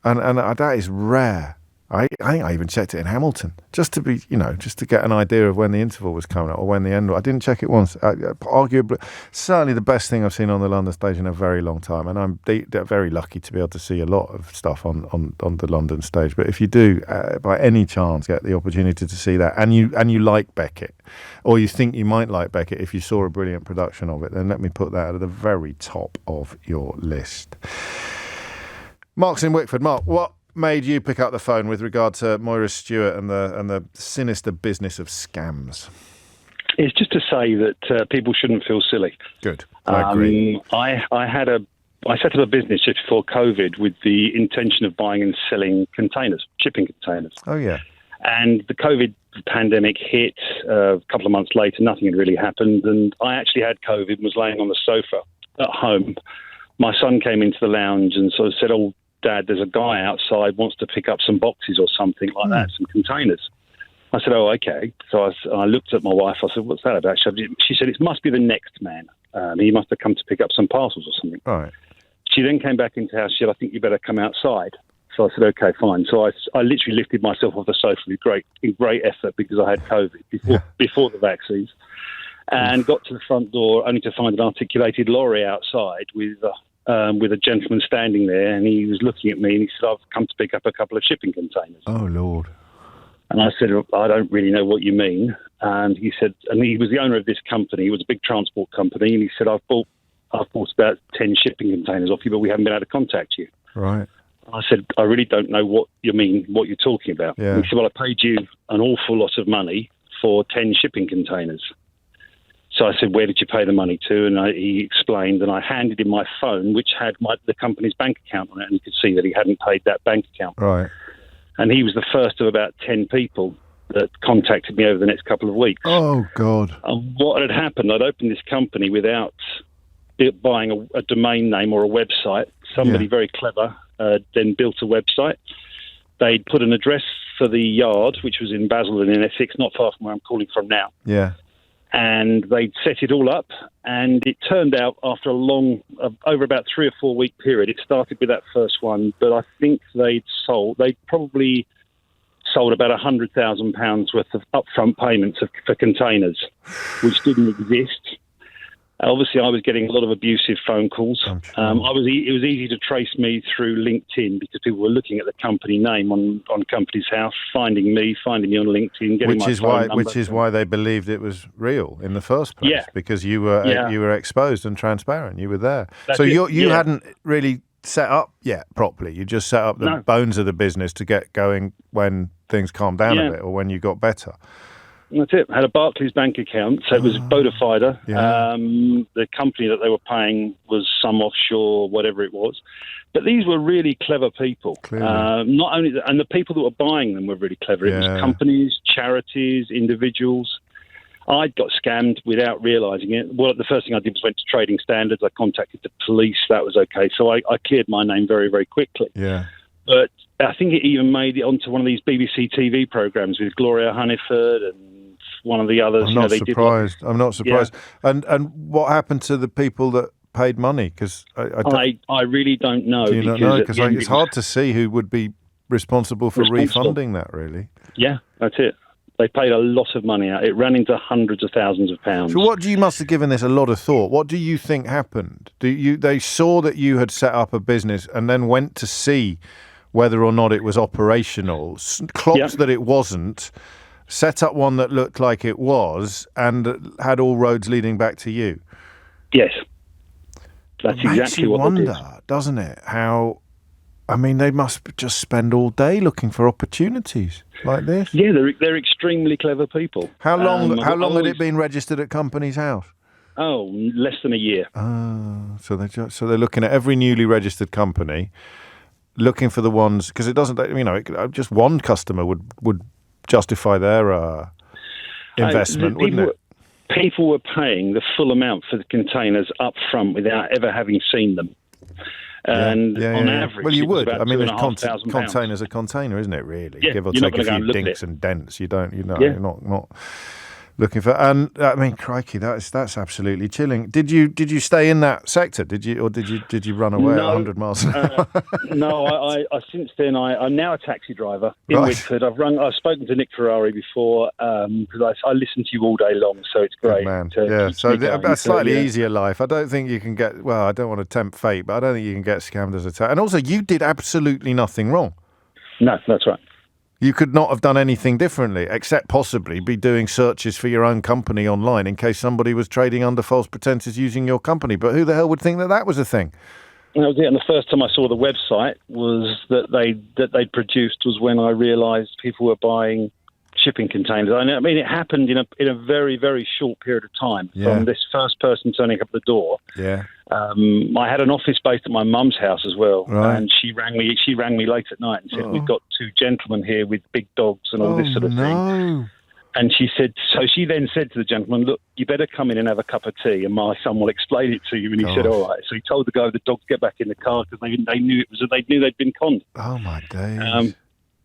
And that is rare. I think I even checked it in Hamilton, just to get an idea of when the interval was coming up or when the end was. I didn't check it once. Arguably, certainly the best thing I've seen on the London stage in a very long time, and I'm very lucky to be able to see a lot of stuff on the London stage. But if you do, by any chance, get the opportunity to see that, and you like Beckett, or you think you might like Beckett if you saw a brilliant production of it, then let me put that at the very top of your list. Mark's in Wickford. Mark, what made you pick up the phone with regard to Moira Stewart and the sinister business of scams? It's just to say that people shouldn't feel silly. Good, I agree. I set up a business just before COVID with the intention of buying and selling containers, shipping containers. Oh yeah. And the COVID pandemic hit a couple of months later. Nothing had really happened, and I actually had COVID and was laying on the sofa at home. My son came into the lounge and sort of said, "Oh, Dad, there's a guy outside wants to pick up some boxes or something like that, some containers." I said, "Oh, okay." So I looked at my wife. I said, "What's that about?" She said, "It must be the next man. He must have come to pick up some parcels or something." All right. She then came back into the house. She said, "I think you better come outside." So I said, "Okay, fine." So I literally lifted myself off the sofa with great effort because I had COVID before the vaccines, and got to the front door only to find an articulated lorry outside with a gentleman standing there, and he was looking at me and he said, "I've come to pick up a couple of shipping containers." Oh, Lord. And I said, "I don't really know what you mean." And he said, and he was the owner of this company. It was a big transport company. And he said, I've bought about 10 shipping containers off you, but we haven't been able to contact you. Right. I said, "I really don't know what you mean, what you're talking about." Yeah. And he said, "Well, I paid you an awful lot of money for 10 shipping containers." So I said, "Where did you pay the money to?" And he explained, and I handed him my phone, which had the company's bank account on it, and you could see that he hadn't paid that bank account. Right. And he was the first of about 10 people that contacted me over the next couple of weeks. Oh, God. And what had happened, I'd opened this company without buying a domain name or a website. Somebody very clever then built a website. They'd put an address for the yard, which was in Basildon in Essex, not far from where I'm calling from now. Yeah. And they'd set it all up, and it turned out after a long, over about 3 or 4 week period, it started with that first one, but I think they'd probably sold about £100,000 worth of upfront payments for containers, which didn't exist. Obviously, I was getting a lot of abusive phone calls. It was easy to trace me through LinkedIn because people were looking at the company name on Company's House, finding me on LinkedIn, getting my phone number. Which is why they believed it was real in the first place, because you were exposed and transparent. You were there. So you hadn't really set up yet properly. You just set up the bones of the business to get going when things calmed down a bit or when you got better. That's it. I had a Barclays bank account, so it was bona fide. The company that they were paying was some offshore, whatever it was. But these were really clever people. Not only and the people that were buying them were really clever. It was companies, charities, individuals. I got scammed without realising it. Well, the first thing I did was went to Trading Standards. I contacted the police. That was okay. So I cleared my name very, very quickly. Yeah. But I think it even made it onto one of these BBC TV programmes with Gloria Hunniford and one of the others. I'm not surprised. Yeah. And what happened to the people that paid money? Because I really don't know. Do you not know? Because it's hard to see who would be responsible for refunding that, really. Yeah, that's it. They paid a lot of money out. It ran into hundreds of thousands of pounds. So you must have given this a lot of thought. What do you think happened? They saw that you had set up a business and then went to see whether or not it was operational, clocked that it wasn't, set up one that looked like it was, and had all roads leading back to you? Yes. That's exactly what they did. Makes you wonder, doesn't it, how... I mean, they must just spend all day looking for opportunities like this. Yeah, they're extremely clever people. How long had it been registered at Companies House? Oh, less than a year. So they're looking at every newly registered company, looking for the ones, because it doesn't, just one customer would justify their investment, wouldn't it? People were paying the full amount for the containers up front without ever having seen them. And on average, well, you would. I mean, container's a container, isn't it? Really, yeah, give or take a few dinks and dents. You're not looking for. And I mean, crikey, that's absolutely chilling. Did you stay in that sector? Did you run away at 100 miles an hour? No, I since then I'm now a taxi driver in Whitford. I've spoken to Nick Ferrari before because I listen to you all day long, so it's great. Good man. So a slightly easier life. I don't think you can get. Well, I don't want to tempt fate, but I don't think you can get scammed as a taxi. And also, you did absolutely nothing wrong. No, that's right. You could not have done anything differently, except possibly be doing searches for your own company online in case somebody was trading under false pretenses using your company. But who the hell would think that was a thing? That was it. And the first time I saw the website was that they'd produced was when I realised people were buying shipping containers. I mean, it happened in a very, very short period of time. From this first person turning up at the door. Yeah. I had an office based at my mum's house as well, right. and she rang me late at night and said, "We've got two gentlemen here with big dogs and all this sort of thing." And she then said to the gentleman, "Look, you better come in and have a cup of tea, and my son will explain it to you." And he said, "All right." So he told the guy with the dogs to get back in the car because they knew they'd been conned. Oh my days.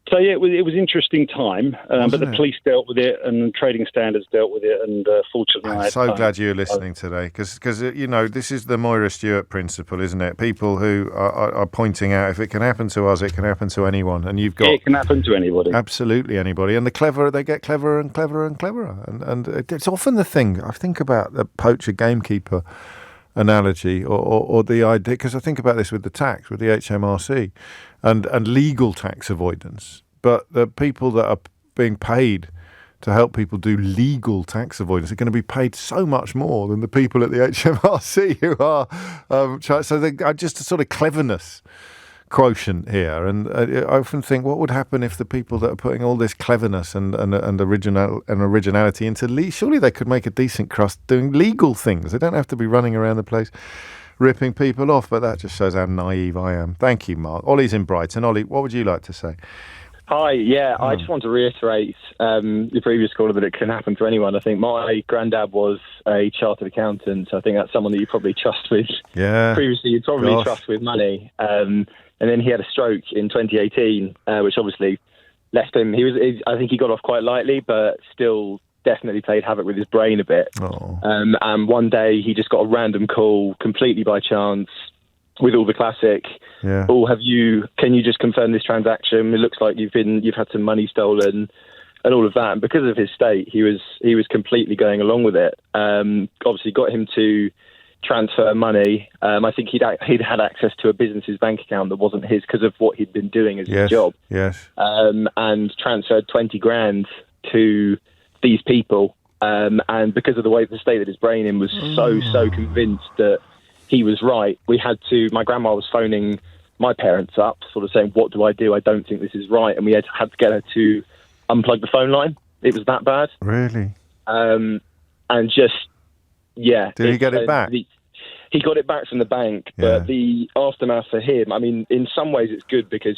So yeah, it was an interesting time, but the police dealt with it, and trading standards dealt with it, and fortunately, I'm so glad you're listening today, because this is the Moira Stewart principle, isn't it? People who are pointing out if it can happen to us, it can happen to anyone, and it can happen to anybody, absolutely anybody, and the clever they get cleverer and cleverer and cleverer, and it's often the thing I think about the poacher gamekeeper analogy or the idea, because I think about this with the tax, with the HMRC and legal tax avoidance, but the people that are being paid to help people do legal tax avoidance are going to be paid so much more than the people at the HMRC who are so they are just a sort of cleverness quotient here, and I often think, what would happen if the people that are putting all this cleverness and originality into surely they could make a decent crust doing legal things. They don't have to be running around the place ripping people off, but that just shows how naive I am. Thank you, Mark. Ollie's in Brighton. Ollie, what would you like to say? Hi, I just want to reiterate the previous caller that it can happen to anyone. I think my granddad was a chartered accountant, so I think that's someone that you probably trust with. Yeah. Previously, you'd probably trust with money. And then he had a stroke in 2018, which obviously left him. I think he got off quite lightly, but still definitely played havoc with his brain a bit. And one day he just got a random call completely by chance with all the classic. Yeah. Can you just confirm this transaction? It looks like you've had some money stolen and all of that. And because of his state, he was completely going along with it. Obviously got him to transfer money. I think he'd had access to a business's bank account that wasn't his because of what he'd been doing as his job. Yes. And transferred 20 grand to these people. And because of the way the state that his brain in was so convinced that he was right, my grandma was phoning my parents up, sort of saying, "What do? I don't think this is right." And we had to get her to unplug the phone line. It was that bad. Really? And just, yeah. Did he get it back? He got it back from the bank, but the aftermath for him, I mean, in some ways it's good because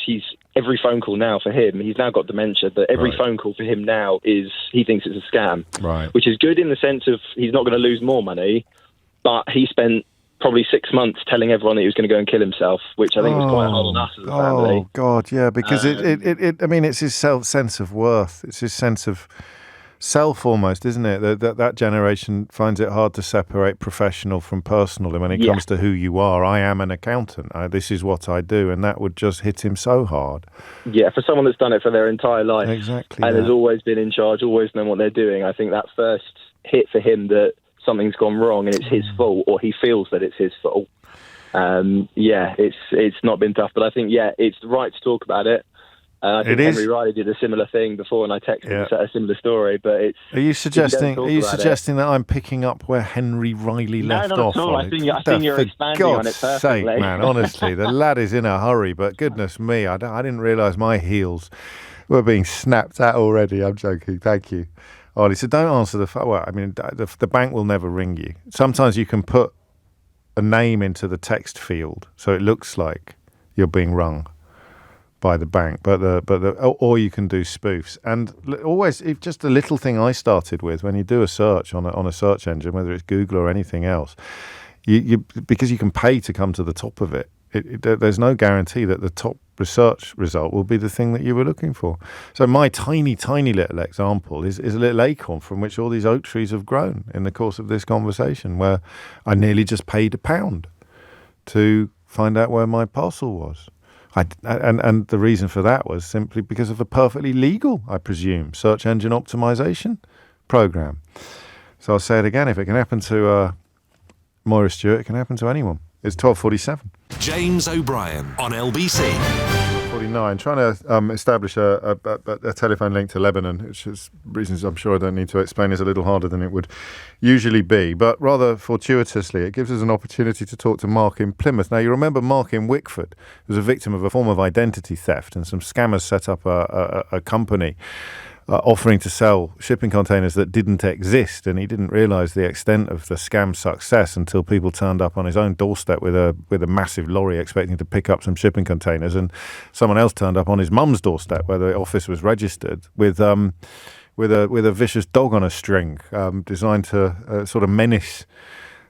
every phone call now for him, he's now got dementia, but every phone call for him now he thinks it's a scam. Right. Which is good in the sense of he's not going to lose more money, but he spent probably 6 months telling everyone that he was going to go and kill himself, which I think was quite hard on us as a family. Oh God, yeah, because I mean, it's his sense of worth. It's his sense of self almost, isn't it? That generation finds it hard to separate professional from personal. And when it comes to who you are, I am an accountant. This is what I do. And that would just hit him so hard. Yeah, for someone that's done it for their entire life. Exactly. And has always been in charge, always known what they're doing. I think that first hit for him that something's gone wrong and it's his fault, or he feels that it's his fault. It's not been tough. But I think, it's right to talk about it. I think Henry Riley did a similar thing before, and I texted him a similar story. But it's. Are you suggesting that I'm picking up where Henry Riley left off? No, not at all. I think you're expanding on it perfectly. Sake, man, honestly, the lad is in a hurry. But goodness me, I didn't realise my heels were being snapped at already. I'm joking. Thank you, Ollie. So don't answer the phone. Well, I mean, the bank will never ring you. Sometimes you can put a name into the text field so it looks like you're being rung by the bank, or you can do spoofs. And always, if just a little thing I started with, when you do a search on a search engine, whether it's Google or anything else, you because you can pay to come to the top of it, there's no guarantee that the top research result will be the thing that you were looking for. So my tiny little example is a little acorn from which all these oak trees have grown in the course of this conversation, where I nearly just paid £1 to find out where my parcel was. And the reason for that was simply because of a perfectly legal, I presume, search engine optimization program. So I'll say it again: if it can happen to Moira Stewart, it can happen to anyone. It's 12:47. James O'Brien on LBC. 49. Trying to establish a telephone link to Lebanon, which is reasons I'm sure I don't need to explain, is a little harder than it would usually be. But rather fortuitously, it gives us an opportunity to talk to Mark in Plymouth. Now, you remember Mark in Wickford was a victim of a form of identity theft, and some scammers set up a company offering to sell shipping containers that didn't exist, and he didn't realise the extent of the scam success until people turned up on his own doorstep with a massive lorry expecting to pick up some shipping containers, and someone else turned up on his mum's doorstep where the office was registered with a vicious dog on a string, designed to sort of menace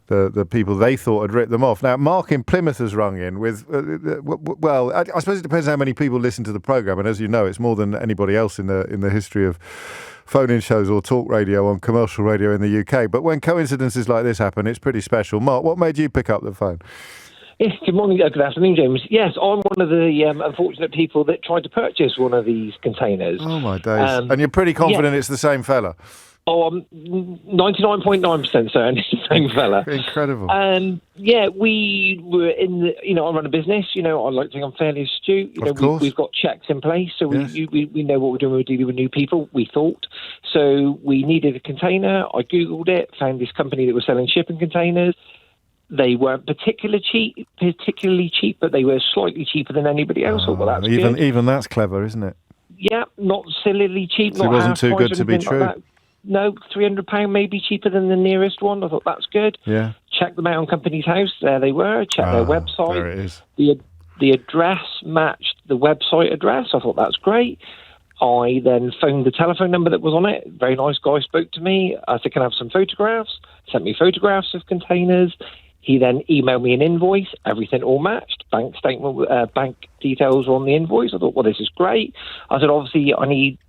the people they thought had ripped them off. Now, Mark in Plymouth has rung in with, I suppose it depends how many people listen to the programme, and as you know, it's more than anybody else in the history of phone-in shows or talk radio on commercial radio in the UK. But when coincidences like this happen, it's pretty special. Mark, what made you pick up the phone? Yes, good morning, good afternoon, James. Yes, I'm one of the unfortunate people that tried to purchase one of these containers. Oh, my days. And you're pretty confident it's the same fella? Oh, I'm 99.9% certain it's the same fella. Incredible. And we were in the, I run a business, I like to think I'm fairly astute. We've got checks in place, so we know what we're doing when we're dealing with new people, we thought. So we needed a container. I Googled it, found this company that was selling shipping containers. They weren't particularly cheap, but they were slightly cheaper than anybody else. Well, that's good. Even that's clever, isn't it? Yeah, not sillily cheap. So not it wasn't too good to be true. Like no, £300 maybe cheaper than the nearest one. I thought that's good. Yeah. Checked them out on Company's House. There they were. Checked their website. There it is. The address matched the website address. I thought that's great. I then phoned the telephone number that was on it. Very nice guy spoke to me. I said, can I have some photographs? Sent me photographs of containers. He then emailed me an invoice. Everything all matched. Bank statement, bank details were on the invoice. I thought, well, this is great. I said, obviously,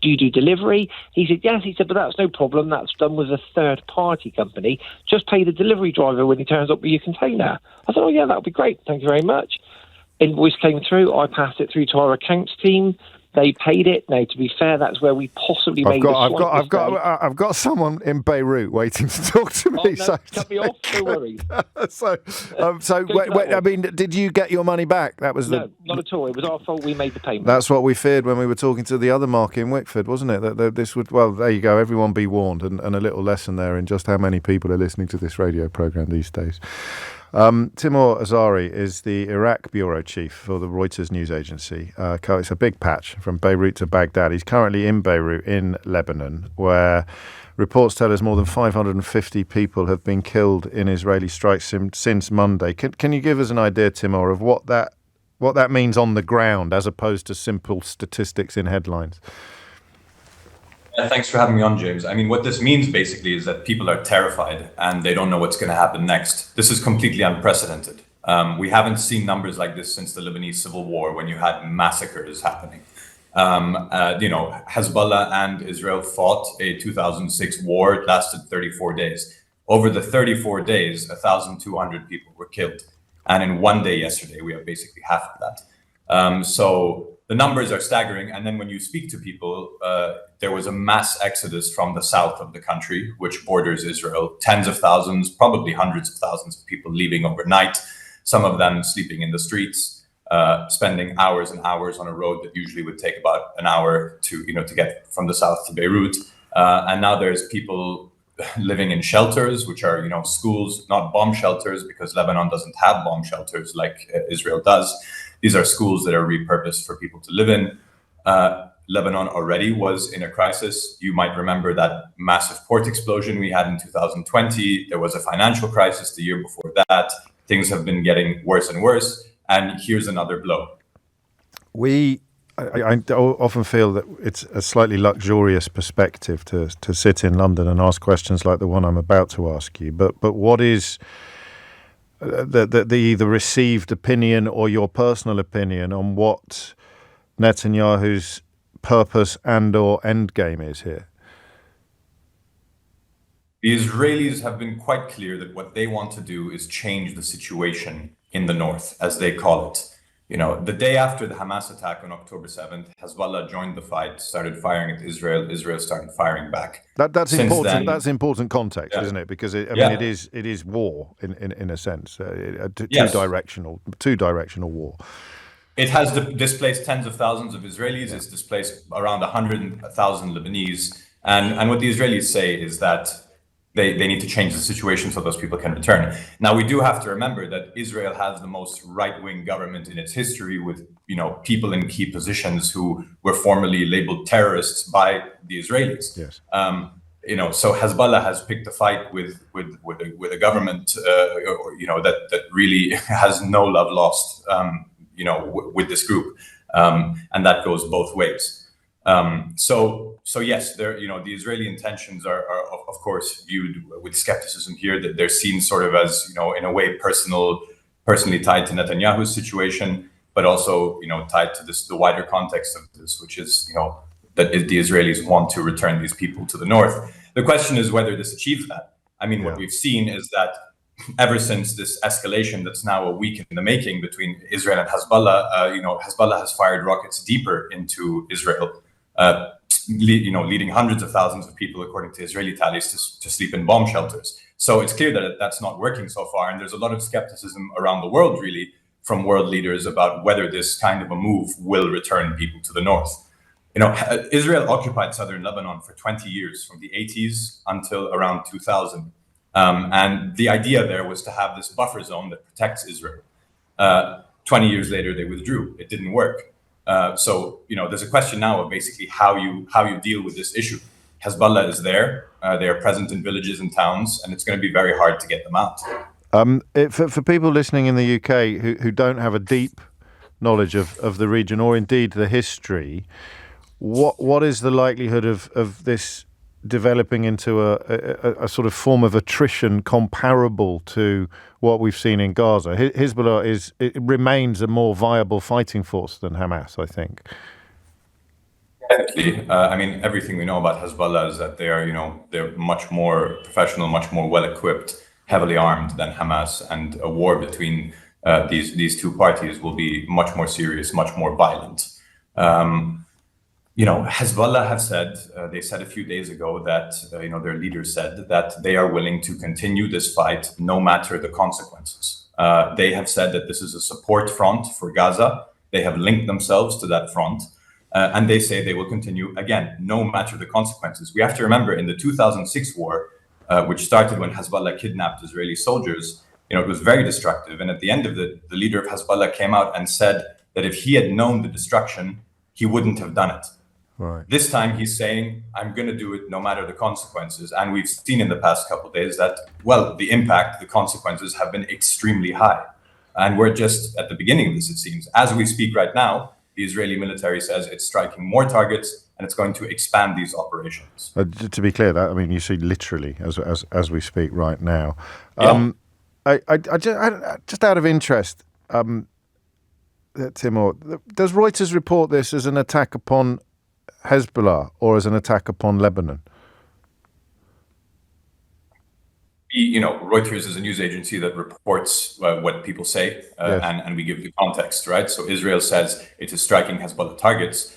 do you do delivery? He said, yes. He said, but that's no problem. That's done with a third-party company. Just pay the delivery driver when he turns up with your container. I thought, oh, yeah, that would be great. Thank you very much. Invoice came through. I passed it through to our accounts team. They paid it. Now, to be fair, that's where we possibly made I've got someone in Beirut waiting to talk to me. Cut me off. No worries. I mean, did you get your money back? That was no, not at all. It was our fault. We made the payment. That's what we feared when we were talking to the other Mark in Wickford, wasn't it? That this would. Well, there you go. Everyone be warned, and a little lesson there in just how many people are listening to this radio program these days. Timur Azari is the Iraq bureau chief for the Reuters news agency. It's a big patch from Beirut to Baghdad. He's currently in Beirut in Lebanon, where reports tell us more than 550 people have been killed in Israeli strikes since Monday. Can you give us an idea, Timur, of what that means on the ground as opposed to simple statistics in headlines? Thanks for having me on, James. I mean, what this means basically is that people are terrified and they don't know what's going to happen next. This is completely unprecedented. We haven't seen numbers like this since the Lebanese civil war, when you had massacres happening. Hezbollah and Israel fought a 2006 war. It lasted 34 days. Over the 34 days, 1,200 people were killed. And in one day yesterday, we have basically half of that. So the numbers are staggering. And then when you speak to people, there was a mass exodus from the south of the country, which borders Israel. Tens of thousands, probably hundreds of thousands of people leaving overnight, some of them sleeping in the streets, spending hours and hours on a road that usually would take about an hour to get from the south to Beirut. And now there's people living in shelters, which are, schools, not bomb shelters, because Lebanon doesn't have bomb shelters like Israel does. These are schools that are repurposed for people to live in. Lebanon already was in a crisis. You might remember that massive port explosion we had in 2020. There was a financial crisis the year before that. Things have been getting worse and worse. And here's another blow. I often feel that it's a slightly luxurious perspective to sit in London and ask questions like the one I'm about to ask you. But what is the either received opinion or your personal opinion on what Netanyahu's purpose and or end game is here? The Israelis have been quite clear that what they want to do is change the situation in the north, as they call it. The day after the Hamas attack on October 7th, Hezbollah joined the fight, started firing at Israel. Israel started firing back. That's Since important. then, That's important context, isn't it? Because it is war in a sense, two directional war. It has displaced tens of thousands of Israelis. It's displaced around 100,000 Lebanese. And what the Israelis say is that they need to change the situation so those people can return. Now, we do have to remember that Israel has the most right-wing government in its history, with people in key positions who were formerly labeled terrorists by the Israelis. Yes. So Hezbollah has picked a fight with a government that really has no love lost with this group, and that goes both ways. So yes, the Israeli intentions are of course viewed with skepticism here, that they're seen sort of as, in a way personally tied to Netanyahu's situation, but also, tied to the wider context of this, which is, that the Israelis want to return these people to the north. The question is whether this achieves that. I mean, what we've seen is that ever since this escalation that's now a week in the making between Israel and Hezbollah, Hezbollah has fired rockets deeper into Israel, leading hundreds of thousands of people, according to Israeli tallies, to sleep in bomb shelters. So it's clear that that's not working so far. And there's a lot of skepticism around the world, really, from world leaders about whether this kind of a move will return people to the north. Israel occupied southern Lebanon for 20 years, from the 80s until around 2000. And the idea there was to have this buffer zone that protects Israel. 20 years later, they withdrew. It didn't work. So there's a question now of basically how you deal with this issue. Hezbollah is there. They are present in villages and towns, and it's going to be very hard to get them out. For people listening in the UK who don't have a deep knowledge of the region or indeed the history, what is the likelihood of this developing into a sort of form of attrition comparable to what we've seen in Gaza? Hezbollah remains a more viable fighting force than Hamas, I think. Definitely. Everything we know about Hezbollah is that they are, they're much more professional, much more well-equipped, heavily armed than Hamas, and a war between these two parties will be much more serious, much more violent. Hezbollah have said, they said a few days ago that, their leader said that they are willing to continue this fight no matter the consequences. They have said that this is a support front for Gaza. They have linked themselves to that front. And they say they will continue, again, no matter the consequences. We have to remember, in the 2006 war, which started when Hezbollah kidnapped Israeli soldiers, it was very destructive. And at the end of it, the leader of Hezbollah came out and said that if he had known the destruction, he wouldn't have done it. Right. This time he's saying, I'm going to do it no matter the consequences. And we've seen in the past couple of days that, the impact, the consequences have been extremely high. And we're just at the beginning of this, it seems. As we speak right now, the Israeli military says it's striking more targets and it's going to expand these operations. To be clear, you see literally as we speak right now. Yeah. I just out of interest, Timur, does Reuters report this as an attack upon Hezbollah or as an attack upon Lebanon? Reuters is a news agency that reports what people say, and we give the context, right? So Israel says it is striking Hezbollah targets.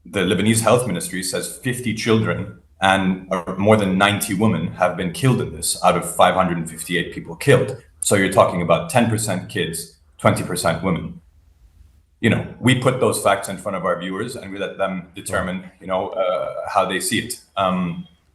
The Lebanese health ministry says 50 children and more than 90 women have been killed in this out of 558 people killed. So you're talking about 10% kids, 20% women. We put those facts in front of our viewers and we let them determine, how they see it.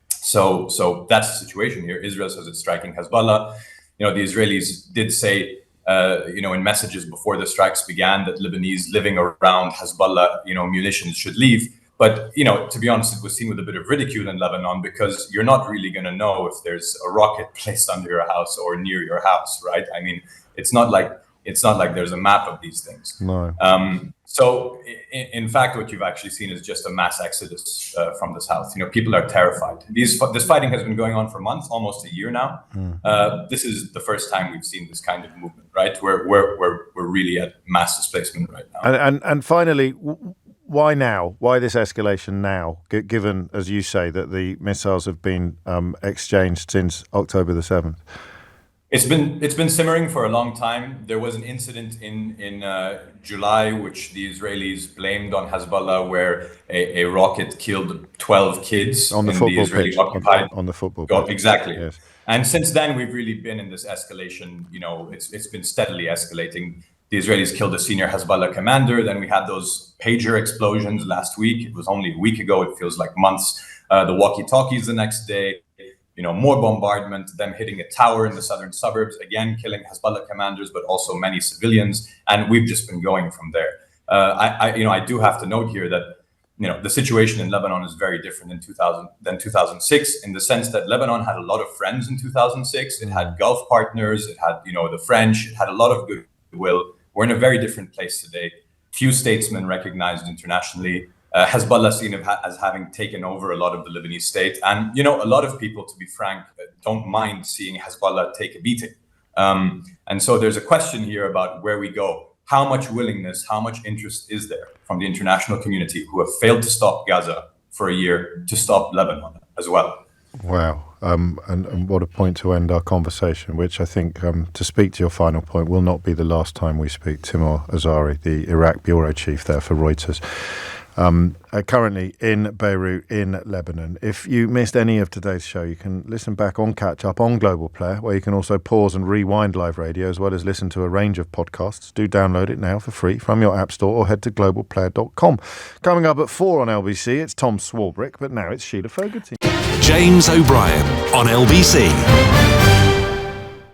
So that's the situation here. Israel says it's striking Hezbollah. The Israelis did say, in messages before the strikes began that Lebanese living around Hezbollah, munitions should leave. But, to be honest, it was seen with a bit of ridicule in Lebanon because you're not really going to know if there's a rocket placed under your house or near your house, right? I mean, it's not like there's a map of these things. No. So, in fact, what you've actually seen is just a mass exodus from the south. People are terrified. This fighting has been going on for months, almost a year now. This is the first time we've seen this kind of movement, right? We're really at mass displacement right now. And finally, why now? Why this escalation now? Given, as you say, that the missiles have been exchanged since October the 7th. It's been simmering for a long time. There was an incident in July, which the Israelis blamed on Hezbollah, where a rocket killed 12 kids on the football pitch. On the football pitch. Exactly. Yes. And since then, we've really been in this escalation. It's been steadily escalating. The Israelis killed a senior Hezbollah commander. Then we had those pager explosions last week. It was only a week ago. It feels like months. The walkie-talkies the next day. More bombardment, them hitting a tower in the southern suburbs, again, killing Hezbollah commanders, but also many civilians. And we've just been going from there. I do have to note here that, the situation in Lebanon is very different than 2006 in the sense that Lebanon had a lot of friends in 2006. It had Gulf partners. It had, the French. It had a lot of goodwill. We're in a very different place today. Few statesmen recognized internationally. Hezbollah seen as having taken over a lot of the Lebanese state. And, a lot of people, to be frank, don't mind seeing Hezbollah take a beating. And so there's a question here about where we go. How much willingness, how much interest is there from the international community who have failed to stop Gaza for a year to stop Lebanon as well? Wow. And what a point to end our conversation, which I think, to speak to your final point, will not be the last time we speak. Timur Azari, the Iraq bureau chief there for Reuters. Currently in Beirut, in Lebanon. If you missed any of today's show, you can listen back on Catch Up on Global Player, where you can also pause and rewind live radio, as well as listen to a range of podcasts. Do download it now for free from your app store or head to globalplayer.com. Coming up at 4 on LBC, it's Tom Swarbrick, but now it's Sheila Fogarty. James O'Brien on LBC.